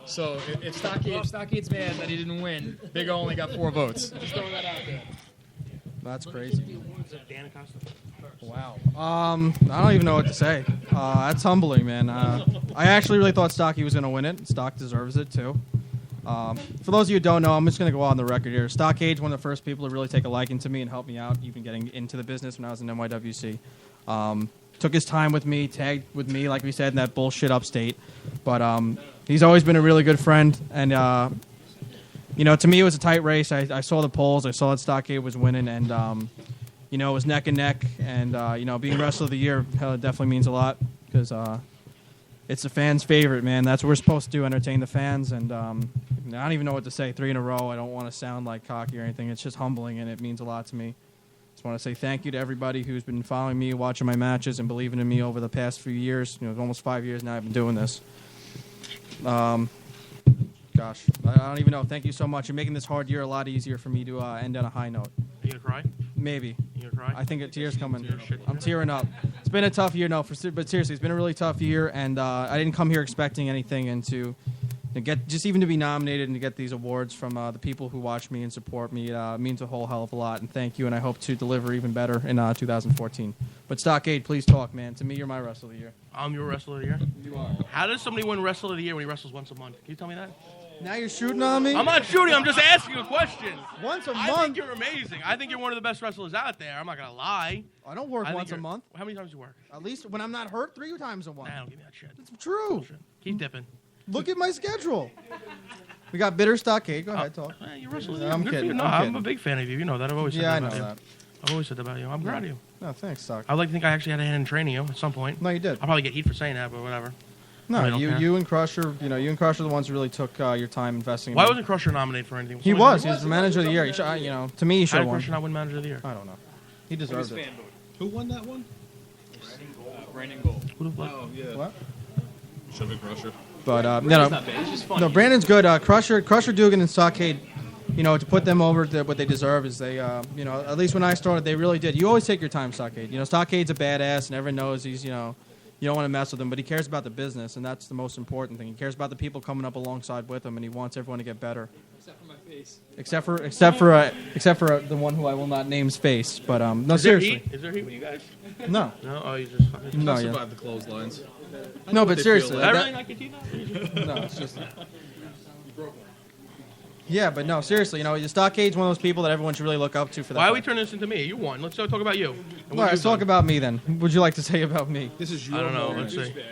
So if Stockade's mad that he didn't win, Big O only got 4 votes. Just throwing that out there. That's crazy. Dan Acosta. Wow. I don't even know what to say. That's humbling, man. I actually really thought Stocky was going to win it. Stock deserves it, too. For those of you who don't know, I'm just going to go on the record here. Stockade, one of the first people to really take a liking to me and help me out, even getting into the business when I was in NYWC. Took his time with me, tagged with me, like we said, in that bullshit upstate. But he's always been a really good friend. And, to me, it was a tight race. I saw the polls. I saw that Stockade was winning. And, it was neck and neck. And, being Wrestler of the Year definitely means a lot because it's the fans' favorite, man. That's what we're supposed to do, entertain the fans. And I don't even know what to say. 3 in a row. I don't want to sound like cocky or anything. It's just humbling, and it means a lot to me. Just want to say thank you to everybody who's been following me, watching my matches, and believing in me over the past few years. Almost 5 years now I've been doing this. Gosh, I don't even know. Thank you so much. You're making this hard year a lot easier for me to end on a high note. Are you going to cry? Maybe. You going to cry? I think a tear's coming. I'm tearing up. It's been a tough year, but seriously, it's been a really tough year, and I didn't come here expecting anything, and to get just even to be nominated and to get these awards from the people who watch me and support me means a whole hell of a lot, and thank you, and I hope to deliver even better in 2014. But Stockade, please talk, man. To me, you're my Wrestler of the Year. I'm your Wrestler of the Year? You are. How does somebody win Wrestler of the Year when he wrestles once a month? Can you tell me that? Now you're shooting on me? I'm not shooting. I'm just asking you a question. Once a I month? think you're amazing. I think you're one of the best wrestlers out there. I'm not going to lie. I don't work once a month. How many times do you work? At least when I'm not hurt, 3 times a month. Nah, don't give me that shit. It's true. Bullshit. Keep dipping. Look at my schedule. We got Bitter Stockade. Go ahead, talk. You wrestle. I'm Good for kidding. you. No, I'm a big fan of you. You know that. I've always said that Yeah, I about know you. that. I've always said that about you. I'm proud of you. No, thanks, Stock. I'd like to think I actually had a hand in training you at some point. No, you did. I'll probably get heat for saying that, but whatever. No, I don't care. you and Crusher, you and Crusher are the ones who really took your time investing. Why wasn't Crusher nominated for anything? He was. He was the manager of the year. He should, to me, he should How have did won. Crusher not win manager of the year? I don't know. He deserved it. Who won that one? Brandon Gold. Oh, yeah. What? Should have been Crusher. But Brandon's not bad. He's just funny. no, Brandon's good. Crusher, Dugan, and Stockade. To put them over to what they deserve is they, at least when I started, they really did. You always take your time, Stockade. Stockade's a badass, and everyone knows he's, you don't want to mess with him, but he cares about the business, and that's the most important thing. He cares about the people coming up alongside with him, and he wants everyone to get better. Except for my face. Except for the one who I will not name's face. But no, Is there seriously. heat? Is there heat with you guys? No. No? Oh, you just fucking... No, I yeah. survived the clotheslines. I know No, what but they seriously, feel Did I like. really knock your teeth out? No, it's just. Yeah, but no, seriously, Stockade's one of those people that everyone should really look up to for that. Why are we turning this into me? You won. Let's talk about you. And All what right, you've let's talk done. about me then. What would you like to say about me? This is your I don't know. moment. Let's see.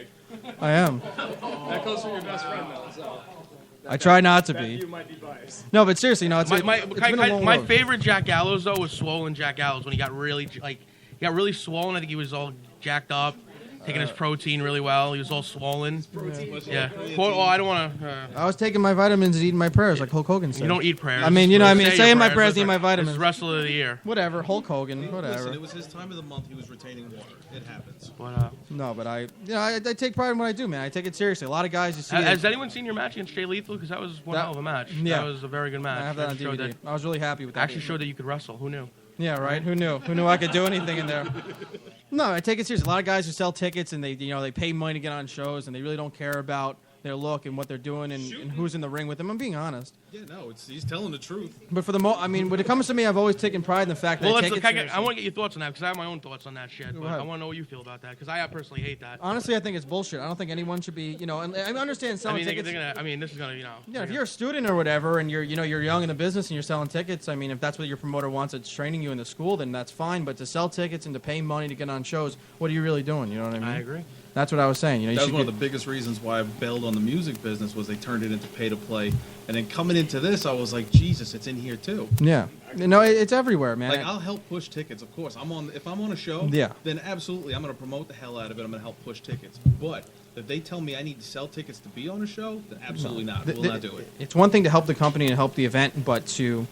I am. That goes for your best friend, though. So. I try not to That be. view might be biased. No, but seriously, no. It's been a long My road. favorite Jack Gallows though was swollen Jack Gallows when he got really swollen. I think he was all jacked up, taking his protein really well. He was all swollen. Yeah. Oh, I don't want to. I was taking my vitamins and eating my prayers like Hulk Hogan said. You don't eat prayers. I mean, saying my prayers, eating my It's vitamins. Wrestler of the Year. Whatever, Hulk Hogan, whatever. Listen, it was his time of the month. He was retaining water. It happens. But, No, but I take pride in what I do, man. I take it seriously. A lot of guys you see. has anyone seen your match against Jay Lethal? Because that was one hell of a match. Yeah. That was a very good match. I have that on Showed DVD. I was really happy with that. Actually showed that you could wrestle. Who knew? Yeah, right. Who knew? Who knew I could do anything in there? No, I take it seriously. A lot of guys who sell tickets and they pay money to get on shows and they really don't care about their look and what they're doing and who's in the ring with them. I'm being honest. Yeah, no, he's telling the truth. But for when it comes to me, I've always taken pride in the fact that Well, I take it seriously. I want to get your thoughts on that because I have my own thoughts on that shit. Go But ahead. I want to know what you feel about that because I personally hate that. Honestly, I think it's bullshit. I don't think anyone should be, and I understand selling tickets. This is gonna, Yeah, if you're a student or whatever, and you're young in the business and you're selling tickets, I mean, if that's what your promoter wants, it's training you in the school, then that's fine. But to sell tickets and to pay money to get on shows, what are you really doing? You know what I mean? I agree. That's what I was saying. You That was should one of get- the biggest reasons why I bailed on the music business was they turned it into pay to play, and then coming into this, I was like, Jesus, it's in here too. Yeah, it's everywhere, man. Like I'll help push tickets, of course. If I'm on a show, Yeah. then absolutely I'm going to promote the hell out of it. I'm going to help push tickets. But if they tell me I need to sell tickets to be on a show, then absolutely not. We'll not do it. It's one thing to help the company and help the event, but to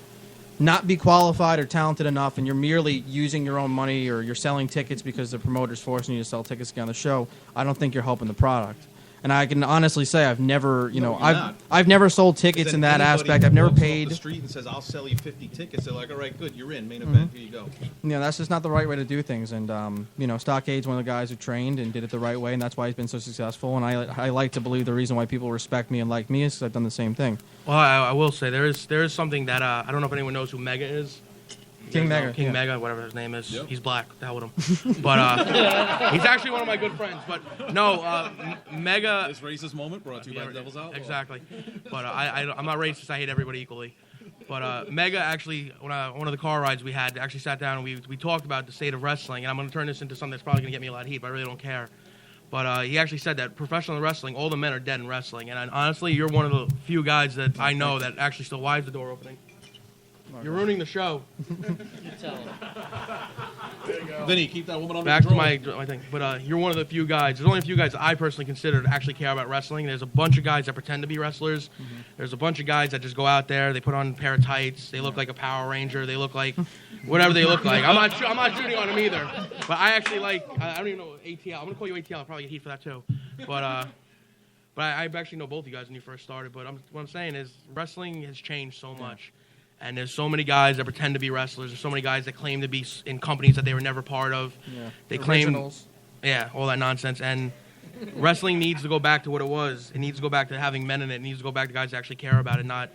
not be qualified or talented enough, and you're merely using your own money or you're selling tickets because the promoter's forcing you to sell tickets to get on the show, I don't think you're helping the product. And I can honestly say I've never, I've never sold tickets in that aspect. I've never paid. Off the street and says, "I'll sell you 50 tickets." They're like, "All right, good, you're in main event. Here you go." Yeah, that's just not the right way to do things. And Stockade's one of the guys who trained and did it the right way, and that's why he's been so successful. And I like to believe the reason why people respect me and like me is because I've done the same thing. Well, I will say there is something that I don't know if anyone knows who Mega is. King Mega. King Mega, whatever his name is. Yep. He's black. The hell with him. But he's actually one of my good friends. But no, Mega. This racist moment brought to you by the Devil's Outlaw. Exactly. But I'm not racist. I hate everybody equally. But Mega actually, one of the car rides we had, actually sat down and we talked about the state of wrestling. And I'm going to turn this into something that's probably going to get me a lot of heat, but I really don't care. But he actually said that professional wrestling, all the men are dead in wrestling. And honestly, you're one of the few guys that I know that actually still. Why is the door opening? You're ruining the show. Vinny, keep that woman on Back the to my thing. But you're one of the few guys. There's only a few guys that I personally consider to actually care about wrestling. There's a bunch of guys that pretend to be wrestlers. Mm-hmm. There's a bunch of guys that just go out there. They put on a pair of tights. They look like a Power Ranger. They look like whatever they look like. I'm not shooting on them either. But I actually like. I don't even know ATL. I'm gonna call you ATL. I'll probably get heat for that too. But I actually know both of you guys when you first started. But what I'm saying is wrestling has changed so much. And there's so many guys that pretend to be wrestlers. There's so many guys that claim to be in companies that they were never part of. Yeah. They claim, Originals. yeah, all that nonsense. And wrestling needs to go back to what it was. It needs to go back to having men in it. It needs to go back to guys that actually care about it, not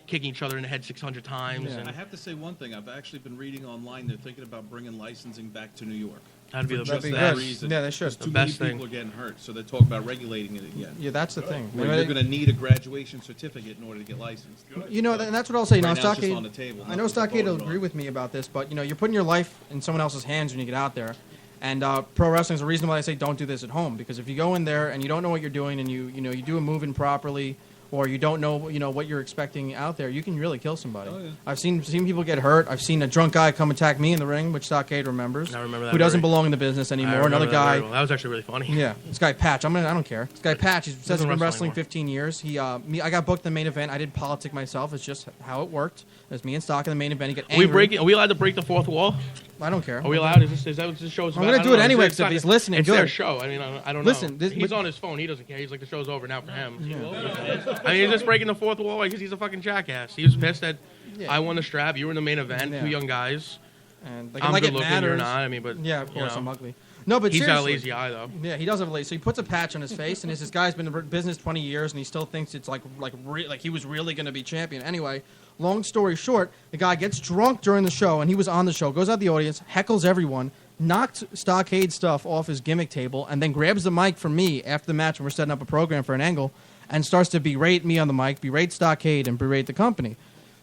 kicking each other in the head 600 times. Yeah. And I have to say one thing. I've actually been reading online. They're thinking about bringing licensing back to New York. That'd be the just best that thing. reason. Yeah, they should. Too The many best people thing. are getting hurt, so they're talking about regulating it again. Yeah, that's the thing. Where you're going to need a graduation certificate in order to get licensed. And that's what I'll say. Right now, Stockade. it's just on the table. I know Stockade will agree with me about this, but you're putting your life in someone else's hands when you get out there. And pro wrestling is the reason why I say don't do this at home, because if you go in there and you don't know what you're doing and you do a move improperly, or you don't know what you're expecting out there, you can really kill somebody. Oh, yeah. I've seen people get hurt. I've seen a drunk guy come attack me in the ring, which Stockade remembers. I remember that. Who doesn't belong in the business anymore. Another guy. That was actually really funny. Yeah, this guy Patch. I don't care. This guy Patch. He says he's been wrestling anymore. 15 years. I got booked in the main event. I did politic myself. It's just how it worked. There's me and Stock in the main event. He got angry. Are we allowed to break the fourth wall? I don't care. Are we allowed? Is that what this show's I'm about? gonna do it anyway because if he's listening, it's good. their show. I mean, I don't Listen, know. He's on his phone. He doesn't care. He's like, the show's over now for him. I mean, he's just breaking the fourth wall because he's a fucking jackass. He was pissed that I won the strap. You were in the main event. Yeah. Two young guys. And I'm like good it looking. matters. You're not. I mean, but yeah, of course, you know. I'm ugly. No, but he's got a seriously. lazy eye though. Yeah, he does have a lazy. So he puts a patch on his face, and this guy's been in business 20 years, and he still thinks it's like he was really going to be champion. Anyway, long story short, the guy gets drunk during the show, and he was on the show, goes out the audience, heckles everyone, knocked Stockade stuff off his gimmick table, and then grabs the mic from me after the match when we're setting up a program for an angle, and starts to berate me on the mic, berate Stockade, and berate the company.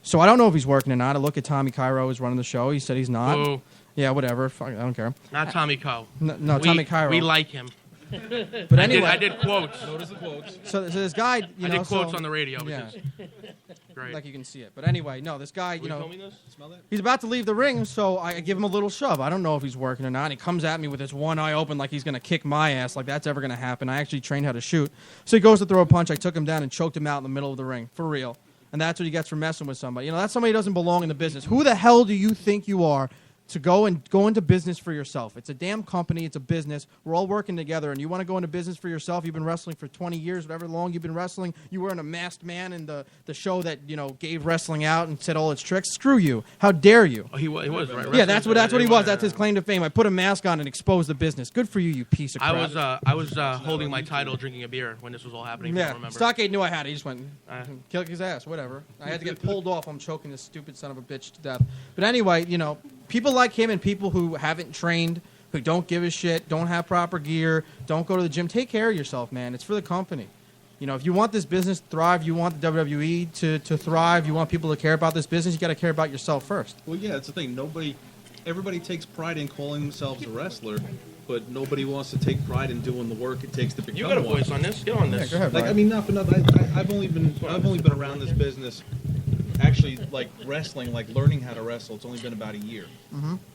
So I don't know if he's working or not. I look at Tommy Cairo who's running the show. He said he's not. Boo. Yeah, whatever. Fuck, I don't care. Not Tommy Coe. No, Tommy Cairo. We like him. But anyway, I did quotes. Notice the quotes. So this guy, I did quotes on the radio. Which is great. Like you can see it. But anyway, no, this guy, Are we filming this? Smell that? he's about to leave the ring, so I give him a little shove. I don't know if he's working or not. And he comes at me with his one eye open like he's going to kick my ass, like that's ever going to happen. I actually trained how to shoot. So he goes to throw a punch. I took him down and choked him out in the middle of the ring, for real. And that's what he gets for messing with somebody. That's somebody who doesn't belong in the business. Who the hell do you think you are to go into business for yourself? It's a damn company. It's a business. We're all working together, and you want to go into business for yourself. You've been wrestling for 20 years, whatever long you've been wrestling. You weren't a masked man in the show that gave wrestling out and said all its tricks. Screw you. How dare you? Oh, he was right. Yeah, that's what he was. That's his claim to fame. I put a mask on and exposed the business. Good for you, you piece of crap. I was holding my title, drinking a beer when this was all happening. If you don't remember. Stockade knew I had it. He just went kill his ass. Whatever. I had to get pulled off. I'm choking this stupid son of a bitch to death. But anyway, people like him and people who haven't trained, who don't give a shit, don't have proper gear, don't go to the gym. Take care of yourself, man. It's for the company. If you want this business to thrive, you want the WWE to thrive, you want people to care about this business, you got to care about yourself first. Well, yeah, that's the thing. Everybody takes pride in calling themselves a wrestler, but nobody wants to take pride in doing the work it takes to become one. You got a voice on this. Get on this. Yeah, go ahead, I've only been around this business actually like wrestling, like learning how to wrestle. It's only been about a year.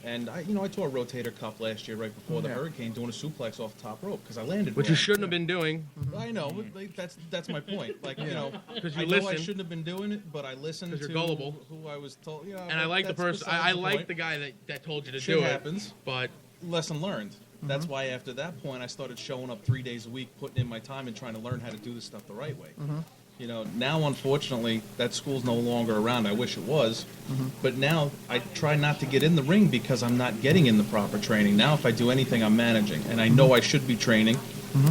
And I tore a rotator cuff last year right before the hurricane, doing a suplex off the top rope because I landed. Which wrong. you shouldn't have been doing. I know. Like, that's my point. Like because I know I shouldn't have been doing it, but I listened to you're gullible. who I was told. And I like the person. I like the guy that told you to Shit do happens, it. But lesson learned. That's why after that point, I started showing up 3 days a week, putting in my time, and trying to learn how to do this stuff the right way. Now, unfortunately, that school's no longer around. I wish it was. But now I try not to get in the ring because I'm not getting in the proper training. Now, if I do anything, I'm managing. And I know I should be training,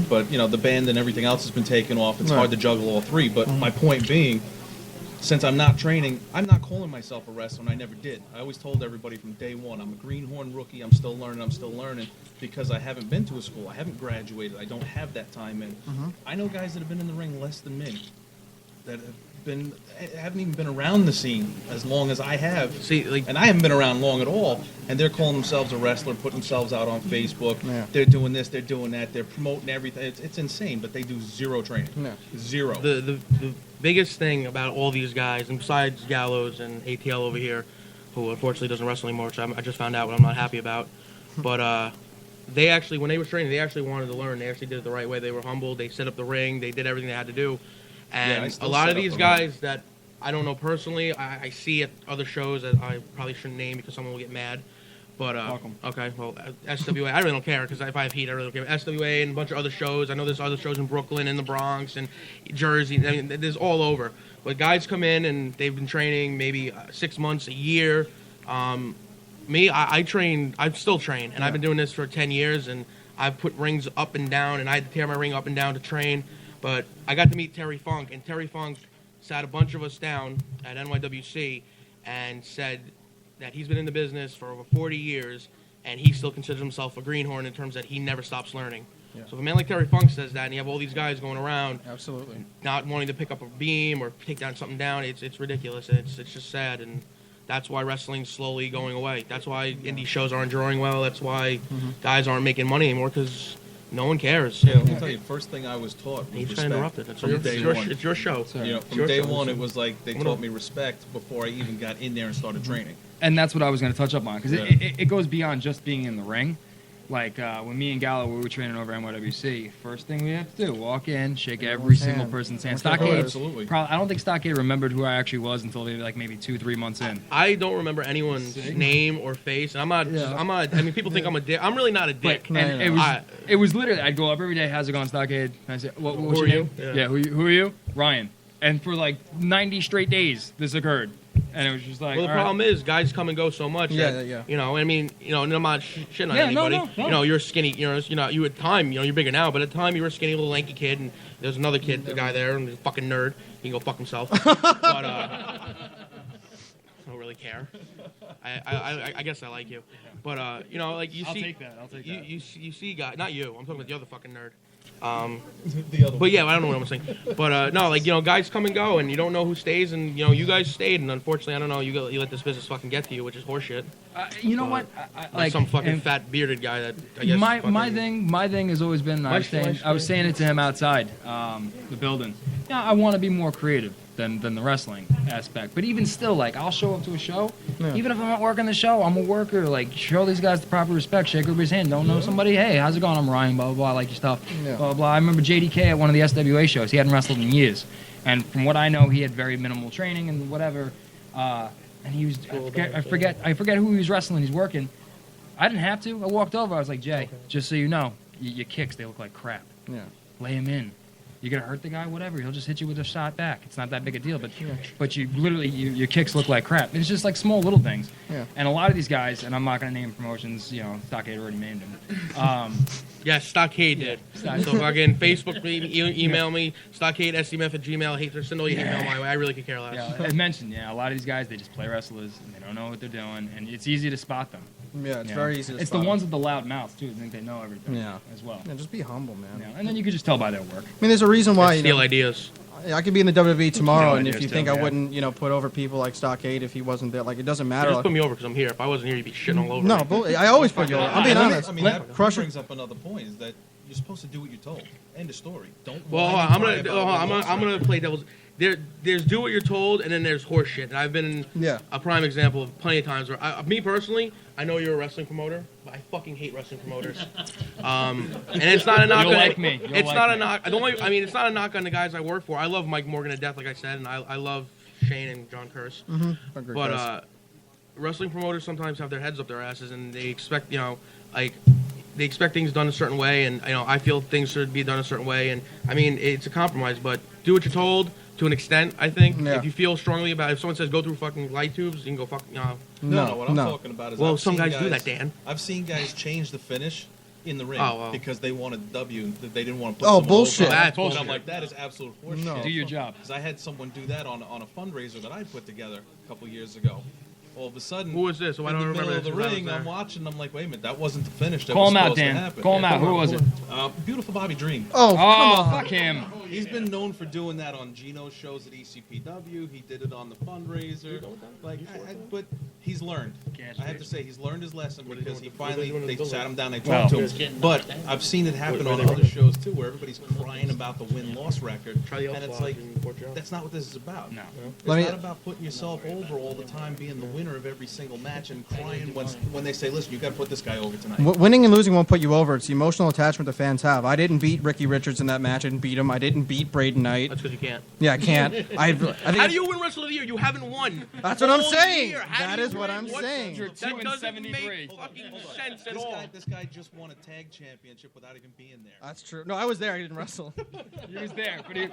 but, the band and everything else has been taken off. It's hard to juggle all three. But my point being, since I'm not training, I'm not calling myself a wrestler, and I never did. I always told everybody from day one, I'm a greenhorn rookie, I'm still learning, because I haven't been to a school, I haven't graduated, I don't have that time in. I know guys that have been in the ring less than me, that haven't even been around the scene as long as I have. And I haven't been around long at all, and they're calling themselves a wrestler, putting themselves out on Facebook. They're doing this, they're doing that, they're promoting everything. It's insane, but they do zero training. Zero. The biggest thing about all these guys, and besides Gallows and ATL over here, who unfortunately doesn't wrestle anymore, which I just found out what I'm not happy about, but they actually, when they were training, they actually wanted to learn. They actually did it the right way. They were humble. They set up the ring. They did everything they had to do. And a lot of these guys that I don't know personally, I see at other shows that I probably shouldn't name because someone will get mad. But, okay, well, SWA, I really don't care because if I have heat, I really don't care. SWA and a bunch of other shows. I know there's other shows in Brooklyn and the Bronx and Jersey. I mean, there's all over. But guys come in and they've been training maybe 6 months, a year. Me, I train, I still train. And I've been doing this for 10 years. And I've put rings up and down. And I had to tear my ring up and down to train. But I got to meet Terry Funk. And Terry Funk sat a bunch of us down at NYWC and said that he's been in the business for over 40 years, and he still considers himself a greenhorn in terms that he never stops learning. So if a man like Terry Funk says that, and you have all these guys going around, not wanting to pick up a beam or take down something down, it's ridiculous. It's just sad, and that's why wrestling's slowly going away. That's why indie shows aren't drawing well. That's why guys aren't making money anymore because no one cares. Yeah, let me tell you, first thing I was taught was respect. Interrupted. It's your show. From day one, it was like they taught me respect before I even got in there and started training. And that's what I was going to touch up on, because it goes beyond just being in the ring. Like, when me and Gallo we were training over NYWC, first thing we have to do, walk in, shake every single person's hand. Stockade, absolutely. I don't think Stockade remembered who I actually was until maybe 2-3 months in. I don't remember anyone's name or face, and I'm not. I mean, people think I'm a dick. I'm really not a dick. It was literally, I'd go up every day, how's it going, Stockade? And I say, what's your name? Yeah, who are you? Ryan. And for like 90 straight days, this occurred. And it was just like, well, the problem is guys come and go so much. That, you know, I mean, I'm not shitting on anybody. No. You're skinny. You at time, you're bigger now, but at the time you were a skinny little lanky kid, and there's another kid, the guy there, and he's a fucking nerd. He can go fuck himself. But I don't really care. I guess I like you, but like you I'll see, take that. you see guys, not you. I'm talking about the other fucking nerd. The other but yeah, I don't know what I'm saying. But no, like guys come and go, and you don't know who stays, and you guys stayed, and unfortunately, I don't know, you let this business fucking get to you, which is horseshit. You know what? Like some fucking fat bearded guy that I guess. My thing has always been. I was saying it to him outside the building. Yeah, I want to be more creative than the wrestling aspect. But even still, like, I'll show up to a show. Even if I'm not working the show, I'm a worker. Like, show these guys the proper respect. Shake everybody's hand. Don't know somebody. Hey, how's it going? I'm Ryan. Blah blah blah. I like your stuff. Blah blah blah. I remember JDK at one of the SWA shows. He hadn't wrestled in years, and from what I know, he had very minimal training and whatever. And he was I forget who he was wrestling. He's working. I didn't have to. I walked over. I was like, Jay, just so you know, your kicks, they look like crap. Lay him in. You're gonna hurt the guy, whatever. He'll just hit you with a shot back. It's not that big a deal, but you literally your kicks look like crap. It's just like small little things. And a lot of these guys, and I'm not gonna name promotions. Stockade already named him. Yes, Stockade did. So fucking Facebook me, email me, StockadeSCMF@gmail. Hate to send all your email my way. I really could care less. Yeah, I mentioned. A lot of these guys, they just play wrestlers and they don't know what they're doing, and it's easy to spot them. Yeah, it's very easy to It's spot the ones with the loud mouths too. They think they know everything. As well. Yeah, just be humble, man. And then you could just tell by their work. I mean, there's a reason why steal ideas. I could be in the WWE tomorrow, Yeah, and I if do you too, think I yeah. wouldn't, put over people like Stockade if he wasn't there, like it doesn't matter. Just put me over because I'm here. If I wasn't here, you'd be shitting all over No, me. bull- I always put you over. I'm being honest. I mean, that brings up another point: is that you're supposed to do what you're told. End of story. Don't. Well, whine hold on, and cry about what I'm gonna play devil's. There's do what you're told, and then there's horse shit. And I've been a prime example of plenty of times where, me personally, I know you're a wrestling promoter, but I fucking hate wrestling promoters. And it's not a knock. You'll on like me. You'll It's like not me. a knock. It's not a knock on the guys I work for. I love Mike Morgan to death, like I said, and I love Shane and John Curse. Agreed, But guys. wrestling promoters sometimes have their heads up their asses, and they expect they expect things done a certain way, and I feel things should be done a certain way, and I mean it's a compromise, but do what you're told to an extent. I think if you feel strongly about it, if someone says go through fucking light tubes, you can go fuck. No, what I'm talking about is well, I've some seen guys do that, Dan. I've seen guys change the finish in the ring because they wanted a W. That they didn't want to put Oh, someone bullshit. over. That's And bullshit. I'm like, that is absolute horseshit. No. Do your job. Because I had someone do that on a fundraiser that I put together a couple years ago. All of a sudden, Who was this? Oh, I in don't the middle remember of the this 'cause I was ring, I'm there. watching. I'm like, wait a minute, that wasn't the finish. That Call was him out, supposed to Dan. happen. Call him out. Who was it? Beautiful Bobby Dream. Oh, fuck him. He's been known for doing that on Gino's shows at ECPW. He did it on the fundraiser. But he's learned. I have to say, he's learned his lesson because he finally they sat him down, they talked to him. But I've seen it happen on other shows too, where everybody's crying about the win-loss record, and it's like that's not what this is about. No, it's Let me- not about putting yourself over all the time, being the winner of every single match, and crying when they say, "Listen, you got to put this guy over tonight." Winning and losing won't put you over. It's the emotional attachment the fans have. I didn't beat Ricky Richards in that match. I didn't beat him. I didn't beat Braden Knight. That's because you can't. Yeah, I can't. I think How do you win Wrestler of the Year? You haven't won. That's what I'm all saying. year. How That do you is what win? I'm saying. You're That 2 and doesn't 73. make fucking sense at This all. guy just won a tag championship without even being there. That's true. No, I was there. I didn't wrestle. He was there, but he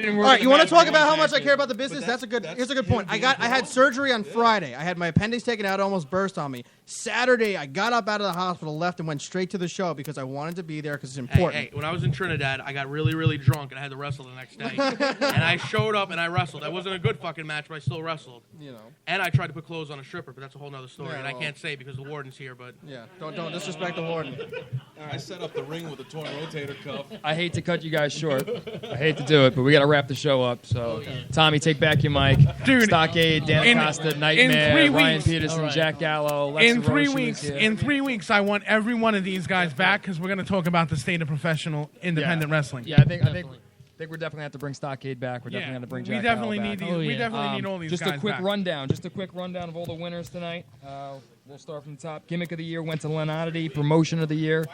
didn't work. All right, in you the want to match talk where he about how won much I tag care team. about the business? Here's a good point. I had surgery on Friday. I had my appendix taken out. It almost burst on me. Saturday, I got up out of the hospital, left, and went straight to the show because I wanted to be there because it's important. Hey, when I was in Trinidad, I got really, really drunk and I had to wrestle the next day. And I showed up and I wrestled. That wasn't a good fucking match, but I still wrestled. You know. And I tried to put clothes on a stripper, but that's a whole nother story. Yeah, and I well. can't say because the warden's here, but... Yeah, don't disrespect the warden. I set up the ring with a torn rotator cuff. I hate to cut you guys short. I hate to do it, but we got to wrap the show up. So, Tommy, take back your mic. Dude, Stockade, Dan in- Acosta, in Nightmare, 3 Ryan weeks- Peterson, All right. Jack Gallo, Lexi In 3 Roche weeks, is here. in 3 weeks, I want every one of these guys back because we're going to talk about the state of professional independent wrestling. Yeah, I think we're definitely have to bring Stockade back. We're Yeah, definitely have to bring we Jack definitely Gallo need back. these- we definitely need all these just guys a quick back. rundown. Just a quick rundown of all the winners tonight. We'll start from the top. Gimmick of the year went to Len Oddity. Promotion of the year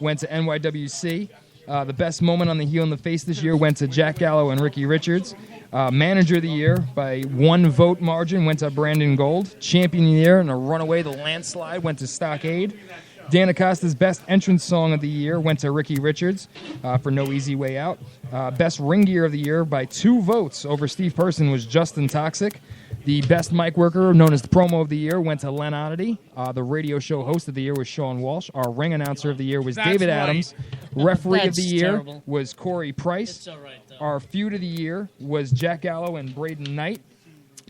went to NYWC. The best moment on the heel and the face this year went to Jack Gallo and Ricky Richards. Manager of the year by 1 vote margin went to Brandon Gold. Champion of the year in a runaway, the landslide, went to Stockade. Dan Acosta's best entrance song of the year went to Ricky Richards for No Easy Way Out. Best ring gear of the year by 2 votes over Steve Person was Justin Toxic. The best mic worker, known as the promo of the year, went to Len Oddity. The radio show host of the year was Sean Walsh. Our ring announcer of the year was That's David right. Adams. Referee of the That's year terrible. was Corey Price. It's all right, though. Our feud of the year was Jack Gallo and Braden Knight.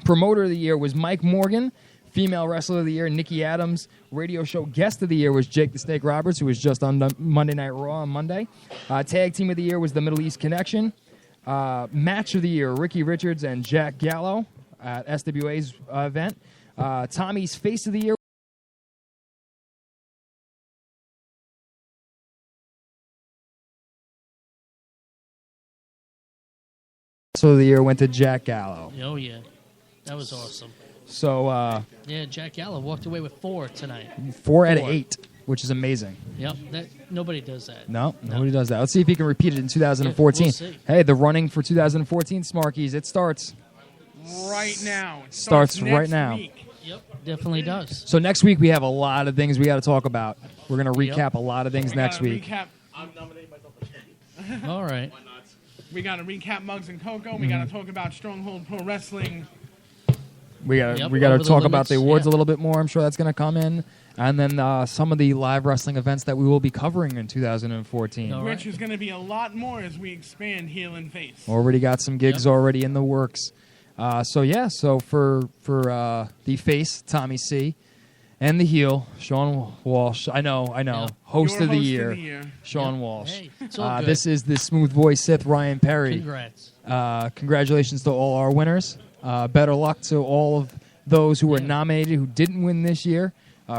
Promoter of the year was Mike Morgan. Female wrestler of the year, Nikki Adams. Radio show guest of the year was Jake the Snake Roberts, who was just on Monday Night Raw on Monday. Tag team of the year was the Middle East Connection. Match of the year, Ricky Richards and Jack Gallo at SWA's event. Tommy's face of the year. So of the year went to Jack Gallo. Oh, yeah. That was awesome. So Yeah, Jack Gallo walked away with 4 tonight. 4 out of 8, which is amazing. Yep. Nobody does that. No, nobody does that. Let's see if he can repeat it in 2014. Yeah, we'll see. Hey, the running for 2014 Smarkies, it starts. Right now. It Starts right next now. week. Yep, definitely does. So next week we have a lot of things we got to talk about. We're going to Yep. recap a lot of things We next gotta week. Recap. I'm nominating myself for champion. All right. We got to recap Muggs and Coco. We got to talk about Stronghold Pro Wrestling. We got Yep, we got over to the talk about limits, the awards yeah. a little bit more. I'm sure that's going to come in, and then some of the live wrestling events that we will be covering in 2014. All right. Which is going to be a lot more as we expand heel and face. Already got some gigs already in the works. So for the face, Tommy C, And the heel, Sean Walsh. I know. Host You're of the host year, of the year. Sean Yep. Walsh. Hey, it's all good. This is the Smooth Voice Sith, Ryan Perry. Congrats. Congratulations to all our winners. Better luck to all of those who were nominated who didn't win this year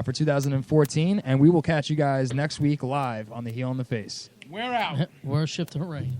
for 2014. And we will catch you guys next week live on The Heel in the Face. We're out. Worship the rain.